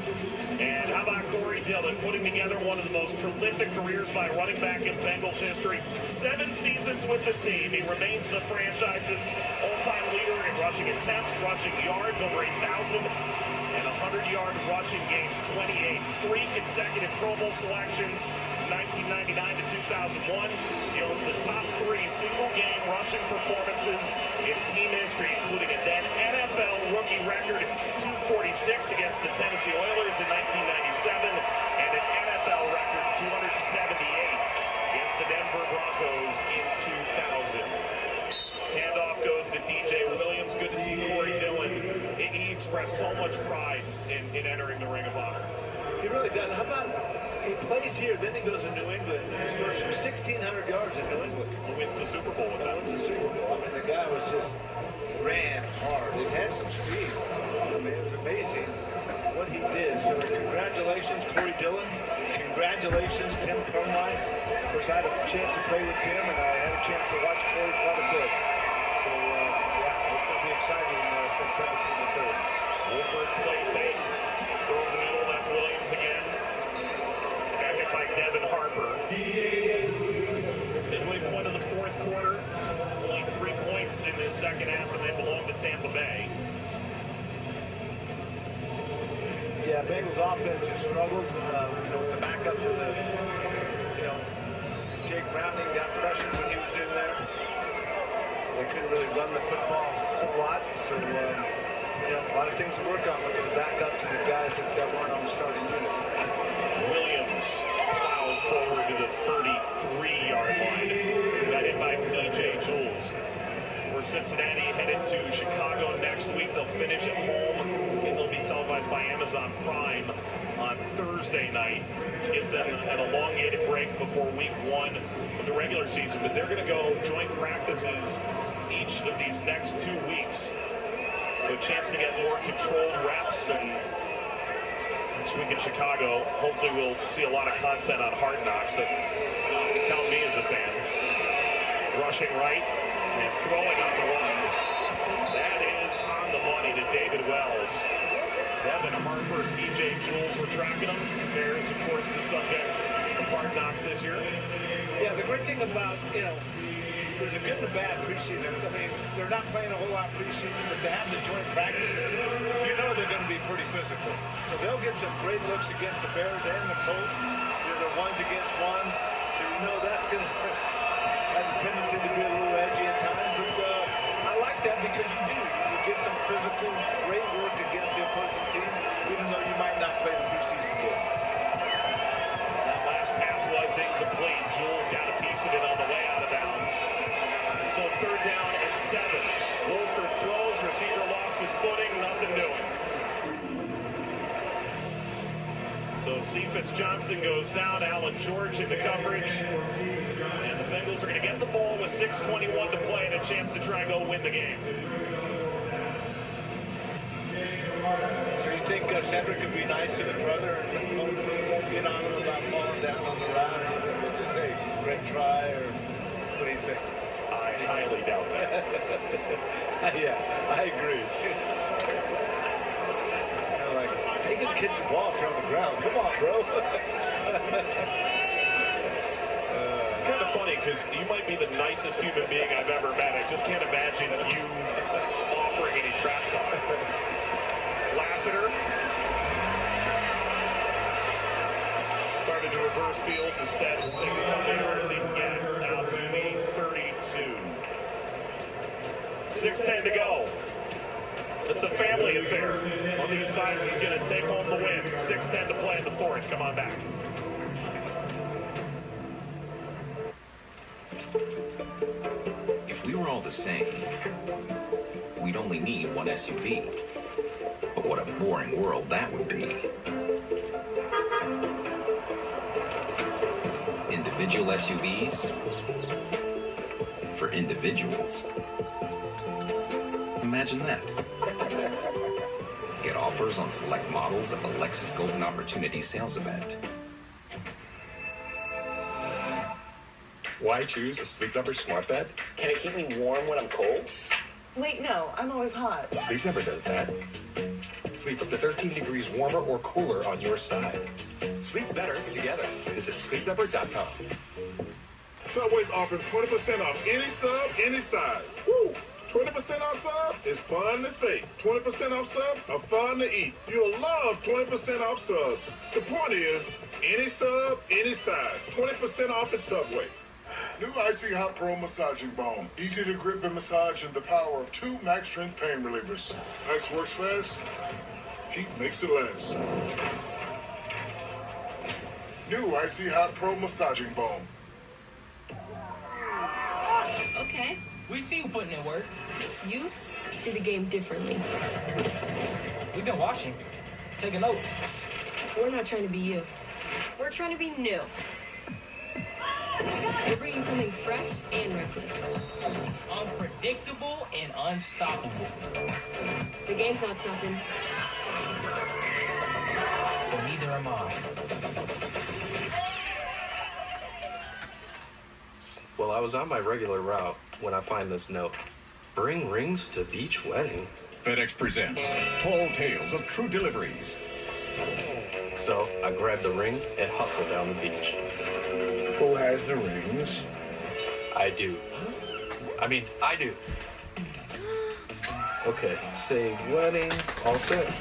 And how about Corey Dillon putting together one of the most prolific careers by running back in Bengals history. 7 seasons with the team. He remains the franchise's all-time leader in rushing attempts, rushing yards, over 8,000, and 100-yard rushing games, 28. 3 consecutive Pro Bowl selections, 1999 to 2001. He owns the top 3 single-game rushing performances in team history, including a then NFL rookie record 246 against the Tennessee Oilers in 1997 and an NFL record 278 against the Denver Broncos in 2000. Handoff goes to DJ Williams. Good to see Corey Dillon. He expressed so much pride in entering the Ring of Honor. He really does. How about he plays here, then he goes to New England. His first 1,600 yards in New England. Who wins the Super Bowl with that? Wins the Super Bowl. I mean, the guy was just ran hard. He had some speed. I mean, it was amazing what he did. So congratulations, Corey Dillon. Congratulations, Tim Permine. Of course, I had a chance to play with Tim, and I had a chance to watch Corey quite a bit. So, yeah, it's going to be exciting September 23rd. Wolford play fake. Throw in the middle. That's Williams again. Got hit by Devin Harper. Midway point of the 4th quarter. Only 3 points in the second half, and they belong to Tampa Bay. Yeah, Bengals offense has struggled. With the backup to the, Jake Browning got pressured when he was in there. They couldn't really run the football a whole lot, so a lot of things to work on with the backups and the guys that weren't on the starting unit. Williams plows forward to the 33-yard line. Got hit by B.J. Jules. For Cincinnati, headed to Chicago next week. They'll finish at home, and they'll be televised by Amazon Prime on Thursday night. Which gives them an elongated break before week 1 of the regular season. But they're going to go joint practices each of these next 2 weeks. So a chance to get more controlled reps, and this week in Chicago, hopefully we'll see a lot of content on Hard Knocks. So count me as a fan. Rushing right and throwing on the run. That is on the money to David Wells. Devin Harper, DJ Jules were tracking them. Bears, of course, the subject of Hard Knocks this year. Yeah, the great thing about, there's a good and a bad preseason. I mean, they're not playing a whole lot preseason, but to have the joint practices, they're going to be pretty physical. So they'll get some great looks against the Bears and the Colts. They're ones against ones. So that's going to has a tendency to be a little edgy at times. But I like that because you do. You get some physical, great work against the opposing team, even though you might not play the preseason game. That last pass was incomplete. Jules got a piece of it on the way out of bounds. So 3rd down and 7. Wolford throws, receiver lost his footing, nothing doing. So Cephas Johnson goes down, Alan George in the coverage. And the Bengals are going to get the ball with 6:21 to play and a chance to try and go win the game. So you think Cedric could be nice to his brother and get on him about falling down on the route? Or you think we'll just say, great try, or what do you think? I highly doubt that. Yeah, I agree. Kind of like, they can catch the ball from the ground. Come on, bro. It's kind of funny because you might be the nicest human being I've ever met. I just can't imagine you offering any trash talk. Last Lassiter. Started to reverse field instead of taking a couple yards. He can get it now to the 32. 6:10 to go. It's a family affair. One of these sides is going to take home the win. 6:10 to play in the fourth. Come on back. If we were all the same, we'd only need one SUV. But what a boring world that would be. Individual SUVs for individuals. Imagine that. Get offers on select models at the Lexus Golden Opportunity Sales Event. Why choose a Sleep Number smart bed? Can it keep me warm when I'm cold? Wait, no, I'm always hot. Sleep Number does that. Sleep up to 13 degrees warmer or cooler on your side. Sleep better together. Visit sleepnumber.com. Subway's offering 20% off any sub, any size. Woo! 20% off subs is fun to say. 20% off subs are fun to eat. You'll love 20% off subs. The point is, any sub, any size. 20% off at Subway. New Icy Hot Pro Massaging Balm. Easy to grip and massage and the power of 2 max strength pain relievers. Ice works fast. Heat makes it last. New Icy Hot Pro Massaging Balm. Okay. We see you putting in work. You see the game differently. We've been watching, taking notes. We're not trying to be you. We're trying to be new. We're bringing something fresh and reckless. Unpredictable and unstoppable. The game's not stopping. So neither am I. Well, I was on my regular route when I find this note. Bring rings to beach wedding. FedEx presents Tall Tales of True Deliveries. So I grabbed the rings and hustled down the beach. Who has the rings? I do. I do. Okay, say wedding, all set.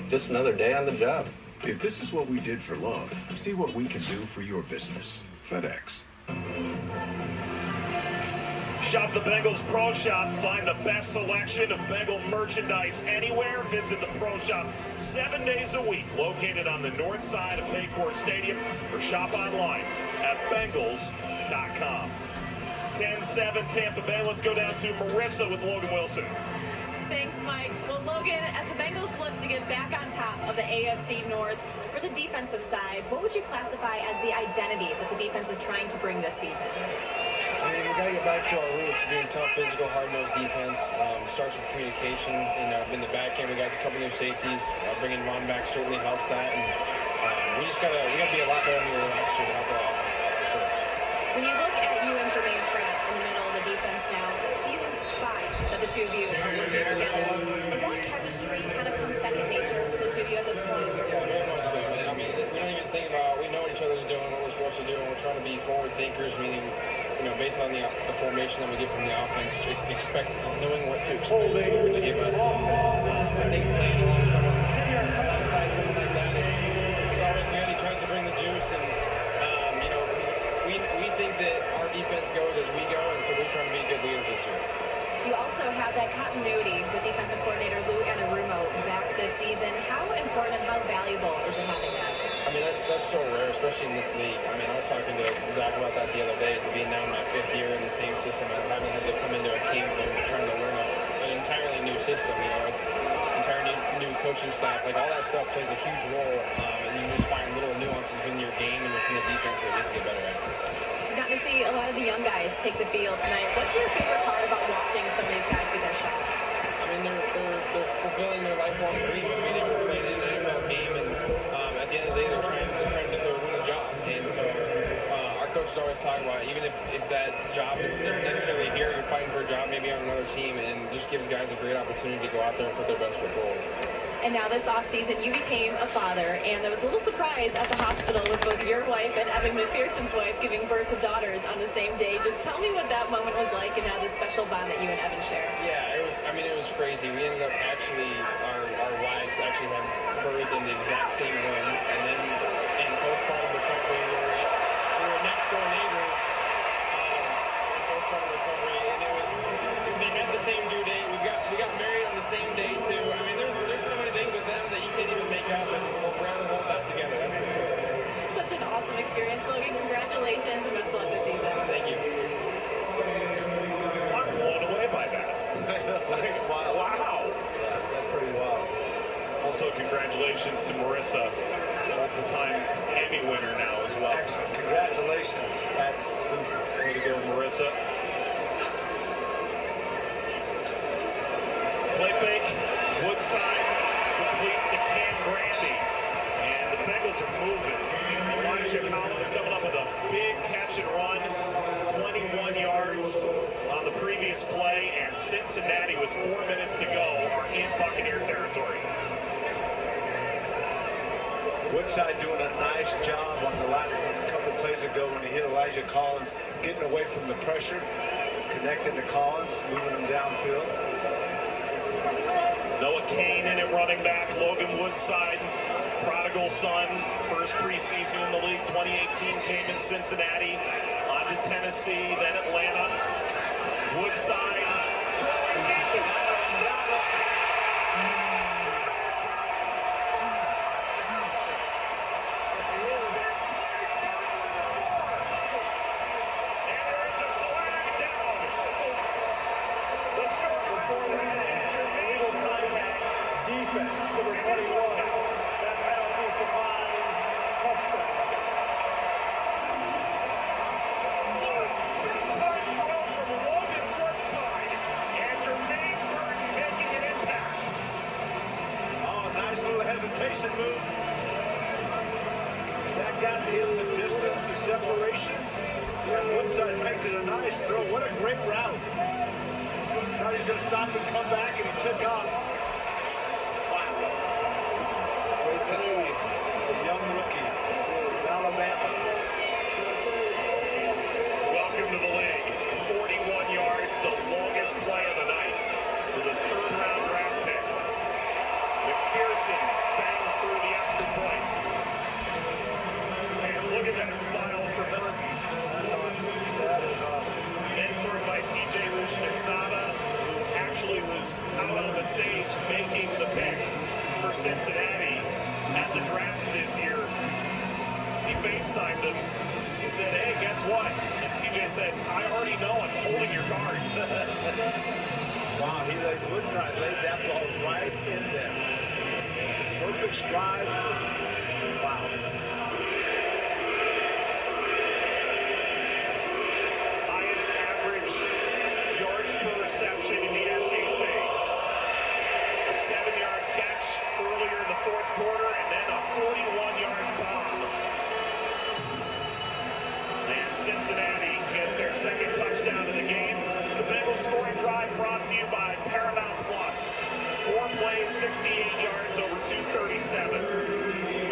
Just another day on the job. If this is what we did for love, see what we can do for your business. FedEx. Shop the Bengals Pro Shop. Find the best selection of Bengal merchandise anywhere. Visit the Pro Shop 7 days a week. Located on the north side of Paycor Stadium. Or shop online at Bengals.com. 10-7 Tampa Bay. Let's go down to Marissa with Logan Wilson. Thanks, Mike. Well, Logan, as the Bengals look to get back on top of the AFC North, for the defensive side, what would you classify as the identity that the defense is trying to bring this season? I mean, we got to get back to our roots, being tough, physical, hard-nosed defense. Starts with communication. In the back end, we got a couple new safeties. Bringing Ron back certainly helps that. And we got to be a lot better than we were last year to help our offense out for sure. When you look at you and Jermaine Pratt in the middle of the defense now, season 5 that the two of you are working together, is that chemistry kind of come second nature to the two of you at this point? Yeah, very much so. I mean, we don't even think about, we know what each other's doing, what we're supposed to do, and we're trying to be forward thinkers, meaning, based on the formation that we get from the offense, knowing what to expect to give us. I think playing alongside someone like that is always good. He tries to bring the juice, and we think that our defense goes as we go, and so we're trying to be good leaders this year. You also have that continuity with defensive coordinator Lou Anarumo back this season. How important and how valuable is it having that? I mean, that's so rare, especially in this league. I mean, I was talking to Zach about that the other day, to be now in my 5th year in the same system. I haven't had to come into a camp and trying to learn an entirely new system. It's entirely new coaching staff. Like, all that stuff plays a huge role, and you just find little nuances in your game and within the defense that we can get better at. Got to see a lot of the young guys take the field tonight. What's your favorite part about watching some of these guys get their shot? I mean, they're fulfilling their lifelong dream. I mean, they've never played in an NFL game, and at the end of the day, they're trying to win a job. And so our coaches always talk about, even if that job isn't necessarily here, you're fighting for a job maybe on another team, and just gives guys a great opportunity to go out there and put their best foot forward. And now this offseason, you became a father, and there was a little surprise at the hospital with both your wife and Evan McPherson's wife giving birth to daughters on the same day. Just tell me what that moment was like and now this special bond that you and Evan share. Yeah, it was crazy. We ended up actually, our wives actually had birth in the exact same room, and then in postpartum recovery, we were next door neighbors in postpartum recovery, and they met the same due date. We got married on the same day too. I mean, there's so many things with them that you can't even make up, and we'll forever hold that together. That's for sure. Such an awesome experience, Logan. Congratulations and best of luck this season. Thank you. I'm blown away by that. That's wild. Wow. Yeah, that's pretty wild. Also, congratulations to Marissa, multiple-time Emmy winner now as well. Excellent. Congratulations. That's super. Way to go, Marissa. Play fake. Woodside completes to Cam Grandy. And the Bengals are moving. Elijah Collins coming up with a big catch and run. 21 yards on the previous play. And Cincinnati, with 4 minutes to go, are in Buccaneer territory. Woodside doing a nice job on the last couple plays ago when he hit Elijah Collins, getting away from the pressure, connecting to Collins, moving him downfield. Noah Kane in at running back. Logan Woodside, prodigal son, first preseason in the league. 2018 came in Cincinnati, on to Tennessee, then Atlanta. Woodside. Hesitation move. That got him the distance, the separation. And Woodside making a nice throw. What a great route. Thought he's going to stop and come back, and he took off. Wow. Great to see a young rookie from Alabama. Welcome to the league. 41 yards, the longest play of the night for the third-round draft pick. McPherson bangs through the extra point. And look at that style for Miller. That's awesome. That is awesome. Mentored by TJ Lushmanzada, who actually was out on the stage making the pick for Cincinnati at the draft this year. He FaceTimed him. He said, hey, guess what? And TJ said, I already know I'm holding your card. Wow, Woodside laid that ball right in there. Perfect stride. Wow. Highest average yards per reception in the SEC. A 7-yard catch earlier in the fourth quarter, and then a 41-yard bomb. And Cincinnati gets their second touchdown of the game. The Bengals scoring drive brought to you by Paramount Plus. 4 plays, 68 yards, over 237.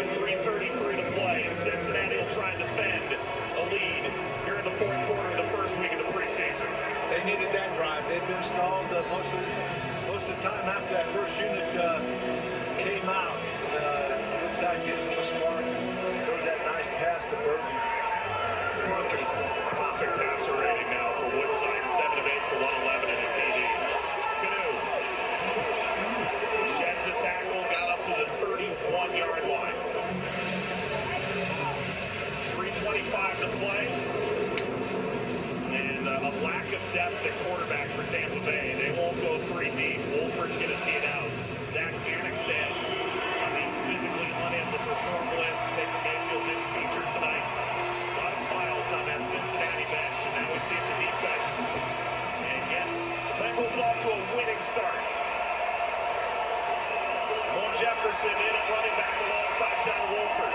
With 3:33 to play, Cincinnati will try and defend a lead here in the fourth quarter of the first week of the preseason. They needed that drive. They'd been stalled most of the time after that first unit came out. Woodside gives them a spark. Throws that nice pass to Burton. Rookie. Perfect passer rating now for Woodside. 7 of 8 for 111 and a TD. Canoe sheds a tackle, got up to the 31-yard line. 3:25 to play. And a lack of depth at quarterback for Tampa Bay. They won't go 3 deep. Wolford's going to see it out. Zach Anixted on the physically unable to perform list. Baker Mayfield didn't feature tonight. A lot of smiles on that Cincinnati bench, and now we see the defense. And get the Bengals off to a winning start. Will Jefferson in at running back alongside John Wolford.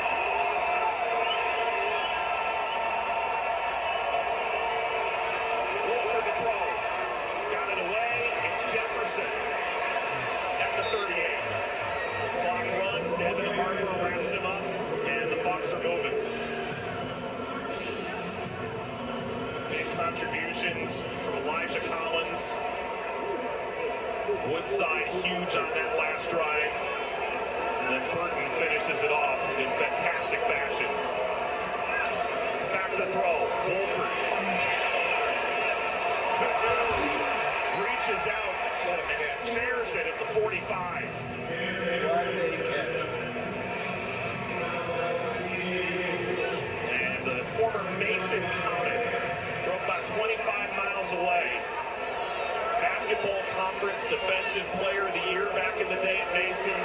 Wolford to throw. Got it away. It's Jefferson at the 38. Devin Harper wraps him up, and the Bucs are moving. Big contributions from Elijah Collins. Woodside huge on that last drive. And then Burton finishes it off in fantastic fashion. Back to throw. Wolford. Reaches out and snares it at the 45. And the former Mason County broke about 25 miles away. Basketball Conference Defensive Player of the Year back in the day at Mason.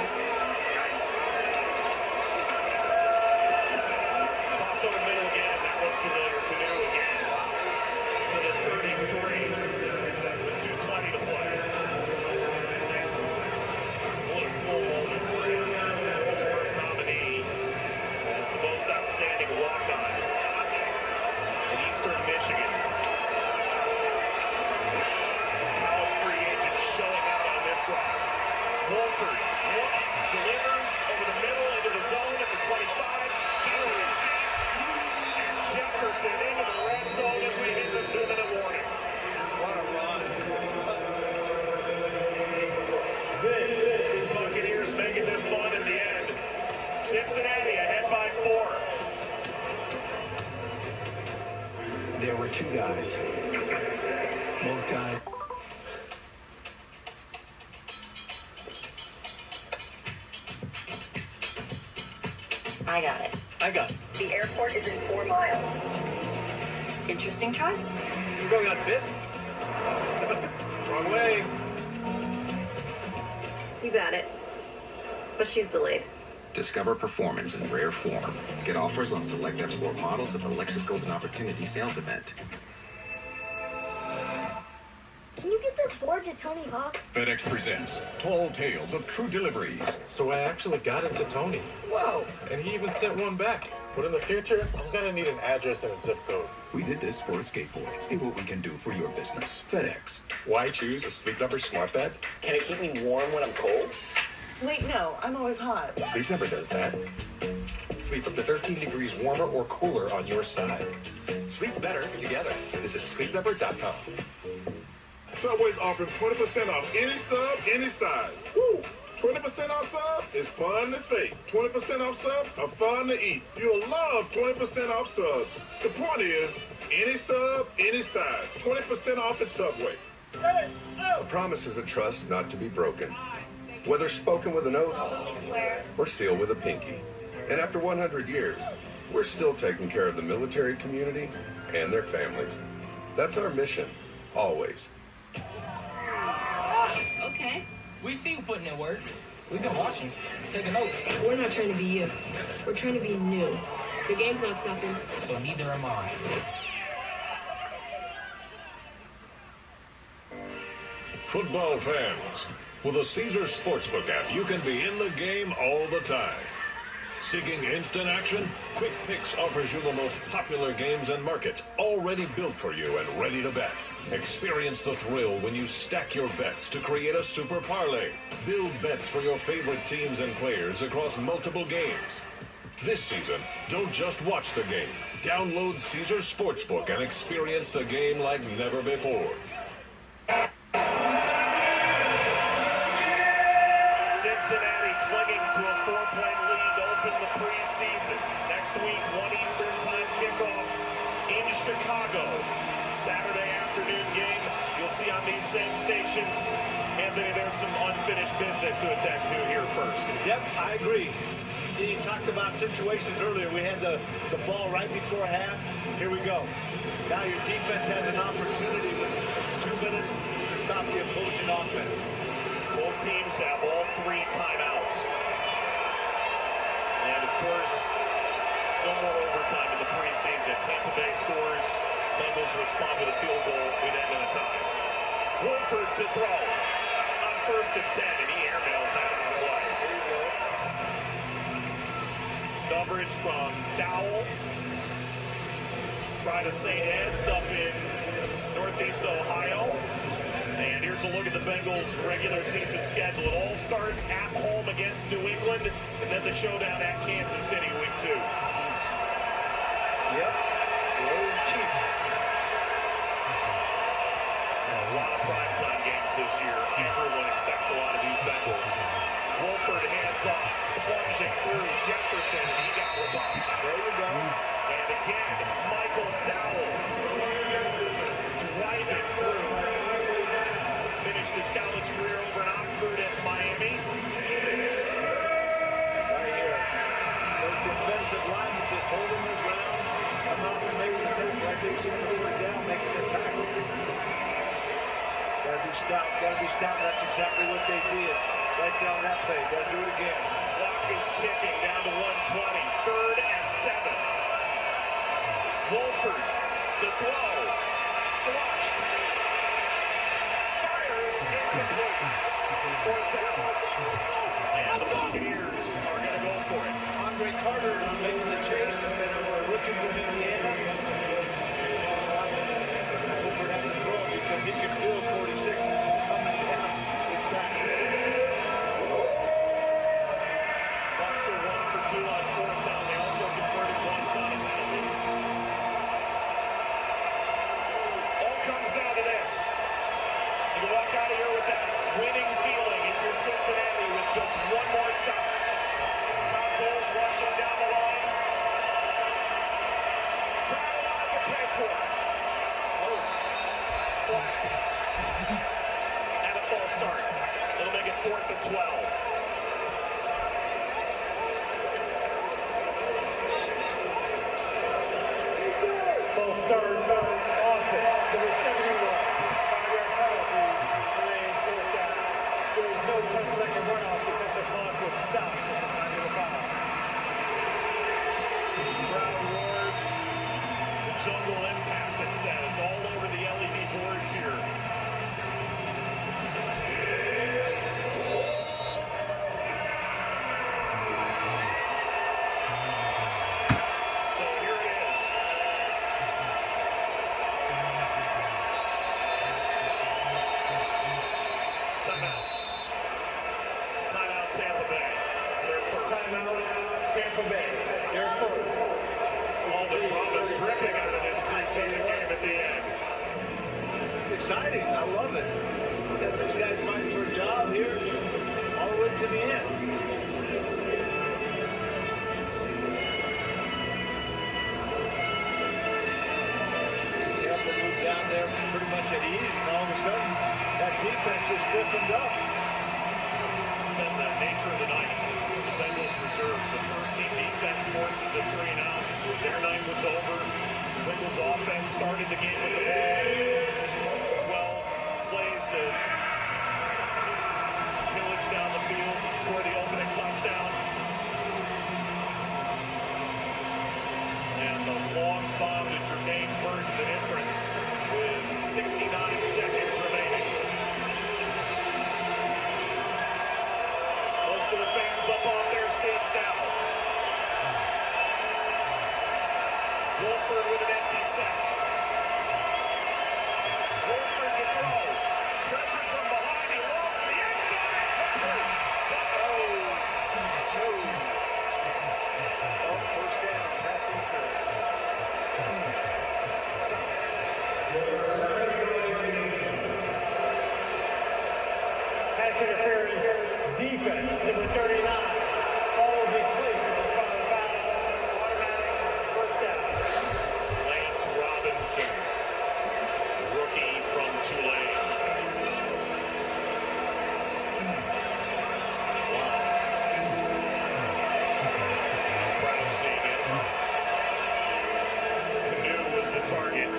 Toss over middle again. That looks familiar. Canoe again. To the 33 with 2:20 to play. What a cool moment for him. Pittsburgh nominee as the most outstanding walk-on in Eastern Michigan. College free agent showing out on this drive. Wolford looks, delivers over the middle into the zone at the 25. And Jefferson into the red zone as we hit the 2-minute warning. What a run. Buccaneers making this fun at the end. Cincinnati ahead by 4. There were two guys. Both guys. I got it. I got it. The airport is in 4 miles. Interesting choice. You're going on bit? Wrong way. You got it. But she's delayed. Discover performance in rare form. Get offers on select F-Sport models at the Lexus Golden Opportunity Sales Event. Can you get this board to Tony Hawk? FedEx presents Tall Tales of True Deliveries. So I actually got it to Tony. Whoa! And he even sent one back. But in the future, I'm gonna need an address and a zip code. We did this for a skateboard. See what we can do for your business. FedEx. Why choose a Sleep Number smart bed? Can it keep me warm when I'm cold? Wait, no, I'm always hot. Sleep Number does that. Sleep up to 13 degrees warmer or cooler on your side. Sleep better together. Visit sleepnumber.com. Subway's offering 20% off any sub, any size. Woo! 20% off subs is fun to say. 20% off subs are fun to eat. You'll love 20% off subs. The point is, any sub, any size. 20% off at Subway. A promise is a trust not to be broken. Whether spoken with an oath or sealed with a pinky. And after 100 years, we're still taking care of the military community and their families. That's our mission, always. Okay. We see you putting in work. We've been watching, taking notes. We're not trying to be you. We're trying to be new. The game's not stopping. So neither am I. Football fans, with the Caesars Sportsbook app, you can be in the game all the time. Seeking instant action? Quick Picks offers you the most popular games and markets already built for you and ready to bet. Experience the thrill when you stack your bets to create a super parlay. Build bets for your favorite teams and players across multiple games. This season, don't just watch the game. Download Caesars Sportsbook and experience the game like never before. Cincinnati clinging to a 4-point lead to open the preseason. Next week, 1 Eastern time kickoff in Chicago. Saturday afternoon game. You'll see on these same stations. Anthony, there's some unfinished business to attend to here first. Yep, I agree. You talked about situations earlier. We had the ball right before half. Here we go. Now your defense has an opportunity with 2 minutes to stop the opposing offense. Both teams have all 3 timeouts. And of course, no more overtime in the preseason. Tampa Bay scores. Bengals respond with a field goal. We'd end in a tie. Wolford to throw on 1st and 10, and he airmails that out of play. There you go. Coverage from Dowell. Pride of St. Ed's up in Northeast Ohio. And here's a look at the Bengals' regular season schedule. It all starts at home against New England, and then the showdown at Kansas City week 2. Yep. The old Chiefs. A lot of primetime games this year. Everyone expects a lot of these Bengals. Wolford hands off, plunging through Jefferson, and he got rebuffed. There you go. And again, Michael Dowell driving through. Finished his college career over in Oxford and Miami. Right here. Those defensive linemen just holding their ground. I'm not making the take like they should have put down, making their tackle. Gotta be stout, That's exactly what they did. Right down that play. Gotta do it again. Clock is ticking down to 120. 3rd and 7. Wolford to throw. Flushed. Fires incomplete. 4th down. And the Buccaneers are going to go for it. Andre Carter making the chase. Rookie from Indiana. Wolford had to throw because he could feel 46 coming down his back. Bucks are 1 for 2 on 4th down. They also converted once on a penalty. All comes down to this. You can walk out of here with that winning feeling if you're Cincinnati with just one more stop. Top Bulls rushing down the line. Crowd alive to pay for. And a false start. It'll make it 4th and 12. False start, offense, number 71. 5-yard penalty, remains 4th down. There was no 10-second runoff because the clock was stopped at the time of the foul. Crowd roars. The jungle impact, it says, all over the LED boards here. So here it is. Timeout. Timeout, Tampa Bay. They're first. Timeout, Tampa Bay. They're first. All the drama's dripping out of this preseason game at the end. It's exciting. I love it. We got these guys fighting for a job here all the way to the end. They have to move down there pretty much at ease, and all of a sudden, that defense is stiffened up. It's been the nature of the night. The Bengals reserves. The first team defense forces a 3-and-out. Their night was over. The Bengals offense started the game with the ball. 12 plays to pillage down the field, score the opening touchdown. And the long bomb to Jermaine Burton, the difference with 69 seconds remaining. Most of the fans up off their seats now. Wolford with an empty set. Wolford to throw. Pressure from behind. He lost the end zone. First down, passing first. Pass interference, defense, number 39. Ball will be cleared in front of the foul. Automatic first down. Lance Robinson, rookie from Tulane. Wow. Proud of seeing it. Canoe was the target.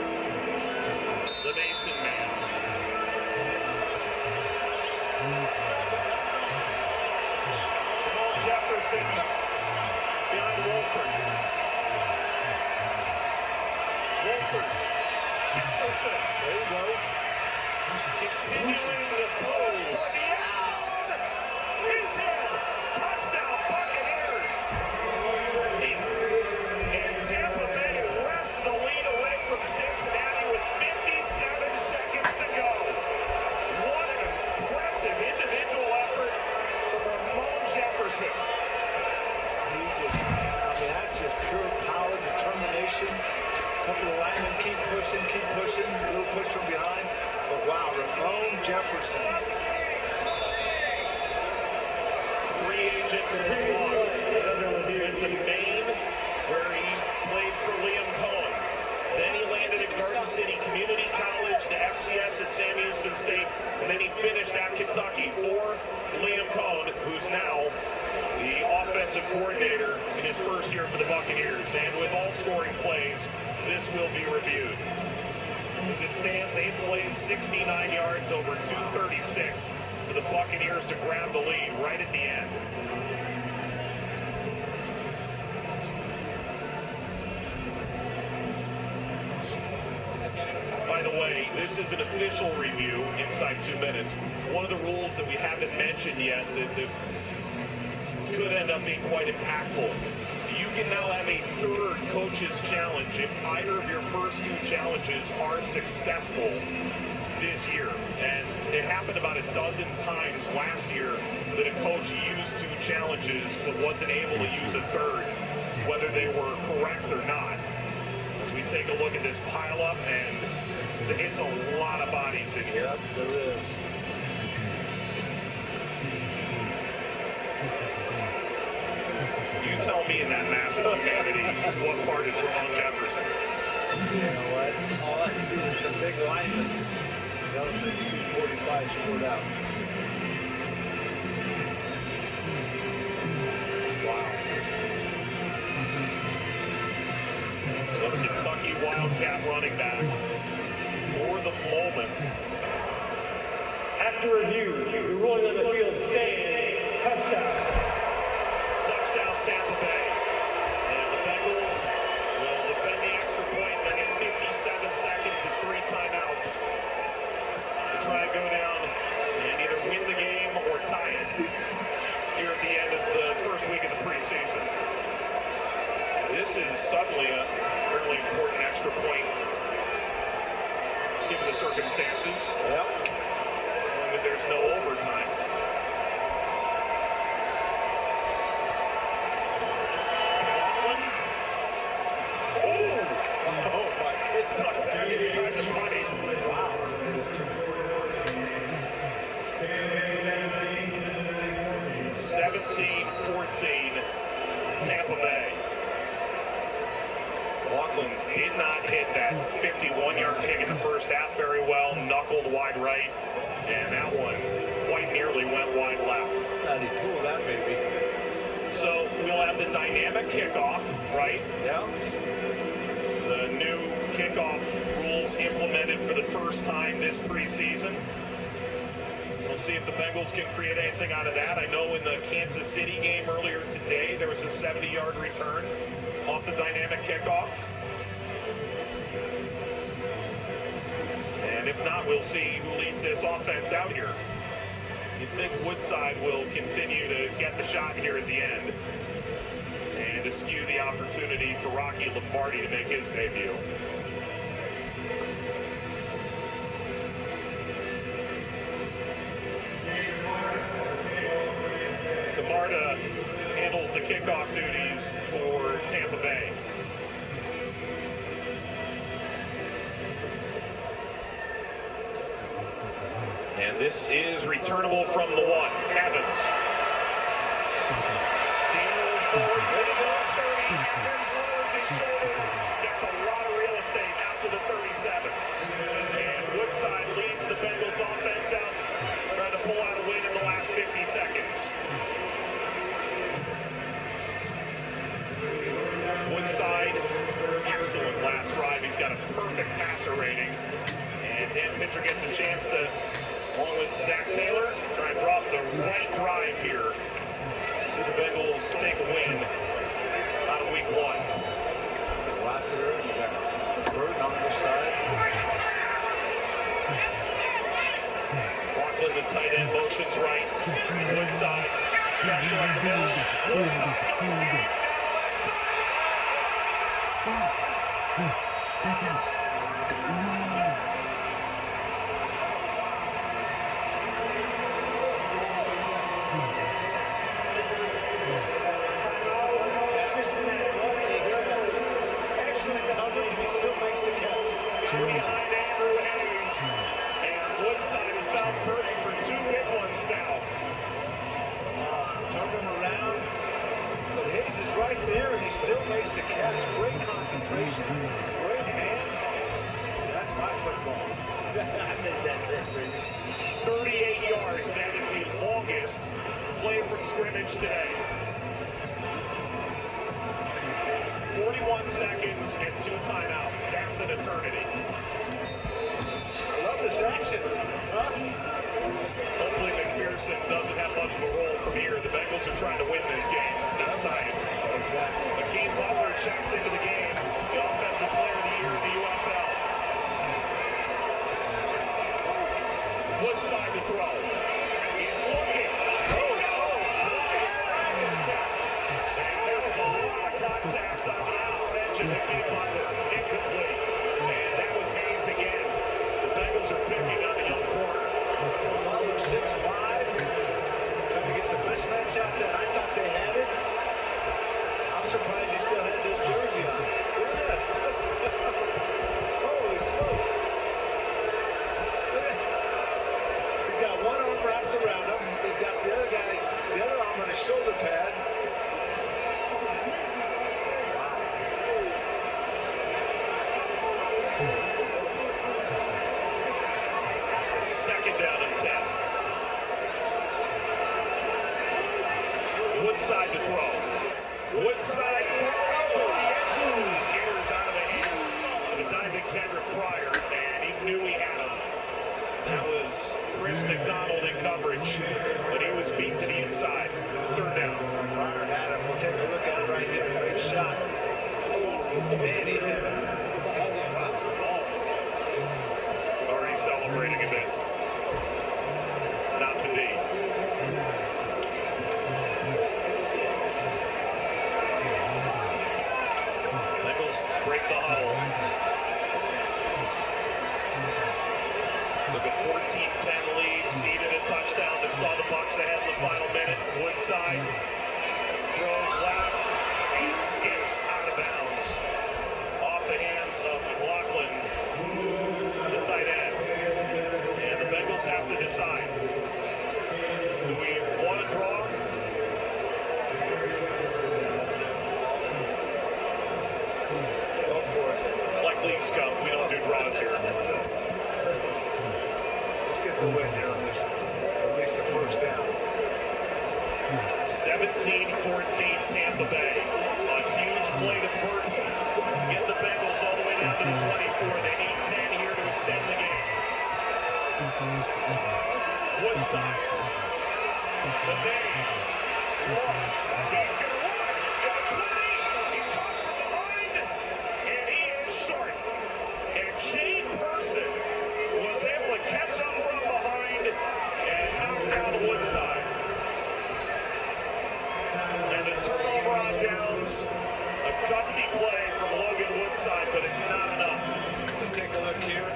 The Mason man. Jamal Jefferson behind Wolford. Wolford. Jefferson. There you go. Continuing the push toward the end zone. He's in. Touchdown, Buccaneers. And Tampa Bay wrests the lead away from Cincinnati with 57 seconds to go. pushing. A couple of linemen keep pushing. A little push from behind. But wow, Ramon Jefferson. Free agent Ross went to Maine, where he played for Liam Cohen. Then he landed at Garden City Community College, the FCS at Sam Houston State, and then he finished at Kentucky for Liam Cohen, who's now the offensive coordinator in his first year for the Buccaneers. And with all scoring plays, this will be reviewed. As it stands, 8 plays, 69 yards, over 236 for the Buccaneers to grab the lead right at the end. By the way, this is an official review inside 2 minutes. One of the rules that we haven't mentioned yet that could end up being quite impactful. You can now have a third coach's challenge if either of your first 2 challenges are successful this year. And it happened about a dozen times last year that a coach used 2 challenges but wasn't able to use a third, whether they were correct or not. As we take a look at this pileup, and it's a lot of bodies in here. Yep, there is. You tell me in that massive humanity what part is Ramon Jefferson. You know what? All I see is some big linemen. The other thing, you see 45 scored out. Wow. So the Kentucky Wildcat running back, for the moment. After review, the ruling on the field stands touchdown. Touchdown Tampa Bay. And the Bengals will defend the extra point and then get 57 seconds and 3 timeouts to try and go down and either win the game or tie it here at the end of the first week of the preseason. This is suddenly a fairly important extra point given the circumstances. Yep. Knowing that there's no overtime. Stuck that inside the money. Wow. 17-14, Tampa Bay. Laughlin did not hit that 51-yard kick in the first half very well, knuckled wide right, and that one quite nearly went wide left. And he pulled that baby. So we'll have the dynamic kickoff, right? Yeah. The new kickoff rules implemented for the first time this preseason. We'll see if the Bengals can create anything out of that. I know in the Kansas City game earlier today, there was a 70-yard return off the dynamic kickoff. And if not, we'll see who leads this offense out here. You'd think Woodside will continue to get the shot here at the end and to skew the opportunity for Rocky Lombardi to make his debut. Camarda handles the kickoff duties for Tampa Bay. And this is returnable from the 1. Evans. Steals forward, 30, as low as his shoulder. Gets a lot of real estate after the 37. And Woodside leads the Bengals offense out, trying to pull out a win in the last 50 seconds. Woodside, excellent last drive. He's got a perfect passer rating. And Dan Pitcher gets a chance to, along with Zach Taylor, try and drop the right drive here. See the Bengals take a win out of week 1. Lassiter, you got Burton on the side. Laughlin, the tight end, motions right. Woodside, pressure on the middle. Woodside, down the left side. That's out. excellent coverage, and he still makes the catch. Behind Andrew Hayes. And Woodside has found Purdy for 2 big ones now. Turned him around. But Hayes is right there, and he still makes the catch. Great concentration, great hands. So that's my football. I made that catch, baby. 38 yards. That is the longest play from scrimmage today. 41 seconds and 2 timeouts. That's an eternity. I love this action. Huh? Hopefully McPherson doesn't have much of a role from here. The Bengals are trying to win this game. That's how Hakeem Butler checks into the game. The offensive player of the year in the UFL. Woodside to throw. He's looking. Oh no! Contact. That was a lot of contact on the offensive and Hakeem Butler. Incomplete. And that was Hayes again. The Bengals are picking on the young corner. Butler 6'5", trying to get the mismatch out there. I thought they had it. I'm surprised he still has his jersey on. Look at that. Holy smokes. Look at that. He's got one arm wrapped around him. He's got the other guy, the other arm on his shoulder pad. Second down and 10. Woodside to throw. Woodside throw over the end zone. Scares out of the hands of the diving Kendrick Pryor, and he knew he had him. That was Chris McDonald in coverage, but he was beat to the inside. Third down. Pryor had him. We'll take a look at it right here. Great shot. Man, he hit him. Already celebrating a bit. Not to be. Bengals break the huddle. Took a 14-10 lead, seeded a touchdown that saw the Bucs ahead in the final minute. Woodside throws left and skips out of bounds. Off the hands of McLaughlin, the tight end. And the Bengals have to decide. Do we want to draw? Go for it. Like Leafs Cup, we don't do draws here. Let's get the win here on this. At least the first down. 17-14 Tampa Bay. A huge play to Burton. Get the Bengals all the way down to the 24. They need 10 here to extend the game. Woodside. The Days. Walks. He's going to run. To the 20. He's caught from behind. And he is short. And Shane Person was able to catch up from behind and knock down Woodside. And the turnover on downs. A gutsy play from Logan Woodside, but it's not enough. Let's take a look here. A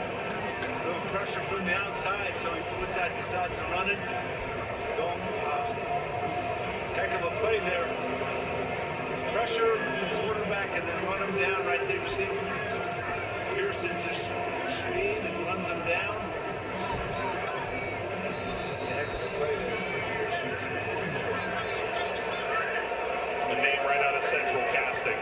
little pressure from the outside, so Woodside decides to run it. Going, heck of a play there. Pressure the quarterback and then run him down right there. See, Pearson just speed and runs him down. It's a heck of a play there. The name right out of Central Casting.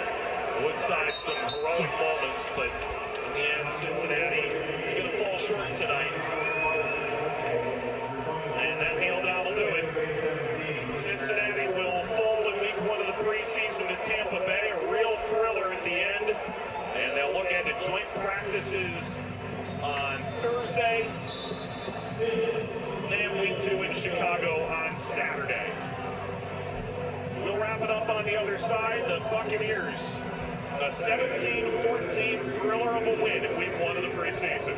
Woodside, some heroic moments, but in the end, Cincinnati is going to fall short tonight. And that kneel down will do it. Cincinnati will fall in week 1 of the preseason to Tampa Bay, a real thriller at the end. And they'll look at the joint practices on Thursday. Then week 2 in Chicago on Saturday. We'll wrap it up on the other side. The Buccaneers, a 17-14 thriller of a win in week 1 of the preseason.